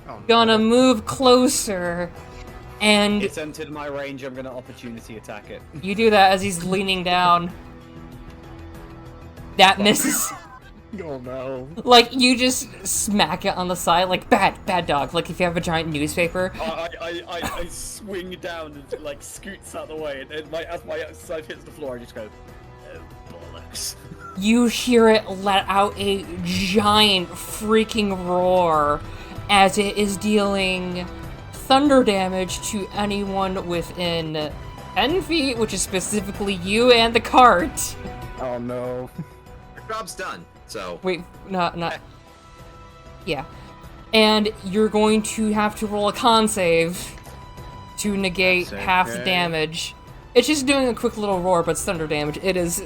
Oh, no. Gonna move closer, and It's entered my range. I'm gonna opportunity attack it. you do that as he's leaning down. That misses. Oh no. Like, you just smack it on the side, like, bad dog. Like, if you have a giant newspaper. I swing down and like scoots out the way, and as my side hits the floor, I just go, oh bollocks. You hear it let out a giant freaking roar as it is dealing thunder damage to anyone within 10 feet, which is specifically you and the cart. Oh no. Our job's done. So Wait, not. Yeah. And you're going to have to roll a con save to negate That's half the okay. damage. It's just doing a quick little roar, but it's thunder damage. It is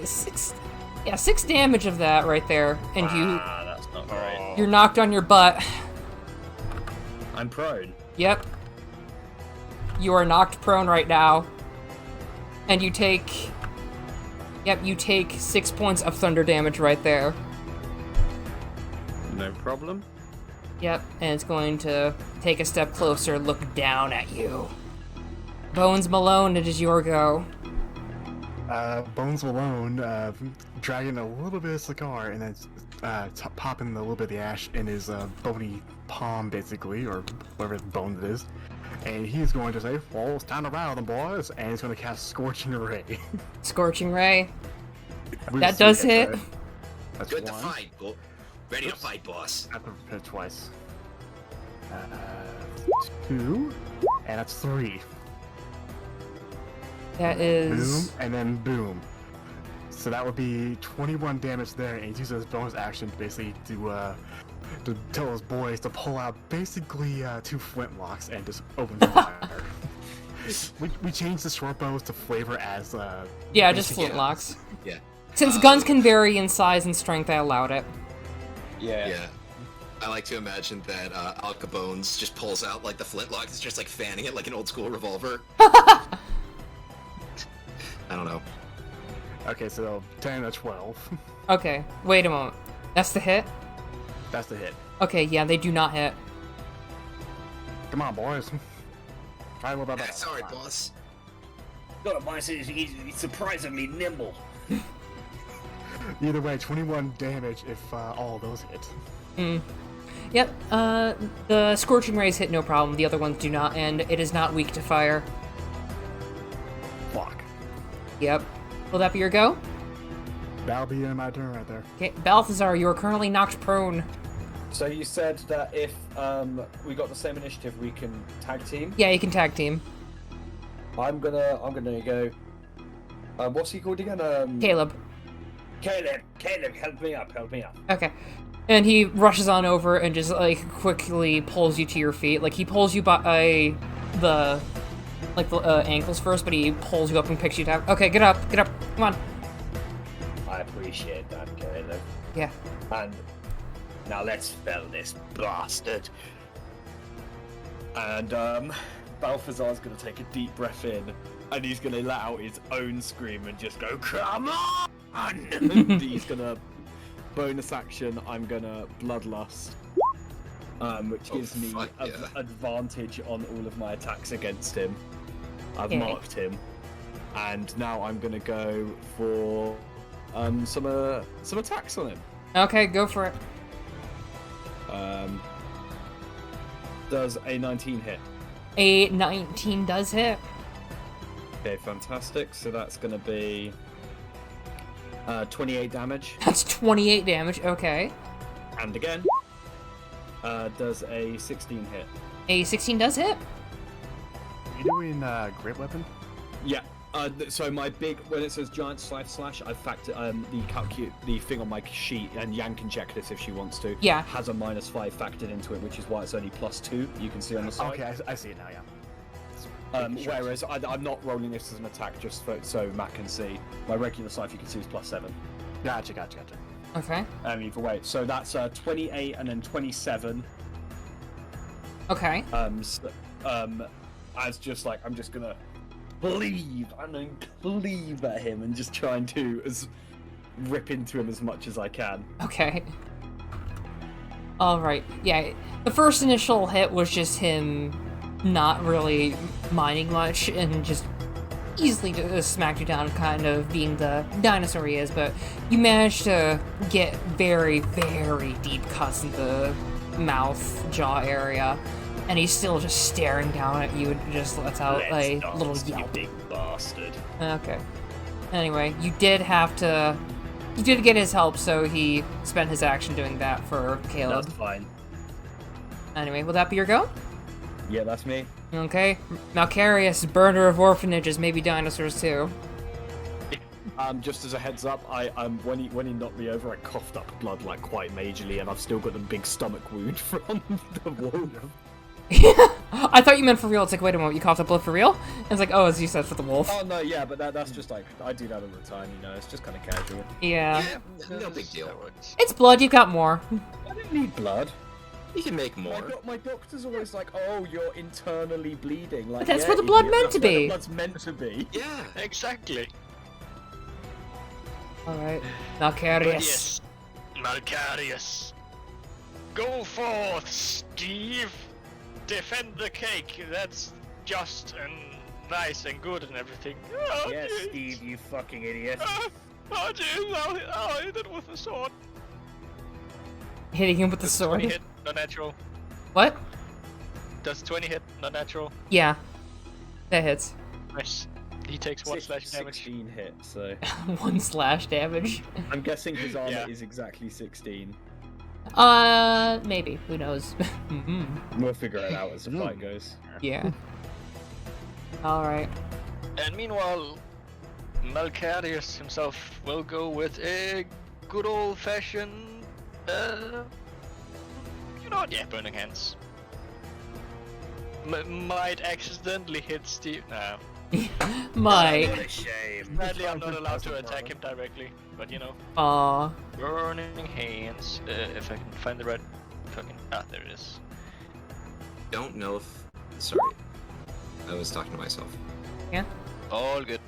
6 damage of that right there. And That's not great. you're knocked on your butt. I'm prone. Yep. You are knocked prone right now. And you take 6 points of thunder damage right there. No problem. Yep, and it's going to take a step closer, look down at you. Bones Malone, it is your go. Bones Malone, dragging a little bit of cigar and then popping a little bit of the ash in his bony palm, basically, or whatever bone it is. And he's going to say, well, it's time to rattle them, boys. And he's going to cast Scorching Ray. Scorching Ray. We'll That see does if, hit. That's good to one. fight. Ready to fight, boss. I have to hit twice. 2, and that's 3. That Boom, is... and then boom. So that would be 21 damage there, and he uses his bonus action basically to tell his boys to pull out basically 2 flintlocks and just open fire. we changed the short bows to flavor as Yeah, just basic- flintlocks. Yeah. Since guns can vary in size and strength, I allowed it. Yeah. Yeah. I like to imagine that Al Capone's just pulls out like the flintlock. It's just like fanning it like an old school revolver. I don't know. Okay, so 10 to 12. Okay, wait a moment. That's the hit? That's the hit. Okay, yeah, they do not hit. Come on, boys. Try a little bit better. Sorry, boss. God, boss, he's surprisingly nimble. Either way, 21 damage if all of those hit. Yep, the Scorching Rays hit no problem, the other ones do not, and it is not weak to fire. Fuck. Yep. Will that be your go? That'll be my turn right there. Okay, Balthazar, you are currently knocked prone. So you said that if we got the same initiative, we can tag team. Yeah, you can tag team. I'm gonna go. What's he called again? Caleb. Caleb, help me up. Okay. And he rushes on over and just, like, quickly pulls you to your feet. Like, he pulls you by the ankles first, but he pulls you up and picks you down. Okay, get up, come on. I appreciate that, Caleb. Yeah. And now let's fell this bastard. And Balthazar's gonna take a deep breath in, and he's gonna let out his own scream and just go, "Come on!" And he's gonna bonus action. I'm gonna bloodlust, which gives me fuck yeah. advantage on all of my attacks against him. I've Okay. marked him, and now I'm gonna go for some attacks on him. Okay, go for it. Does a 19 hit? A 19 does hit. Okay, fantastic. So that's going to be 28 damage. That's 28 damage, okay. And again, does a 16 hit? A 16 does hit. doing great weapon? Yeah. So my big, when it says giant slash, I've factored the thing on my sheet, and Yang can check this if she wants to. Yeah. Has a -5 factored into it, which is why it's only +2. You can see on the side. Okay, I see it now. Yeah. Whereas I'm not rolling this as an attack just so Matt can see. My regular scythe you can see is +7. Gotcha. Okay. Either way, so that's 28 and then 27. Okay. As just like I'm just gonna cleave at him and just trying to rip into him as much as I can. Okay. All right. Yeah. The first initial hit was just him not really minding much and just easily just smacked you down, kind of being the dinosaur he is. But you managed to get very, very deep cuts in the mouth, jaw area. And he's still just staring down at you and just lets out a little yelp. You big bastard. Okay. Anyway, you did get his help, so he spent his action doing that for Caleb. That's fine. Anyway, will that be your go? Yeah, that's me. Okay. Malcarius, burner of orphanages, maybe dinosaurs too. Just as a heads up, when he knocked me over, I coughed up blood like quite majorly, and I've still got the big stomach wound from the wolf. I thought you meant for real. It's like, wait a moment, you coughed up blood for real? It's like, oh, as you said, for the wolf. Oh no, yeah, but that's just like I do that all the time, you know. It's just kind of casual. Yeah. No big deal. It's blood. You've got more. I didn't need blood. You can make more. My doctor's always like, oh, you're internally bleeding. Like, But that's yeah, what the blood idiot, meant to that's where be. the blood's meant to be. Yeah. Exactly. All right, But Malcarius. yes, Malcarius. Go forth, Steve. Defend the cake. That's just and nice and good and everything. Oh, Yes, jeez. Steve, you fucking idiot. Oh, jeez, I'll hit it with a sword. Hitting him with the Does 20 sword. hit, not natural. What? Does 20 hit, not natural? Yeah, that hits. Nice. He takes 1 slash damage. 16 hit, so 1 slash damage. I'm guessing his armor Yeah. is exactly 16. Maybe. Who knows? We'll figure it out as the fight goes. Yeah. All right. And meanwhile, Malcarius himself will go with a good old-fashioned, burning hands. Might accidentally hit Steve. No. My. What a shame. Sadly, I'm not allowed to attack him directly, but you know. Aw. Burning hands. If I can find the right fucking. There it is. Don't know if. Sorry. I was talking to myself. Yeah. All good.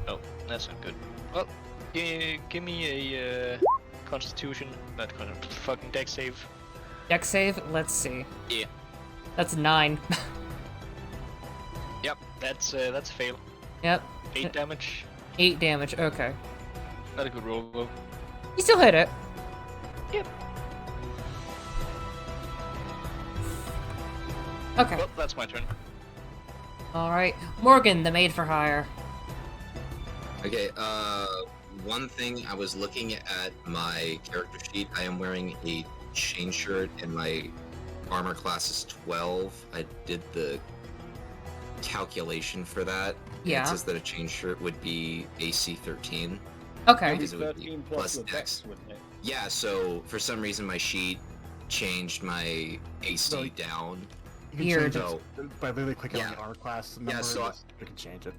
Oh, that's not good. Well, give me a Constitution, not fucking deck save. Deck save. Let's see. Yeah. That's 9. Yep, that's a fail. Yep. 8 damage. 8 damage. Okay. Not a good roll though. You still hit it. Yep. Okay. Well, that's my turn. All right. Morgan, the maid for hire. Okay, one thing I was looking at my character sheet, I am wearing a chain shirt and my armor class is 12. I did the calculation for that. and Yeah. It says that a chain shirt would be AC 13. Okay. Because it would be 13 plus your Dex. wouldn't it? Yeah, so for some reason my sheet changed my AC So- down. You can Weird. change it by literally clicking on Yeah. the armor class number. so you can change it.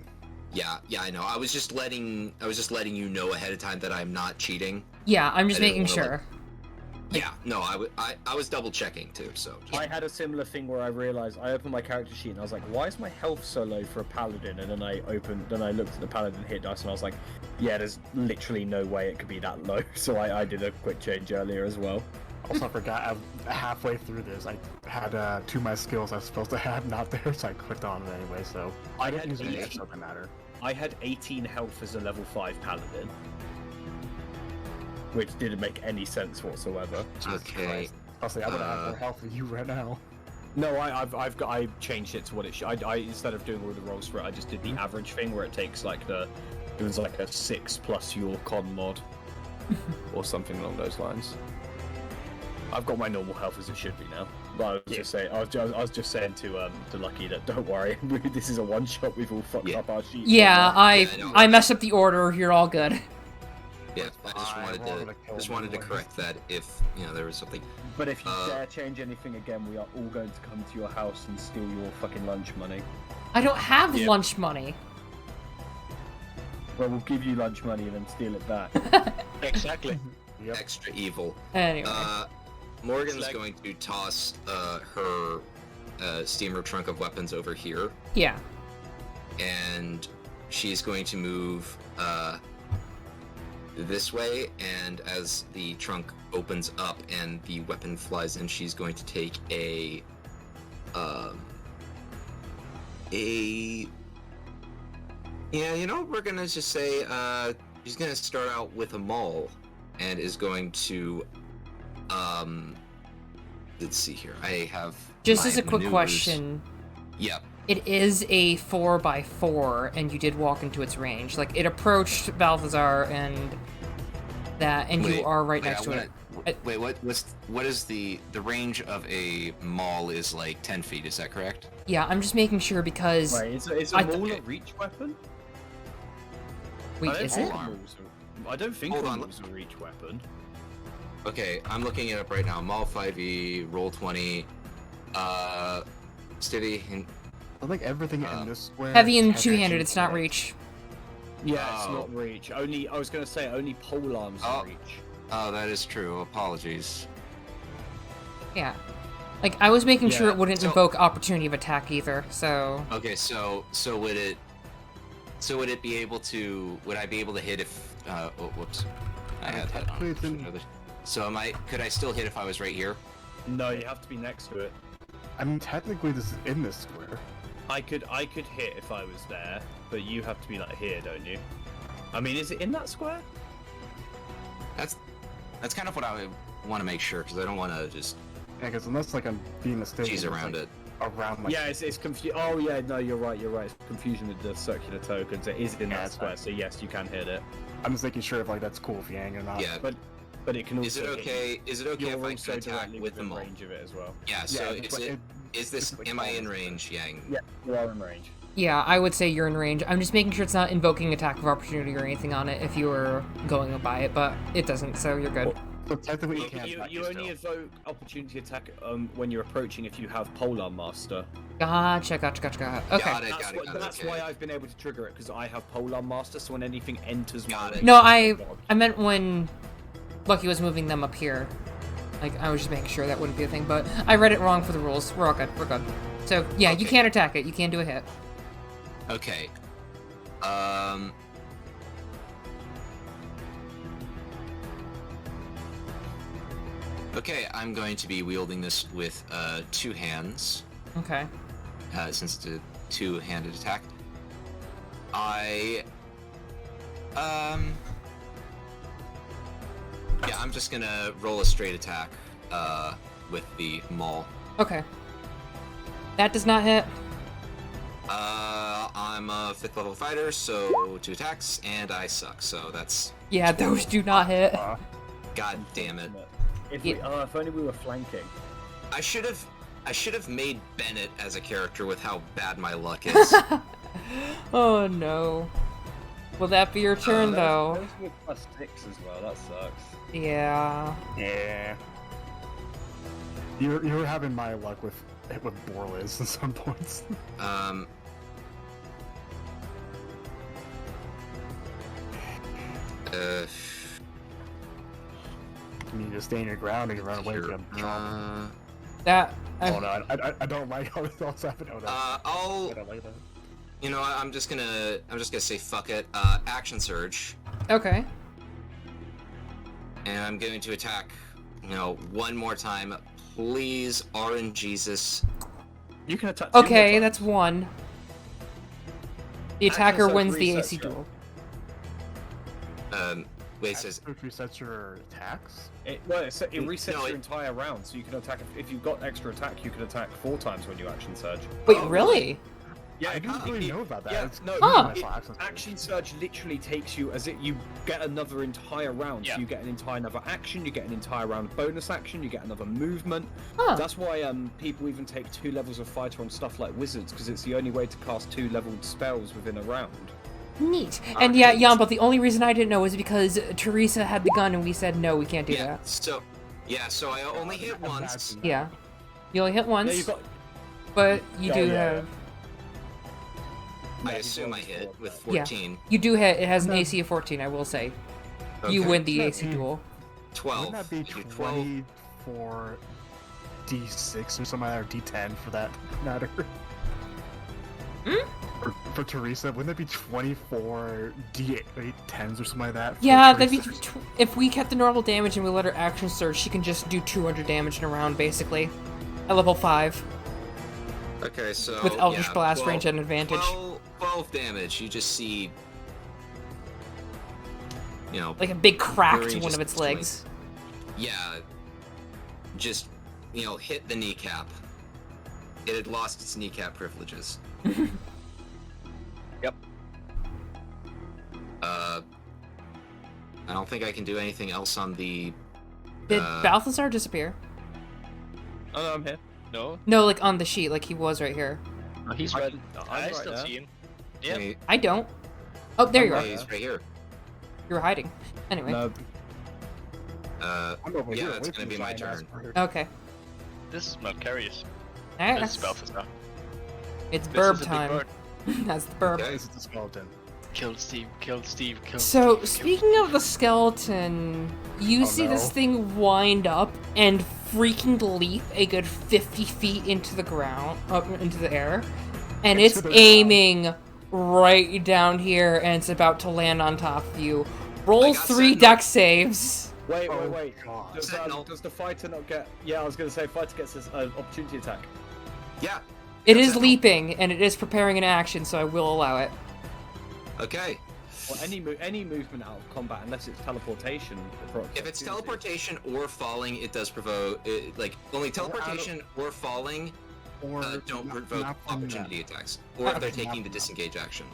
Yeah, I know. I was just letting you know ahead of time that I'm not cheating. Yeah, I'm just I didn't making wanna, sure. Yeah, no, I was double checking too, so just, I had a similar thing where I realized I opened my character sheet and I was like, why is my health so low for a paladin? And then I looked at the paladin hit dice and I was like, yeah, there's literally no way it could be that low. So I did a quick change earlier as well. Also, I forgot halfway through this, I had 2 of my skills I was supposed to have not there, so I clicked on it anyway. So I don't use it, eight. so it doesn't matter. I had 18 health as a level 5 paladin, which didn't make any sense whatsoever. okay. I'll say I would have more health than you right now. No, I changed it to what it should. I instead of doing all the rolls for it, I just did the average thing where it takes it was like a 6 plus your con mod or something along those lines. I've got my normal health as it should be now. Well, I was just saying to Lucky that don't worry, this is a one shot. We've all fucked up our sheets. Yeah, no, I messed up the order. You're all good. Yeah, I just wanted to correct that if there was something. But if you dare change anything again, we are all going to come to your house and steal your fucking lunch money. I don't have lunch money. Well, we'll give you lunch money and then steal it back. Exactly. Extra evil. Anyway. Morgan's going to toss her steamer trunk of weapons over here. Yeah. And she's going to move this way, and as the trunk opens up and the weapon flies in, she's going to take we're gonna just say she's gonna start out with a maul and is going to let's see here. I have just my as a quick maneuvers. question. Yep. It is a 4x4, and you did walk into its range. Like, it approached Balthazar and that, and you are right next to it. Wait, what is the range of a maul is like 10 feet, is that correct? Yeah, I'm just making sure because... Right, is a maul a reach weapon? Wait, is it? I don't think Hold a on. maul's a reach weapon. Okay, I'm looking it up right now. Maul 5e, roll 20, steady, and... I think everything in this square. Heavy and has two-handed, action it's not to it. reach. Yeah, it's not reach. Only, I was going to say, only pole arms are reach. Oh, that is true. Apologies. Yeah. Like, I was making sure Yeah, it wouldn't so- invoke opportunity of attack either, so... Okay, so would it be able to? Would I be able to hit if? Oh, whoops. I had that technically it's on. in- So could I still hit if I was right here? No, you have to be next to it. I mean, technically, this is in this square. I could hit if I was there, but you have to be like here, don't you? I mean, is it in that square? That's kind of what I want to make sure, because I don't want to just Yeah, because unless like I'm being mistaken, cheese it's, around like, it. Around like Yeah, it's confused. Oh yeah, no, you're right. It's confusion with the circular tokens. It is in Yeah, that it's square, fine. so yes, you can hit it. I'm just making sure if like that's cool for Yang or not. Yeah. But it can also. Is it hit okay? Is it you. okay You're if I also can attack directly with the within maul? range of it as well. Yeah. So Yeah, is this? Am I in range, Yang? Yeah, you are in range. Yeah, I would say you're in range. I'm just making sure it's not invoking attack of opportunity or anything on it if you were going by it, but it doesn't, so you're good. So technically, you can't. You attack only still. invoke opportunity attack when you're approaching if you have Polar Master. Gotcha. Okay. Got it. That's why I've been able to trigger it, because I have Polar Master, so when anything enters my Got it. range, No, it's I meant when Lucky was moving them up here. Like, I was just making sure that wouldn't be a thing, but I read it wrong for the rules. We're all good. We're good. So, yeah, you Okay. can't attack it. You can do a hit. Okay. Okay, I'm going to be wielding this with two hands, Okay. since it's a two-handed attack. Yeah, I'm just gonna roll a straight attack with the maul. Okay. That does not hit. I'm a 5th level fighter, so 2 attacks, and I suck, so that's... Yeah, those do not hit. God damn it. If Yeah. if only we were flanking. I should have made Bennett as a character with how bad my luck is. Oh no. Will that be your turn, though? Those were +6 as well. That sucks. Yeah. Yeah. You're having my luck with Borliz at some points. You need to stay in your ground and you run away Here. from him. That... Oh no, I don't like how this all's happening. Oh, no. I don't like that. You know, I'm just gonna say fuck it. Action surge, Okay. and I'm going to attack. One more time, please, RNGesus. You can attack. 2 more Okay, times. that's 1. The Action attacker surge wins the resets AC it. duel. Wait, it says Which resets your attacks. It resets No, your entire round, so you can attack. If you've got extra attack, you can attack 4 times when you action surge. Wait, Oh, really? Yeah, I didn't really know about that. Yeah, It's no, Huh. Action Surge literally takes you as it you get another entire round. Yeah. So you get an entire another action, you get an entire round bonus action, you get another movement. Huh. That's why people even take 2 levels of fighter on stuff like wizards, because it's the only way to cast 2 leveled spells within a round. Neat. And yeah, Jan, but the only reason I didn't know is because Teresa had the gun and we said no, we can't do Yeah. that. So I only hit once. Yeah. You only hit once, Yeah, you've got. but you Oh, do yeah. have. I assume I hit with 14. You do hit. It has an AC of 14, I will say. You Okay. win the AC duel. 12. Wouldn't that be You do 12. 20 for D6 or something like that, or D10 for that matter? For Teresa, wouldn't that be 24 D8 10s or something like that? for Yeah, that'd be Teresa? if we kept the normal damage and we let her action surge, she can just do 200 damage in a round, basically. At level 5. Okay, so With Eldritch yeah, Blast 12 range and advantage. 12 damage. You just see, you know, Like a big crack Yuri to one just of its doing- legs. yeah, just hit the kneecap. It had lost its kneecap privileges. Yep. I don't think I can do anything else on the. Did Balthazar disappear? Oh, no, I'm here. No, No, like on the sheet, like he was right here. he's I- red. I'm I right still there. see him. Yeah. Wait, I don't. Oh, there you are. he's right here. You were hiding. Anyway. No, I'm over Yeah, here it's away gonna from be the my giant ass turn. bird. Okay. This is not Carius. Alright, This is Balthazar. it's This burb is a big time. bird. That's the burb. Okay. This is the skeleton. Kill Steve, kill Steve, kill So, Steve. speaking of the skeleton, you Oh, see this no. thing wind up and freaking leap a good 50 feet into the ground, up into the air, and Into it's the aiming right down here, and it's about to land on top of you. Roll I got 3 Sentinel. dex saves. wait. Oh, Wait. God. Does the fighter not get? Yeah, I was gonna say fighter gets an opportunity attack. Yeah. It got is Sentinel. leaping, and it is preparing an action, so I will allow it. Okay. Well, any movement out of combat, unless it's teleportation. If it's teleportation or falling, it does provoke. Only teleportation or falling Or don't not- provoke not from opportunity that. attacks, or Not if they're from taking that. the disengage action.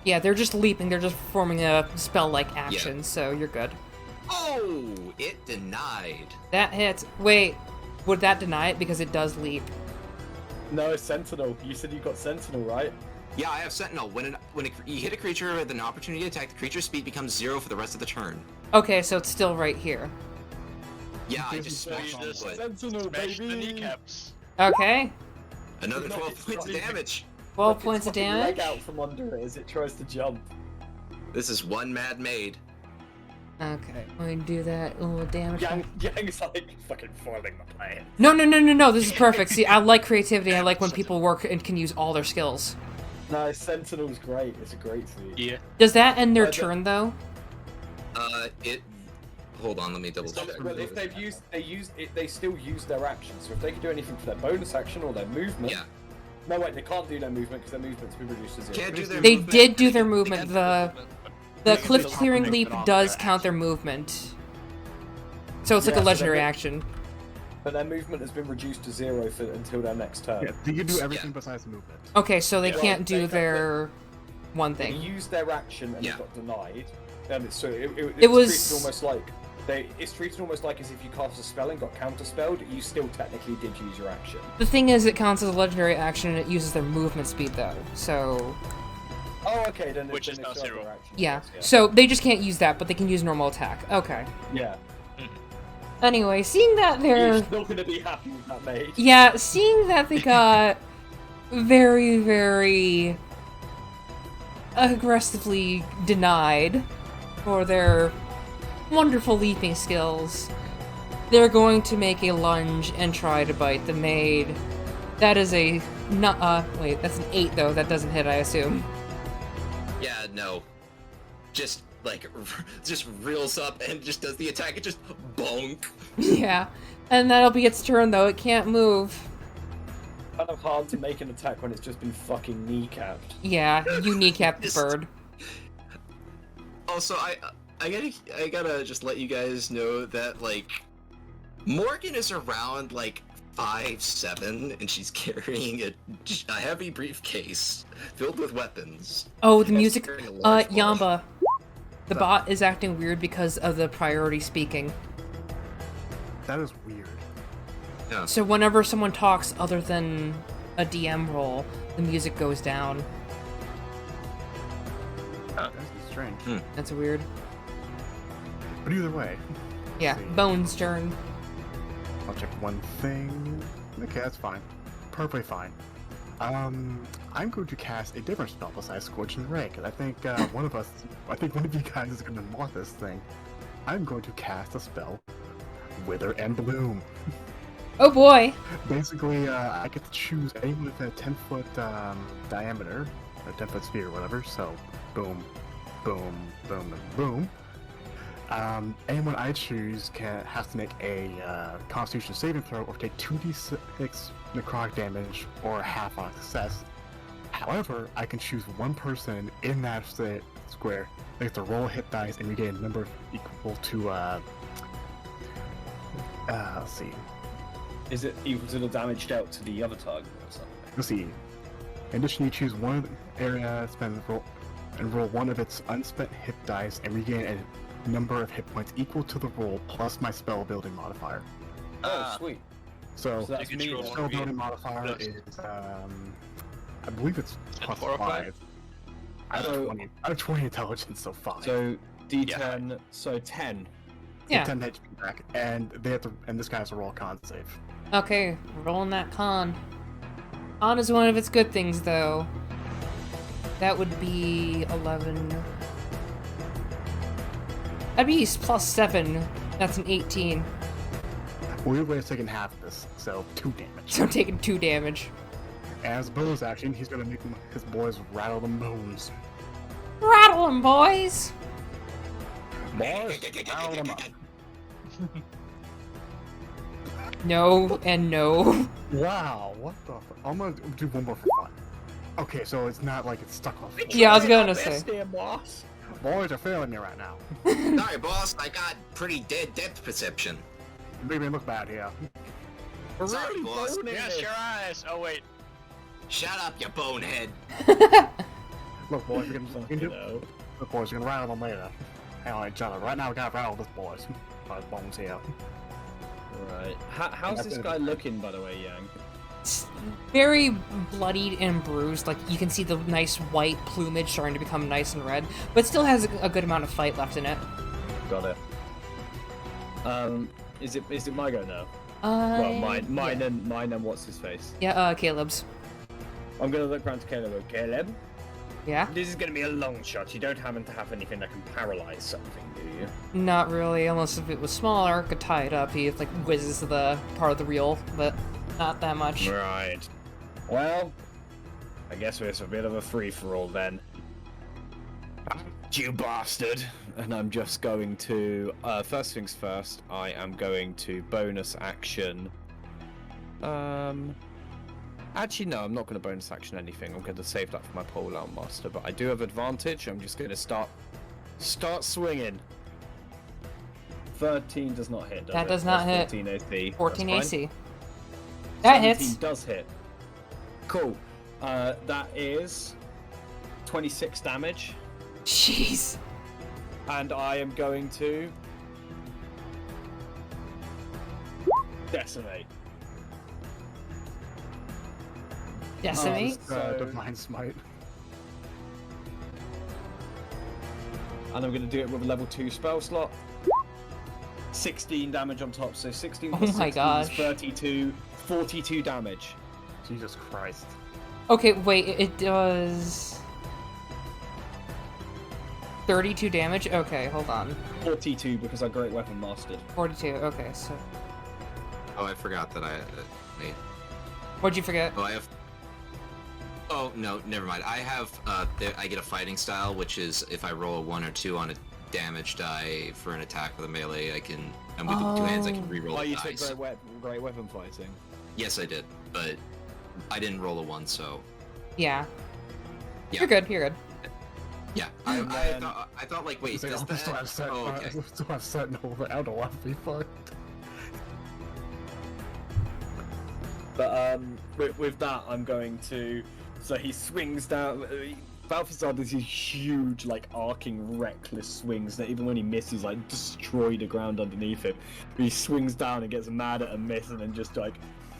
Yeah, they're just leaping, they're just performing a spell-like action, so you're good. Oh, it denied. That hits. Wait, would that deny it because it does leap? No, Sentinel. You said you got Sentinel, right? Yeah, I have Sentinel. When you hit a creature with an opportunity attack, the creature's speed becomes 0 for the rest of the turn. Okay, so it's still right here. Yeah, I This just is smashed awesome. the foot. Sentinel, Smash the baby. kneecaps. Okay, Another No, 12 it's points of not- damage. 12 Its points of fucking damage. Leg out from under it as it tries to jump. This is one mad maid. Okay, I'm gonna do that. Oh, damage. Yang's like fucking foiling the plan. No, this is perfect. See, I like creativity. I like when people work and can use all their skills. No, Sentinel's great. It's a great feat. Yeah. Does that end their I don't- turn, though? Hold on, let me double check. But if they still use their action. So if they can do anything for their bonus action or their movement. Yeah. No, wait, they can't do their movement because their movement's been reduced to 0. Can't do their They movement. did do their They movement. can do The movement, but- the can cliff just clearing make leap it off does their count their action. movement. So it's like Yeah, a so legendary they- action. But their movement has been reduced to 0 until their next turn. Yeah, they can do everything besides movement. Okay, so they Yeah. can't do They- their one They thing. used their action and Yeah. it got denied. And it's, so it It was- treated almost like it's treated almost like as if you cast a spell and got counterspelled. You still technically did use your action. The thing is, it counts as a legendary action and it uses their movement speed, though. So Oh, okay, then Which then is they now still have 0. their action, yeah. yes, So they just can't use that, but they can use normal attack. Okay. yeah. Anyway, seeing that they're You're not gonna be happy with that, mate. yeah, seeing that they got very, very aggressively denied for their wonderful leaping skills, they're going to make a lunge and try to bite the maid. That is a not wait, that's an 8 though. That doesn't hit, I assume. Yeah, no. Just just reels up and just does the attack. It just bonk. Yeah, and that'll be its turn though. It can't move. Kind of hard to make an attack when it's just been fucking kneecapped. Yeah, you kneecap the Just- bird. Also, I gotta just let you guys know that Morgan is around 5'7", and she's carrying a heavy briefcase filled with weapons. Oh, the And music. carrying a large ball. Yamba. The bot is acting weird because of the priority speaking. That is weird. Yeah. So whenever someone talks other than a DM role, the music goes down. That's strange. That's weird. But either way, Yeah, see. Bones' turn. I'll check one thing. Okay, that's fine. Perfectly fine. I'm going to cast a different spell besides Scorching Ray, because I think one of you guys is going to want this thing. I'm going to cast a spell, Wither and Bloom. Oh boy! Basically, I get to choose anyone with a 10-foot diameter, a 10-foot sphere, or whatever. So, boom, boom, boom, and boom. Anyone I choose has to make a Constitution saving throw or take 2d6 necrotic damage or half on success. However, I can choose one person in that square. They have to roll hit dice and regain a number equal to let's see. Is it equal to the damage dealt to the other target or something? Let's see. Additionally, choose one of the area spend and roll one of its unspent hit dice and regain a number of hit points equal to the roll plus my spell building modifier. Oh, sweet. So So that's You can me. roll spell one. building modifier Yes. is I believe it's plus 4 or 5? 5. Out of 20 intelligence, so 5. So D10, so 10. Yeah. 10 HP back, and this guy has to roll a con save. Okay, rolling that con. Con is one of its good things, though. That would be 11. That'd be plus 7. That's an 18. Weird way of taking half of this, so 2 damage. So I'm taking 2 damage. As a bonus action, he's gonna make his boys rattle them bones. Rattle 'em, boys! Boys, rattle them up. No and no. Wow, what the fuck? I'm gonna do one more for fun. Okay, so it's not like it's stuck off. Yeah, I was gonna say. boss. Boys are failing me right now. Sorry, boss. I got pretty dead depth perception. You made me look bad here. Sorry, boss. Yes, your eyes. Oh wait. Shut up, you bonehead. Look, boys, we're gonna look, boys, we're gonna rattle them later. Hang on each other. Right now, we gotta rattle this boys. Five bones here. Right. How's this guy looking, by the way, Yang? Very bloodied and bruised. Like, you can see the nice white plumage starting to become nice and red, but still has a good amount of fight left in it. Got it. Is it my go now? Well, Mine and what's his face? Yeah, Caleb's. I'm gonna look around to Caleb. Caleb, Yeah? this is gonna be a long shot. You don't happen to have anything that can paralyze something, do you? Not really, unless if it was smaller, could tie it up. He like whizzes the part of the reel, but not that much. Right. Well, I guess it's a bit of a free-for-all then. You bastard! And I'm just going to, first things first, I am going to bonus action. Actually, no, I'm not going to bonus action anything. I'm going to save that for my pole out master, but I do have advantage. I'm just going to start swinging. 13 does not hit, does That it? does not That's hit. 14 AC. 14 That's fine. AC. That 17 hits. does hit. Cool. That is 26 damage, Jeez. and I am going to decimate. Decimate? So- Divine Smite. And I'm going to do it with a level 2 spell slot. 16 damage on top, so 16 plus Oh my 16 is gosh. 32, 42 damage. Jesus Christ. Okay, wait, it does 32 damage? Okay, hold on. 42 because I Great Weapon Mastered. 42, okay, so. Oh, I forgot that I made. What'd you forget? Oh, I have. Oh no, never mind. I have. I get a fighting style, which is if I roll a 1 or 2 on a damage die for an attack with a melee, I can. And with the 2 hands, I can re-roll Oh, the you took dice. Great Weapon Fighting. Yes, I did, but I didn't roll a 1, so Yeah. yeah. You're good, you're good. Yeah, And then- I thought like, wait, Say, does I still have that? set. Oh, okay. I still have Sentinel. I don't want to be fucked. But with that, I'm going to. So he swings down. Balthazar does these huge, like, arcing, reckless swings that even when he misses, like, destroy the ground underneath him. He swings down and gets mad at a miss, and then just, like,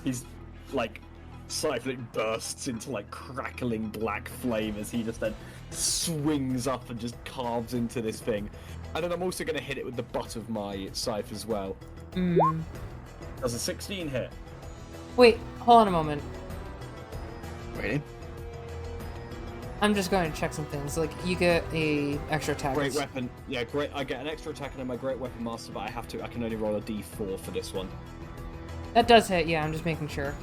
he's, like, scythe bursts into, like, crackling black flame as he just then swings up and just carves into this thing. And then I'm also going to hit it with the butt of my scythe as well. Does a 16 hit? Wait, hold on a moment. Waiting. I'm just going to check some things. Like, you get a extra attack. Great weapon. Yeah, great. I get an extra attack and I'm a great weapon master, but I can only roll a d4 for this one. That does hit, yeah, I'm just making sure.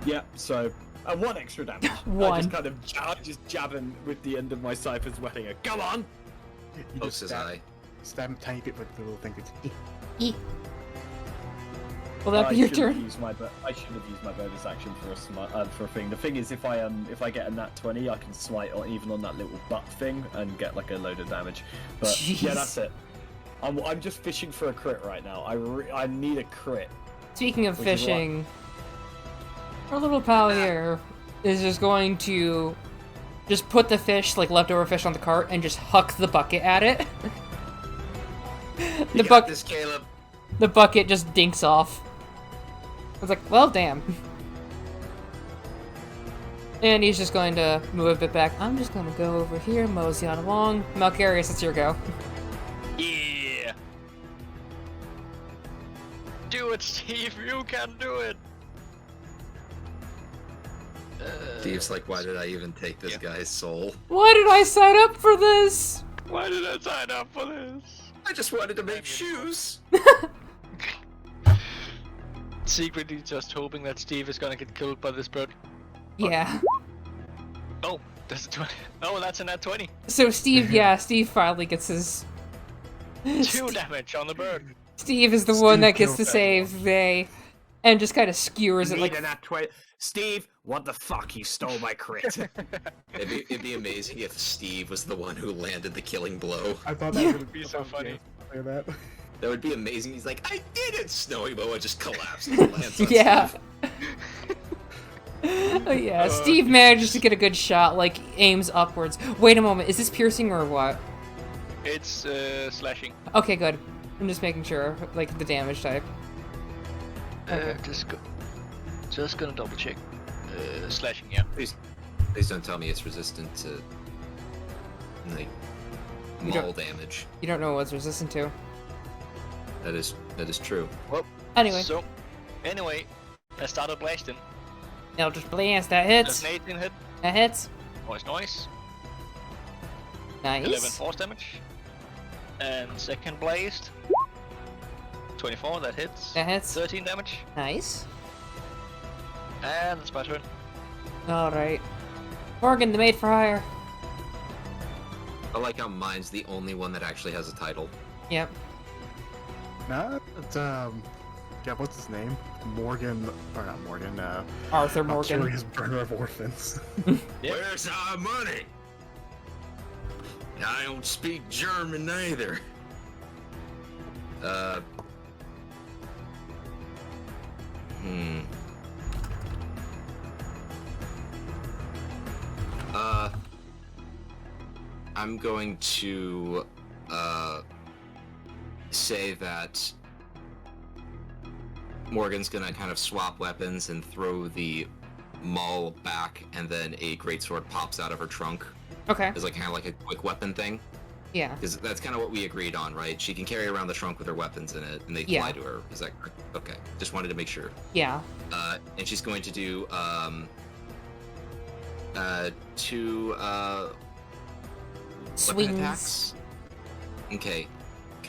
Yeah, so one extra damage. One. I just kind of just jab him with the end of my scythe as well. Come on! You Pokes his eye. stab him tiny bit with the little thing. E. Will that be your turn? I should have used my bonus action for a thing. The thing is, if I get a nat 20, I can smite even on that little butt thing and get like a load of damage. But Jeez. yeah, that's it. I'm just fishing for a crit right now. I need a crit. Speaking of fishing, our little pal here is just going to just put the fish, like leftover fish, on the cart and just huck the bucket at it. You got this, Caleb. The bucket just dinks off. I was like, well, damn. And he's just going to move a bit back. I'm just going to go over here, mosey on along. Malcarius, it's your go. Yeah. Do it, Steve. You can do it. Steve's like, why did I even take this guy's soul? Why did I sign up for this? Why did I sign up for this? I just wanted to make shoes. Secretly just hoping that Steve is gonna get killed by this bird. Yeah. Oh, that's a 20. Oh, that's a nat 20. So Steve finally gets his... 2 damage on the bird. Steve is the one that gets to save Vay, and just kind of skewers it like... Steve, what the fuck? You stole my crit. It'd be amazing if Steve was the one who landed the killing blow. I thought that would be so funny. That. That would be amazing. He's like, I did it! Snowy Moa just collapses and lands on Yeah. Steve. Oh, yeah, Steve manages to get a good shot, like, aims upwards. Wait a moment, is this piercing or what? It's slashing. Okay, good. I'm just making sure, like, the damage type. Okay. Just gonna double check. Slashing, yeah. Please don't tell me it's resistant to, like, maul damage. You don't know what it's resistant to. That is true. Well, Anyway. So, anyway, I started blasting. I'll just blast. That hits. Does an 18 hit? That hits. Nice. Nice. 11 force damage. And second blast. 24, that hits. That hits. 13 damage. Nice. And it's my turn. Alright. Morgan, the maid for hire. I like how mine's the only one that actually has a title. Yep. Nah, it's, yeah, what's his name? Morgan, or not Morgan, Arthur Morgan. Curious Burner of Orphans. Where's our money? I don't speak German either. I'm going to, say that Morgan's gonna kind of swap weapons and throw the maul back, and then a greatsword pops out of her trunk. Okay. It's like kind of like a quick weapon thing. Yeah. Because that's kind of what we agreed on, right? She can carry around the trunk with her weapons in it, and they Yeah. fly to her. Is that correct? Okay. Just wanted to make sure. Yeah. And she's going to do two weapon Swings. attacks. Okay.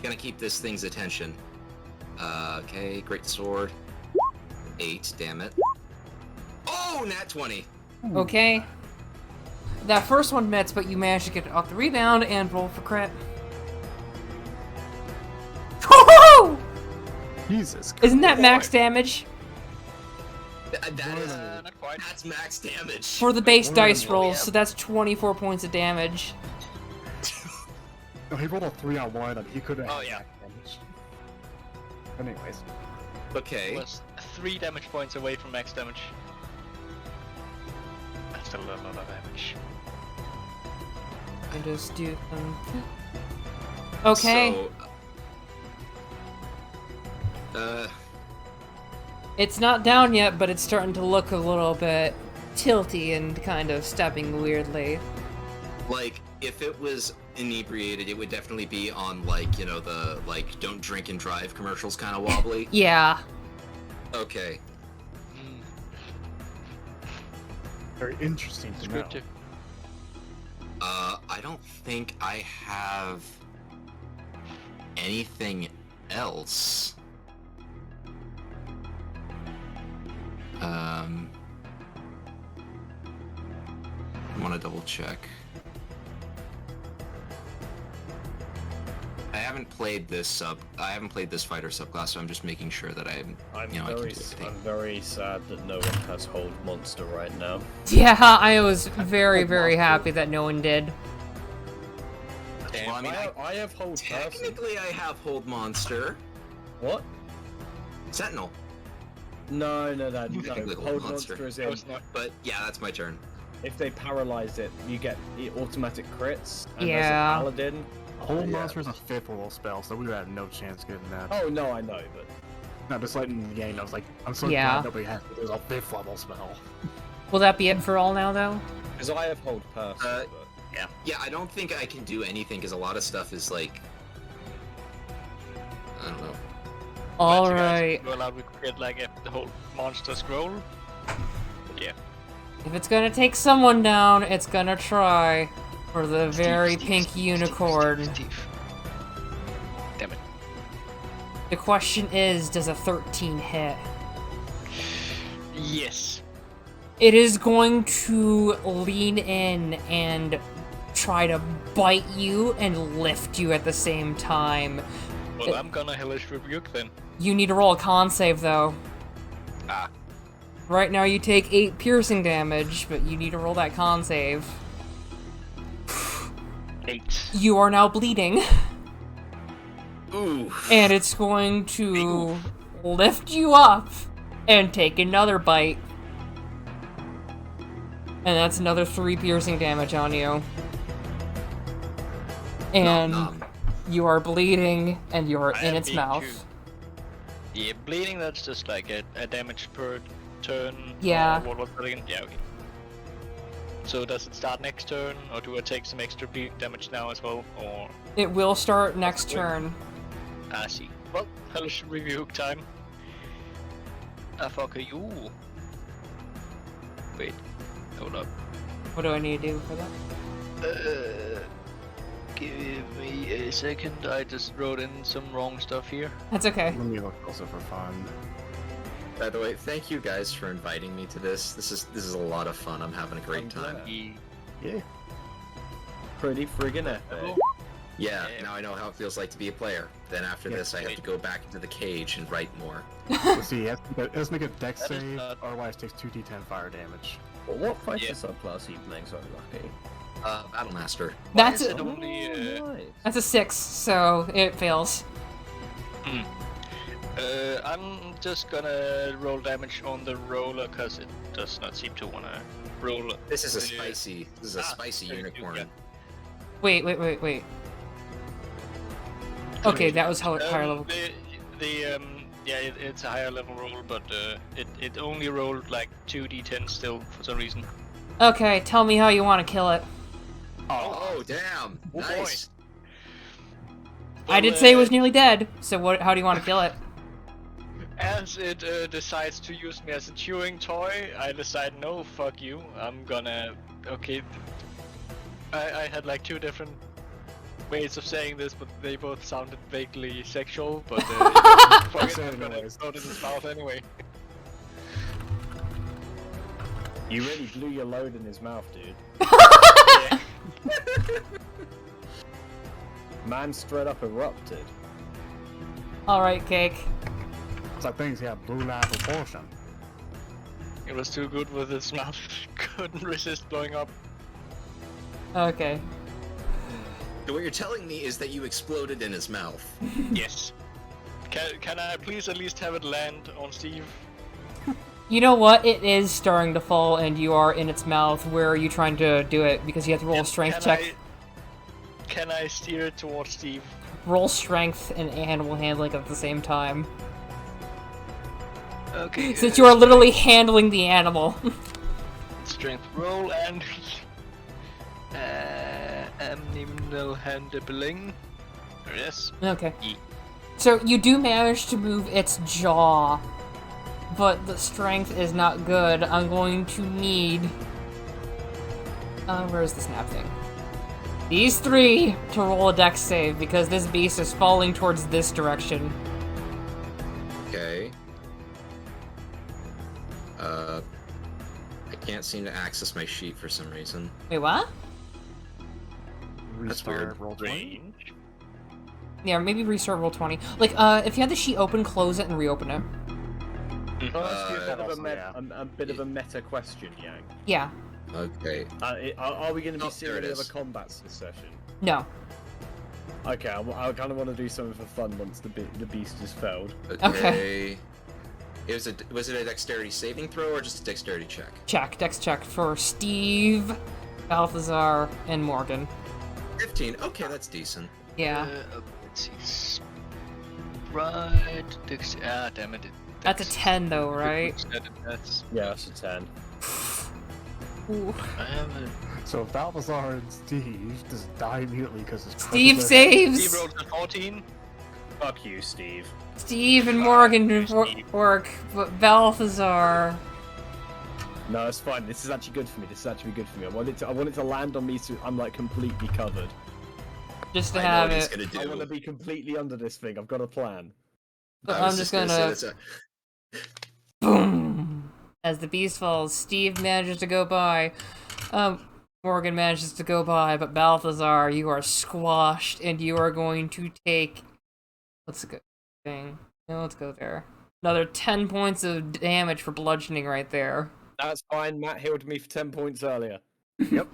Gonna keep this thing's attention. Okay, great sword. 8, damn it. Oh, nat 20. Okay. That first one mets, but you managed to get it off the rebound and roll for crit. Woohoo! Jesus Christ. Isn't that max damage? That is, Not quite. that's max damage. For the base dice Oh, rolls, yeah. so that's 24 points of damage. No, he rolled a 3 on 1, and he could have Oh, yeah. damage. Anyways. Okay. Was 3 damage points away from max damage. That's still a lot of damage. I just do Okay. So, It's not down yet, but it's starting to look a little bit tilty and kind of stepping weirdly. like, if it was inebriated, it would definitely be on, like, you know, the, like, don't drink and drive commercials kind of wobbly. Yeah. Okay. Very interesting to know. Descriptive. I don't think I have anything else. I want to double check. I haven't played this fighter subclass, so I'm just making sure that I'm you know, I can do everything. I'm very sad that no one has Hold Monster right now. Yeah, I was very happy that no one did. Well, I mean, I have Hold Person. technically I have Hold Monster. What? Sentinel. No. Technically Hold Monster is in. But yeah, that's my turn. If they paralyze it, you get automatic crits. And Yeah. as a paladin. Whole monster is a 5th level spell, so we would have no chance getting that. Oh no, I know, but Not just letting the game know. It's like, I'm so Yeah. glad nobody has it. There's a 5th level spell. Will that be it for all now, though? because I have Hold Person. But... Yeah, I don't think I can do anything because a lot of stuff is like, I don't know. All But you guys right. go allowed, we could get like the whole monster scroll. Yeah. If it's gonna take someone down, it's gonna try for the very Steve, pink Steve, unicorn. Steve. Damn it. The question is, does a 13 hit? Yes. It is going to lean in and try to bite you and lift you at the same time. Well, I'm gonna Hellish Rebuke then. You need to roll a con save, though. Ah. Right now you take 8 piercing damage, but you need to roll that con save. 8. You are now bleeding, Ooh. and it's going to lift you up and take another bite. And that's another 3 piercing damage on you. And Nom. you are bleeding, and you are I in am its being mouth. chewed. Yeah, bleeding, that's just like a damage per turn. Yeah. Or what was that again? Yeah, okay. So does it start next turn, or do I take some extra bleeding damage now as well, or... It will start next turn. I see. Well, Hellish Rebuke time. Fuck you. Wait, hold up. What do I need to do for that? Give me a second, I just wrote in some wrong stuff here. That's okay. Let me look also for fun. By the way, thank you guys for inviting me to this. This is a lot of fun. I'm having a great time. Yeah. Pretty friggin' epic. Yeah, now I know how it feels like to be a player. Then after Yeah. this, I have to go back into the cage and write more. Let's see, let's make a dex That is save, not- otherwise it takes 2d10 fire damage. Well, what fighter Yeah. subclass are you playing, so lucky? Battlemaster. Why That's is it. it only, Nice. That's a 6, so it fails. I'm just gonna roll damage on the roller, cause it does not seem to wanna roll. This is a Yeah. spicy. This is a spicy there you go, unicorn. yeah. Wait. Okay, that was higher level. Yeah, it's a higher level roll, but it only rolled like 2d10 still for some reason. Okay, tell me how you want to kill it. Oh, damn! Oh, boy. Nice. I did say it was nearly dead, so how do you want to kill it? As it decides to use me as a chewing toy, I decide no, fuck you. I'm gonna. Okay. I had like 2 different ways of saying this, but they both sounded vaguely sexual. But fuck it, I'm gonna throw it in his mouth anyway. You really blew your load in his mouth, dude. Yeah. Man straight up erupted. Alright, Cake. It's like things have blue light proportion. It was too good with his mouth. Couldn't resist blowing up. Okay. So what you're telling me is that you exploded in his mouth. Yes. Can I please at least have it land on Steve? You know what? It is starting to fall, and you are in its mouth. Where are you trying to do it? Because you have to roll a strength check. Can I steer it towards Steve? Roll strength and animal handling at the same time. Okay. Since you are literally handling the animal. Strength roll and animal handling. Yes. Okay. Ye- So you do manage to move its jaw, but the strength is not good. I'm going to need... where's the snap thing? These three to roll a dex save, because this beast is falling towards this direction. Okay. I can't seem to access my sheet for some reason. Wait, what? That's weird. Restart roll 20. Range. Yeah, maybe restart roll 20. Like, if you had the sheet open, close it and reopen it. Can I ask you a bit, of a, also, yeah. a bit of a meta question, Yang? Yeah. Okay. Are we going to be Oh, seeing there it any other is. combats this session? No. Okay, I kind of want to do something for fun once the beast is felled. Okay. Was it a dexterity saving throw or just a dexterity check? Check. Dex check for Steve, Balthazar, and Morgan. 15. Okay, that's decent. Yeah. Let's see. Right. Damn it. That's a 10 though, right? That's. Yeah, that's a 10. Ooh. I have a. So Balthazar and Steve just die immediately because his Steve crutches are- saves! Steve rolled a 14. Fuck you, Steve. Steve and Morgan work, but Balthazar... No, it's fine. This is actually good for me. This is actually good for me. I want it to land on me so I'm like completely covered. Just to I know have what he's it. gonna do. I want to be completely under this thing. I've got a plan. But I was I'm just say gonna... that's Boom! As the beast falls, Steve manages to go by. Morgan manages to go by, but Balthazar, you are squashed, and you are going to take... What's a good thing? No, let's go there. Another 10 points of damage for bludgeoning right there. That's fine. Matt healed me for 10 points earlier. Yep.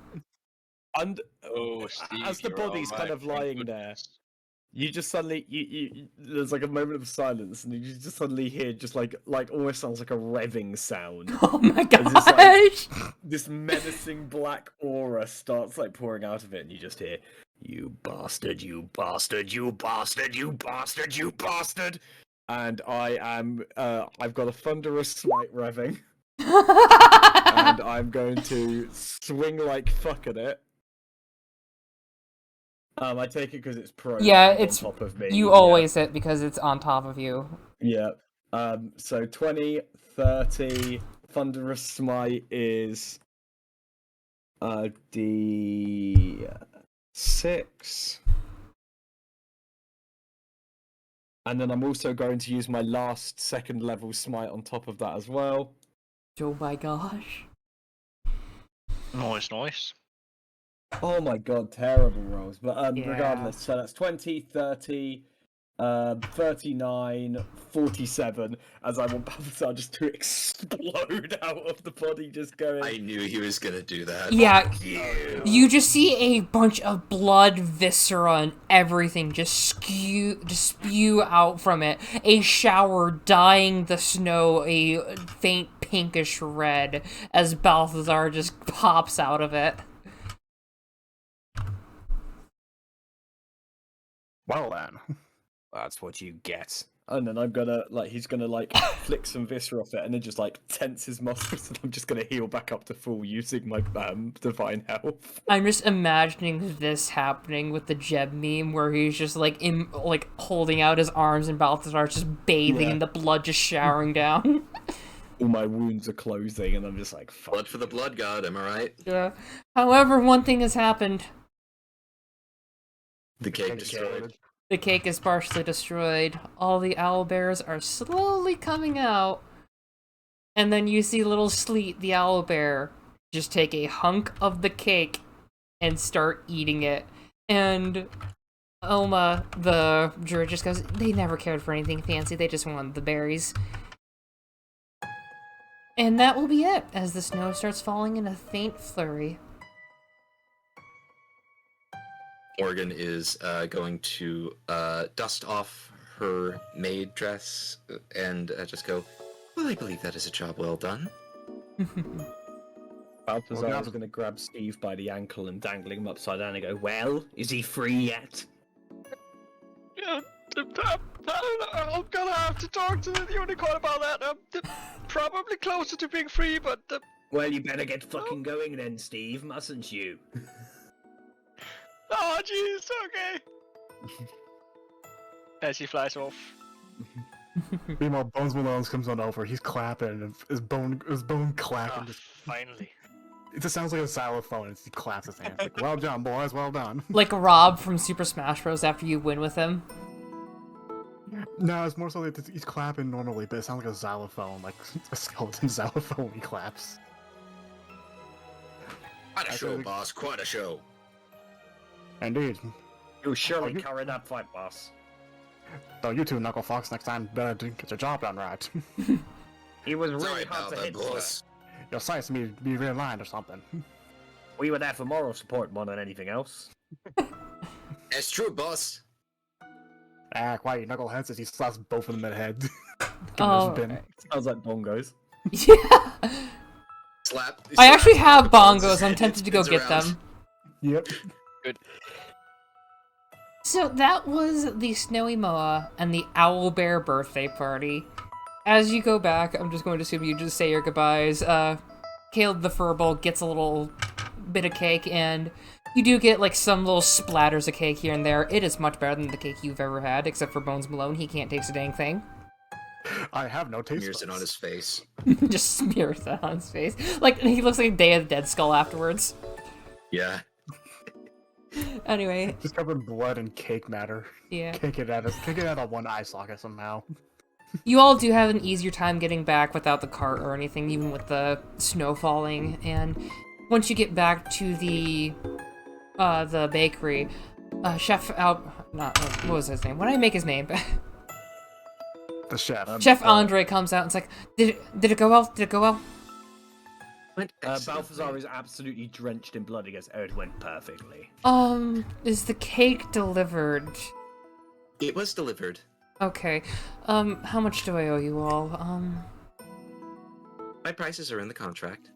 And Oh, Steve, as the you're body's kind alright, of thank lying there, goodness. you just suddenly there's like a moment of silence, and you just suddenly hear just like almost sounds like a revving sound. Oh my It's just like- gosh! This menacing black aura starts like pouring out of it, and you just hear, "You bastard! You bastard! You bastard! You bastard! You bastard!" And I've got a thunderous smite revving, and I'm going to swing like fuck at it. I take it because it's pro. Yeah, and it's- on top of me. You yeah. always hit because it's on top of you. Yeah. So 20, 30, Thunderous Smite is D6. And then I'm also going to use my last second level smite on top of that as well. Oh my gosh. Nice. Oh my god, terrible rolls. But Yeah. regardless, so that's 20, 30, 39, 47, as I want Balthazar just to explode out of the body, just going... I knew he was gonna do that. Yeah, You. you just see a bunch of blood, viscera, and everything just spew out from it. A shower dyeing the snow a faint pinkish red as Balthazar just pops out of it. Well then. That's what you get. And then I'm gonna, he's gonna, flick some viscera off it and then just, tense his muscles, and I'm just gonna heal back up to full using my, divine health. I'm just imagining this happening with the Jeb meme where he's just, holding out his arms and Balthazar's just bathing Yeah. in the blood just showering down. All my wounds are closing, and I'm just like, fuck. Blood for the blood god, am I right? Yeah. However, one thing has happened. The cake destroyed. The cake is partially destroyed. All the owlbears are slowly coming out. And then you see little Sleet, the owlbear, just take a hunk of the cake and start eating it. And Oma, the druid, just goes, they never cared for anything fancy, they just wanted the berries. And that will be it, as the snow starts falling in a faint flurry. Morgan is going to dust off her maid dress and just go, Well, I believe that is a job well done. Balthazar Well, is going to grab Steve by the ankle and dangling him upside down and go, well, is he free yet? Yeah, I'm gonna have to talk to the unicorn about that. Probably closer to being free, but Well, you better get fucking going then, Steve, mustn't you? oh jeez, okay. As he flies off. Meanwhile, Bones Malone comes on over. He's clapping, and his bone clapping. Ah, finally. It just sounds like a xylophone. And he claps his hands like, "Well done, boys. Well done." Like Rob from Super Smash Bros. After you win with him. No, it's more so that he's clapping normally, but it sounds like a xylophone, like a skeleton xylophone when he claps. Quite a I show, think- boss. Quite a show. Indeed. You surely you- carry that fight, boss. So you two, Knuckle Fox, next time better do get your job done right. He was Sorry really about hard to that, hit, boss. sir. Your sights need to be realigned or something. We were there for moral support more than anything else. It's true, boss. Ah, quiet, you knuckleheads, as he slaps both of them in the head. Oh, bin. right. Sounds like bongos. Yeah. Slap. I actually slap have the bones, bongos. his I'm head tempted to go spins get around. them. Yep. So that was the Snowy Moa and the Owl Bear birthday party. As you go back, I'm just going to assume you just say your goodbyes. Caleb the Furball gets a little bit of cake, and you do get like some little splatters of cake here and there. It is much better than the cake you've ever had, except for Bones Malone. He can't taste a dang thing. I have no taste Smears it buds. on his face. Just smears that on his face. Like, he looks like a Day of the Dead skull afterwards. Yeah. Anyway, Just covered in blood and cake matter. yeah. Kick it out of one eye socket somehow. You all do have an easier time getting back without the cart or anything, even with the snow falling. And once you get back to the bakery, Chef what was his name? What did I make his name? The chef. Chef Andre comes out and's like, did it go well? Did it go well? Went Balthazar is absolutely drenched in blood. He goes, oh, it went perfectly. Is the cake delivered? It was delivered. Okay. How much do I owe you all? My prices are in the contract.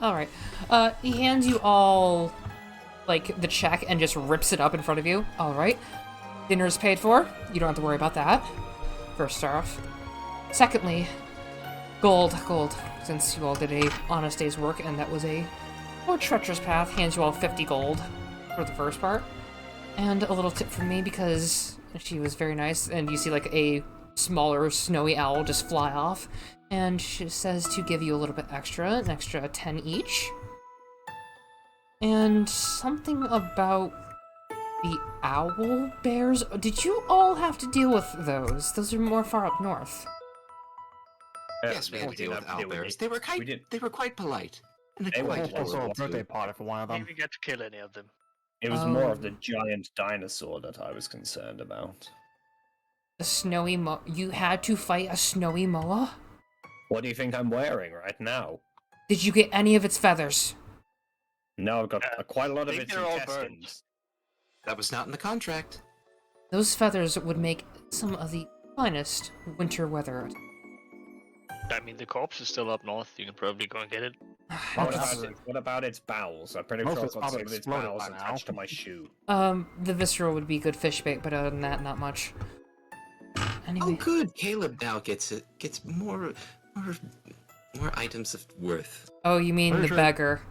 Alright. He hands you all, like, the check and just rips it up in front of you. Alright. Dinner's paid for. You don't have to worry about that. First off. Secondly, gold. Since you all did a honest day's work, and that was a more treacherous path, hands you all 50 gold for the first part. And a little tip from me, because she was very nice, and you see, like, a smaller snowy owl just fly off. And she says to give you a little bit extra, an extra 10 each. And something about the owl bears. Did you all have to deal with those? Those are more far up north. Yes, we had to deal with owlbears. They were quite polite. And They were quite Also a adorable, birthday too. party for one of them. Didn't get to kill any of them. It was more of Oh. the giant dinosaur that I was concerned about. The Snowy Moa. You had to fight a Snowy Moa? What do you think I'm wearing right now? Did you get any of its feathers? No, I've got quite a lot of think its they're all intestines. That was not in the contract. Those feathers would make some of the finest winter weather. I mean, the corpse is still up north. You can probably go and get it. What about its bowels? I'm pretty Most sure of I've it's got probably some of its exploded bowels by now. attached to my shoe. The visceral would be good fish bait, but other than that, not much. Oh, Anyway, good. Caleb now gets more items of worth. oh, you mean Pretty the sure- beggar?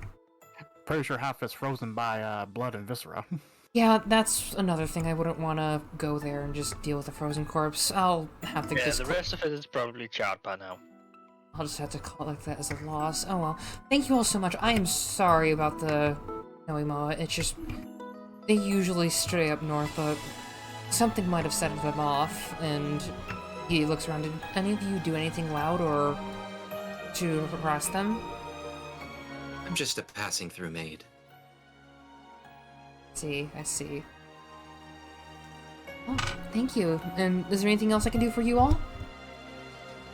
Pretty sure half is frozen by blood and viscera. Yeah, that's another thing. I wouldn't want to go there and just deal with a frozen corpse. I'll have to Yeah, just. the rest of it is probably charred by now. I'll just have to collect that as a loss. Oh well. Thank you all so much. I am sorry about the Snowy Moa. It's just they usually stray up north, but something might have set them off. And he looks around. Did any of you do anything loud or to harass them? I'm just a passing through maid. I see. Oh, thank you. And is there anything else I can do for you all?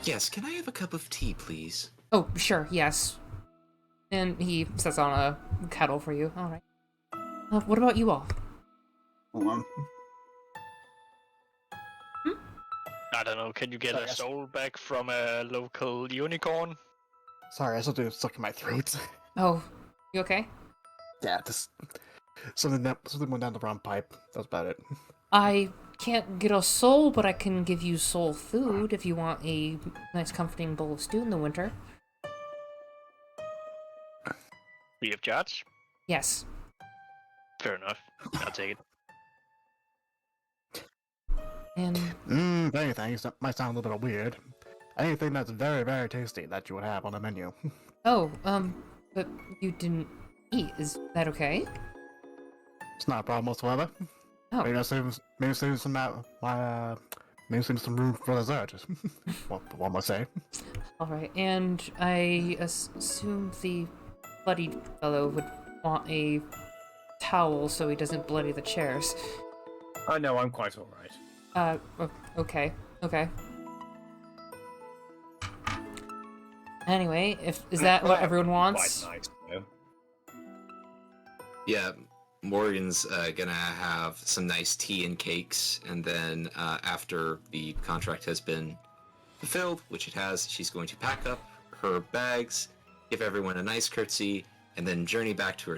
Yes, can I have a cup of tea, please? Oh, sure, yes. And he sets on a kettle for you. Alright. What about you all? Hold on. I don't know, can you get Sorry, a soul back from a local unicorn? Sorry, I something stuck in my throat. Oh, you okay? Yeah, just something went down the wrong pipe. That's about it. I can't get a soul, but I can give you soul food if you want a nice comforting bowl of stew in the winter. Free of charge? Yes. Fair enough. I'll take it. And If anything, that might sound a little bit weird. Anything that's very, very tasty that you would have on the menu. oh, but you didn't eat. Is that okay? It's not a problem whatsoever. Oh. Maybe save some maybe save some room for dessert. One more say. All right. And I assume the bloodied fellow would want a towel so he doesn't bloody the chairs. I know, I'm quite alright. Okay. Anyway, is that what everyone wants? Quite nice, you know? Yeah, Morgan's gonna have some nice tea and cakes, and then after the contract has been fulfilled, which it has, she's going to pack up her bags, give everyone a nice curtsy, and then journey back to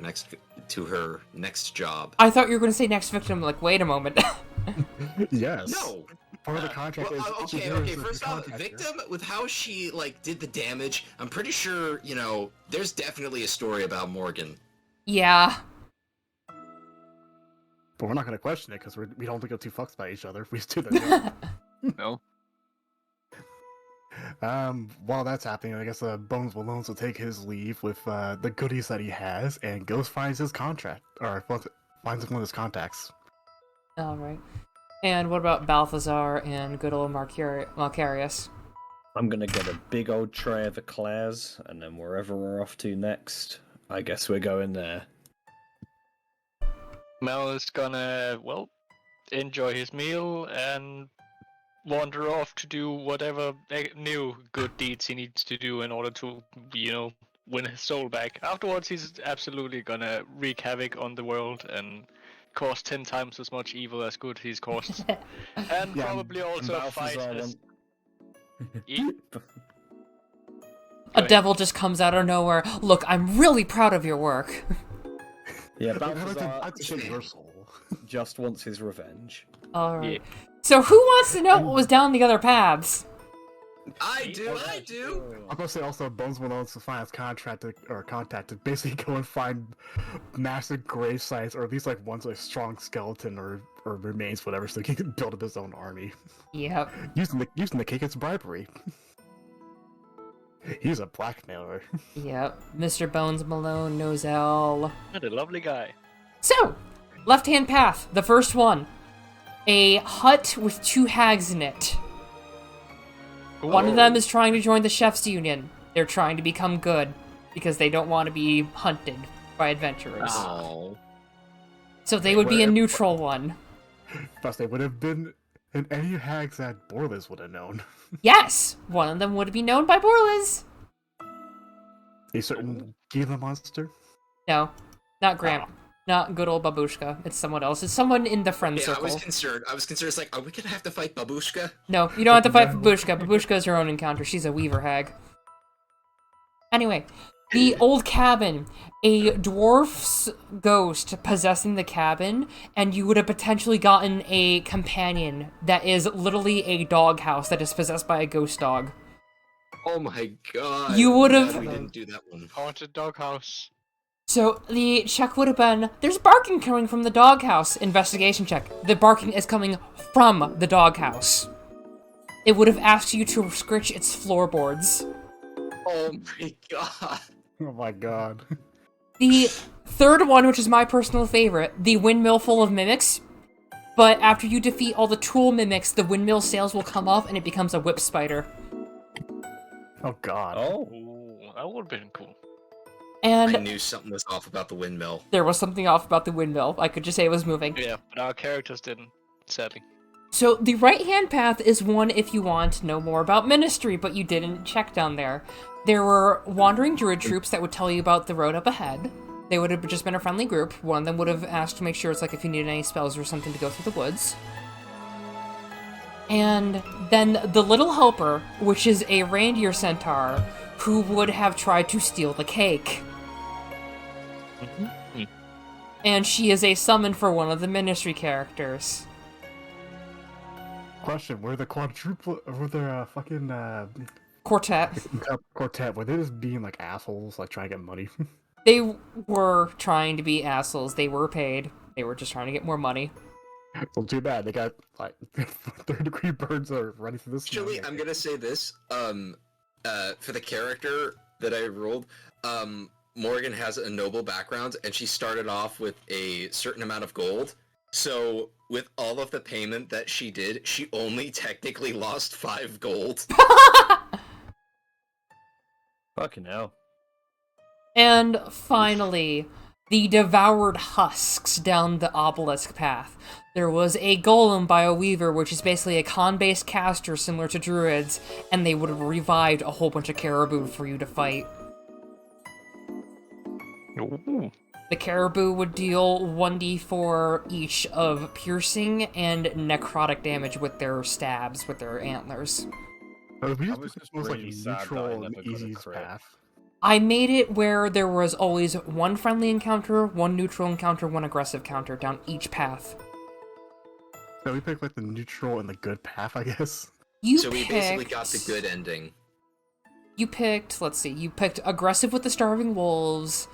her next job. I thought you were going to say next victim. Like, wait a moment. Yes. No. Part of the contract is Okay. First off, victim with how she did the damage. I'm pretty sure there's definitely a story about Morgan. Yeah. But we're not going to question it because we don't give two fucks about each other. We just do that. No. While that's happening, I guess Bones Malone's will take his leave with the goodies that he has, and goes finds his contract, or finds one of his contacts. All right. And what about Balthazar and good old Malcarius? I'm gonna get a big old tray of eclairs, and then wherever we're off to next, I guess we're going there. Mel is gonna, enjoy his meal and wander off to do whatever new good deeds he needs to do in order to, win his soul back. Afterwards, he's absolutely gonna wreak havoc on the world and cause 10 times as much evil as good he's caused. And Yeah, probably also fight as... A devil just comes out of nowhere. Look, I'm really proud of your work. Yeah, I'd like to Balthazar take your soul. just wants his revenge. All right. So who wants to know what was down the other paths? I do. I'm gonna say also Bones Malone's to find his contact to basically go and find massive grave sites, or at least one's a strong skeleton or remains, whatever, so he can build up his own army. Yep. Using the cake as bribery. He's a blackmailer. Yep. Mr. Bones Malone knows all. What a lovely guy. So, left-hand path, the first one. A hut with 2 hags in it. One of them is trying to join the chef's union. They're trying to become good because they don't want to be hunted by adventurers. Oh. So they would be a neutral one. Plus, they would have been in any hags that Borlas would have known. Yes! One of them would be known by Borlas. A certain Gila monster? No, not Grant. Not good old Babushka. It's someone else. It's someone in the friend Yeah, circle. I was concerned. It's like, are we gonna have to fight Babushka? No, you don't have to fight Babushka. Babushka is her own encounter. She's a weaver hag. Anyway, the old cabin. A dwarf's ghost possessing the cabin, and you would have potentially gotten a companion that is literally a doghouse that is possessed by a ghost dog. Oh my god. You would have... We didn't do that one. Haunted doghouse. So the check would have been, there's barking coming from the doghouse. Investigation check. The barking is coming from the doghouse. It would have asked you to scritch its floorboards. Oh my god. Oh my god. The third one, which is my personal favorite, the windmill full of mimics. But after you defeat all the tool mimics, the windmill sails will come off and it becomes a whip spider. Oh god. Oh. Ooh, that would have been cool. And I knew something was off about the windmill. there was something off about the windmill. I could just say it was moving. Yeah, but our characters didn't, sadly. So the right-hand path is one if you want to know more about Ministry, but you didn't check down there. There were wandering druid troops that would tell you about the road up ahead. They would have just been a friendly group. One of them would have asked to make sure it's if you needed any spells or something to go through the woods. And then the little helper, which is a reindeer centaur, who would have tried to steal the cake. And she is a summon for one of the ministry characters. Question: were the fucking Quartet. quartet? Were they just being like assholes, like trying to get money? They were trying to be assholes. They were paid. They were just trying to get more money. Well, too bad. They got like third-degree burns are ready for this. Actually, I'm gonna say this. For the character that I rolled, Morgan has a noble background, and she started off with a certain amount of gold. So, with all of the payment that she did, she only technically lost 5 gold. Fucking hell. And finally, the devoured husks down the obelisk path. There was a golem by a weaver, which is basically a con-based caster similar to druids, and they would have revived a whole bunch of caribou for you to fight. The caribou would deal 1d4 each of piercing and necrotic damage with their stabs, with their antlers. We I just was this most like really sad that I neutral and never got a easiest crit. path. I made it where there was always one friendly encounter, one neutral encounter, one aggressive counter down each path. So we picked like the neutral and the good path, I guess. So we basically got the good ending. You picked, let's see, you picked aggressive with the starving wolves,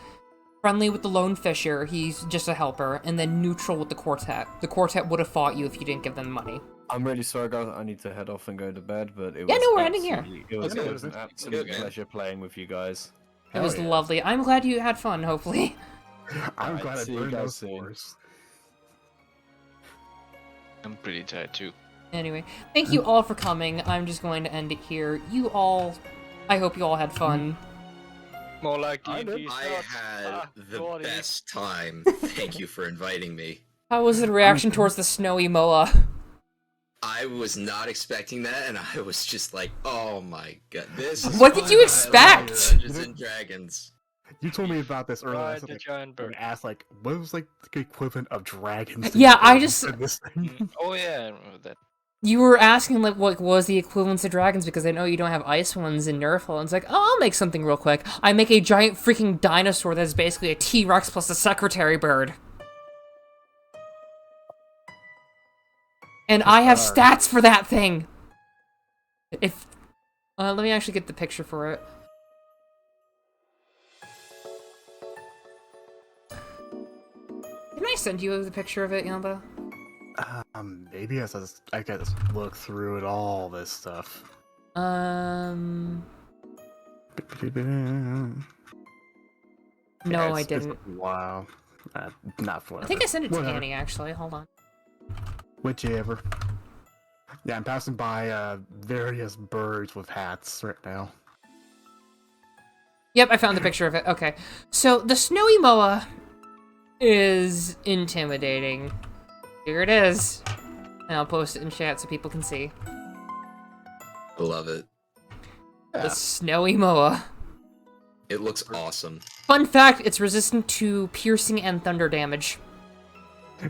friendly with the lone fisher, he's just a helper, and then neutral with the quartet. The quartet would have fought you if you didn't give them money. I'm really sorry, guys. I need to head off and go to bed, but it was Yeah, no, we're ending here. It was, Okay. it was an absolute Good, man. pleasure playing with you guys. It was Hell yeah. lovely. I'm glad you had fun, hopefully. I'm Alright, glad I see you burned guys those soon. scores. I'm pretty tired too. Anyway, thank you all for coming. I'm just going to end it here. You all, I hope you all had fun. More like I D&D had shots. the Sorry. best time. Thank you for inviting me. How was the reaction towards the Snowy Moa? I was not expecting that, and I was just like, "Oh my god, this is What did you fun. I expect? love Dungeons and Dragons." You told me about this earlier. I Ride said, the like, giant bird. and asked like, what was like the equivalent of dragons? Yeah, I just- in this thing. Oh yeah, I remember that. You were asking, like, what was the equivalent to dragons, because I know you don't have ice ones in Nerfle, and it's like, oh, I'll make something real quick. I make a giant freaking dinosaur that's basically a T-Rex plus a secretary bird. And I have stats for that thing! If... let me actually get the picture for it. Didn't I send you the picture of it, Yamba? Maybe as I gotta look through it all this stuff. No, I didn't. Wow. Not for I think I sent it to Whatever. Annie, actually. Hold on. Whichever. Yeah, I'm passing by various birds with hats right now. Yep, I found the picture of it. Okay. So, the Snowy Moa is intimidating. Here it is. And I'll post it in chat so people can see. I love it. The Snowy Moa. It looks awesome. Fun fact, it's resistant to piercing and thunder damage.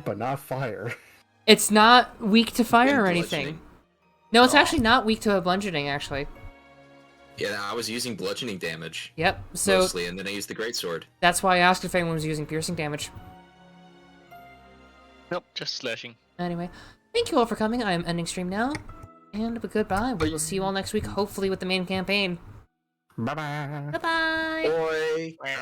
But not fire. It's not weak to fire or And anything. bludgeoning. No, it's actually not weak to bludgeoning, actually. Yeah, I was using bludgeoning damage Yep, so mostly, and then I used the greatsword. that's why I asked if anyone was using piercing damage. Nope, just slashing. Anyway, thank you all for coming. I am ending stream now. And goodbye. We will see you all next week, hopefully with the main campaign. Bye bye. Bye-bye! Boy.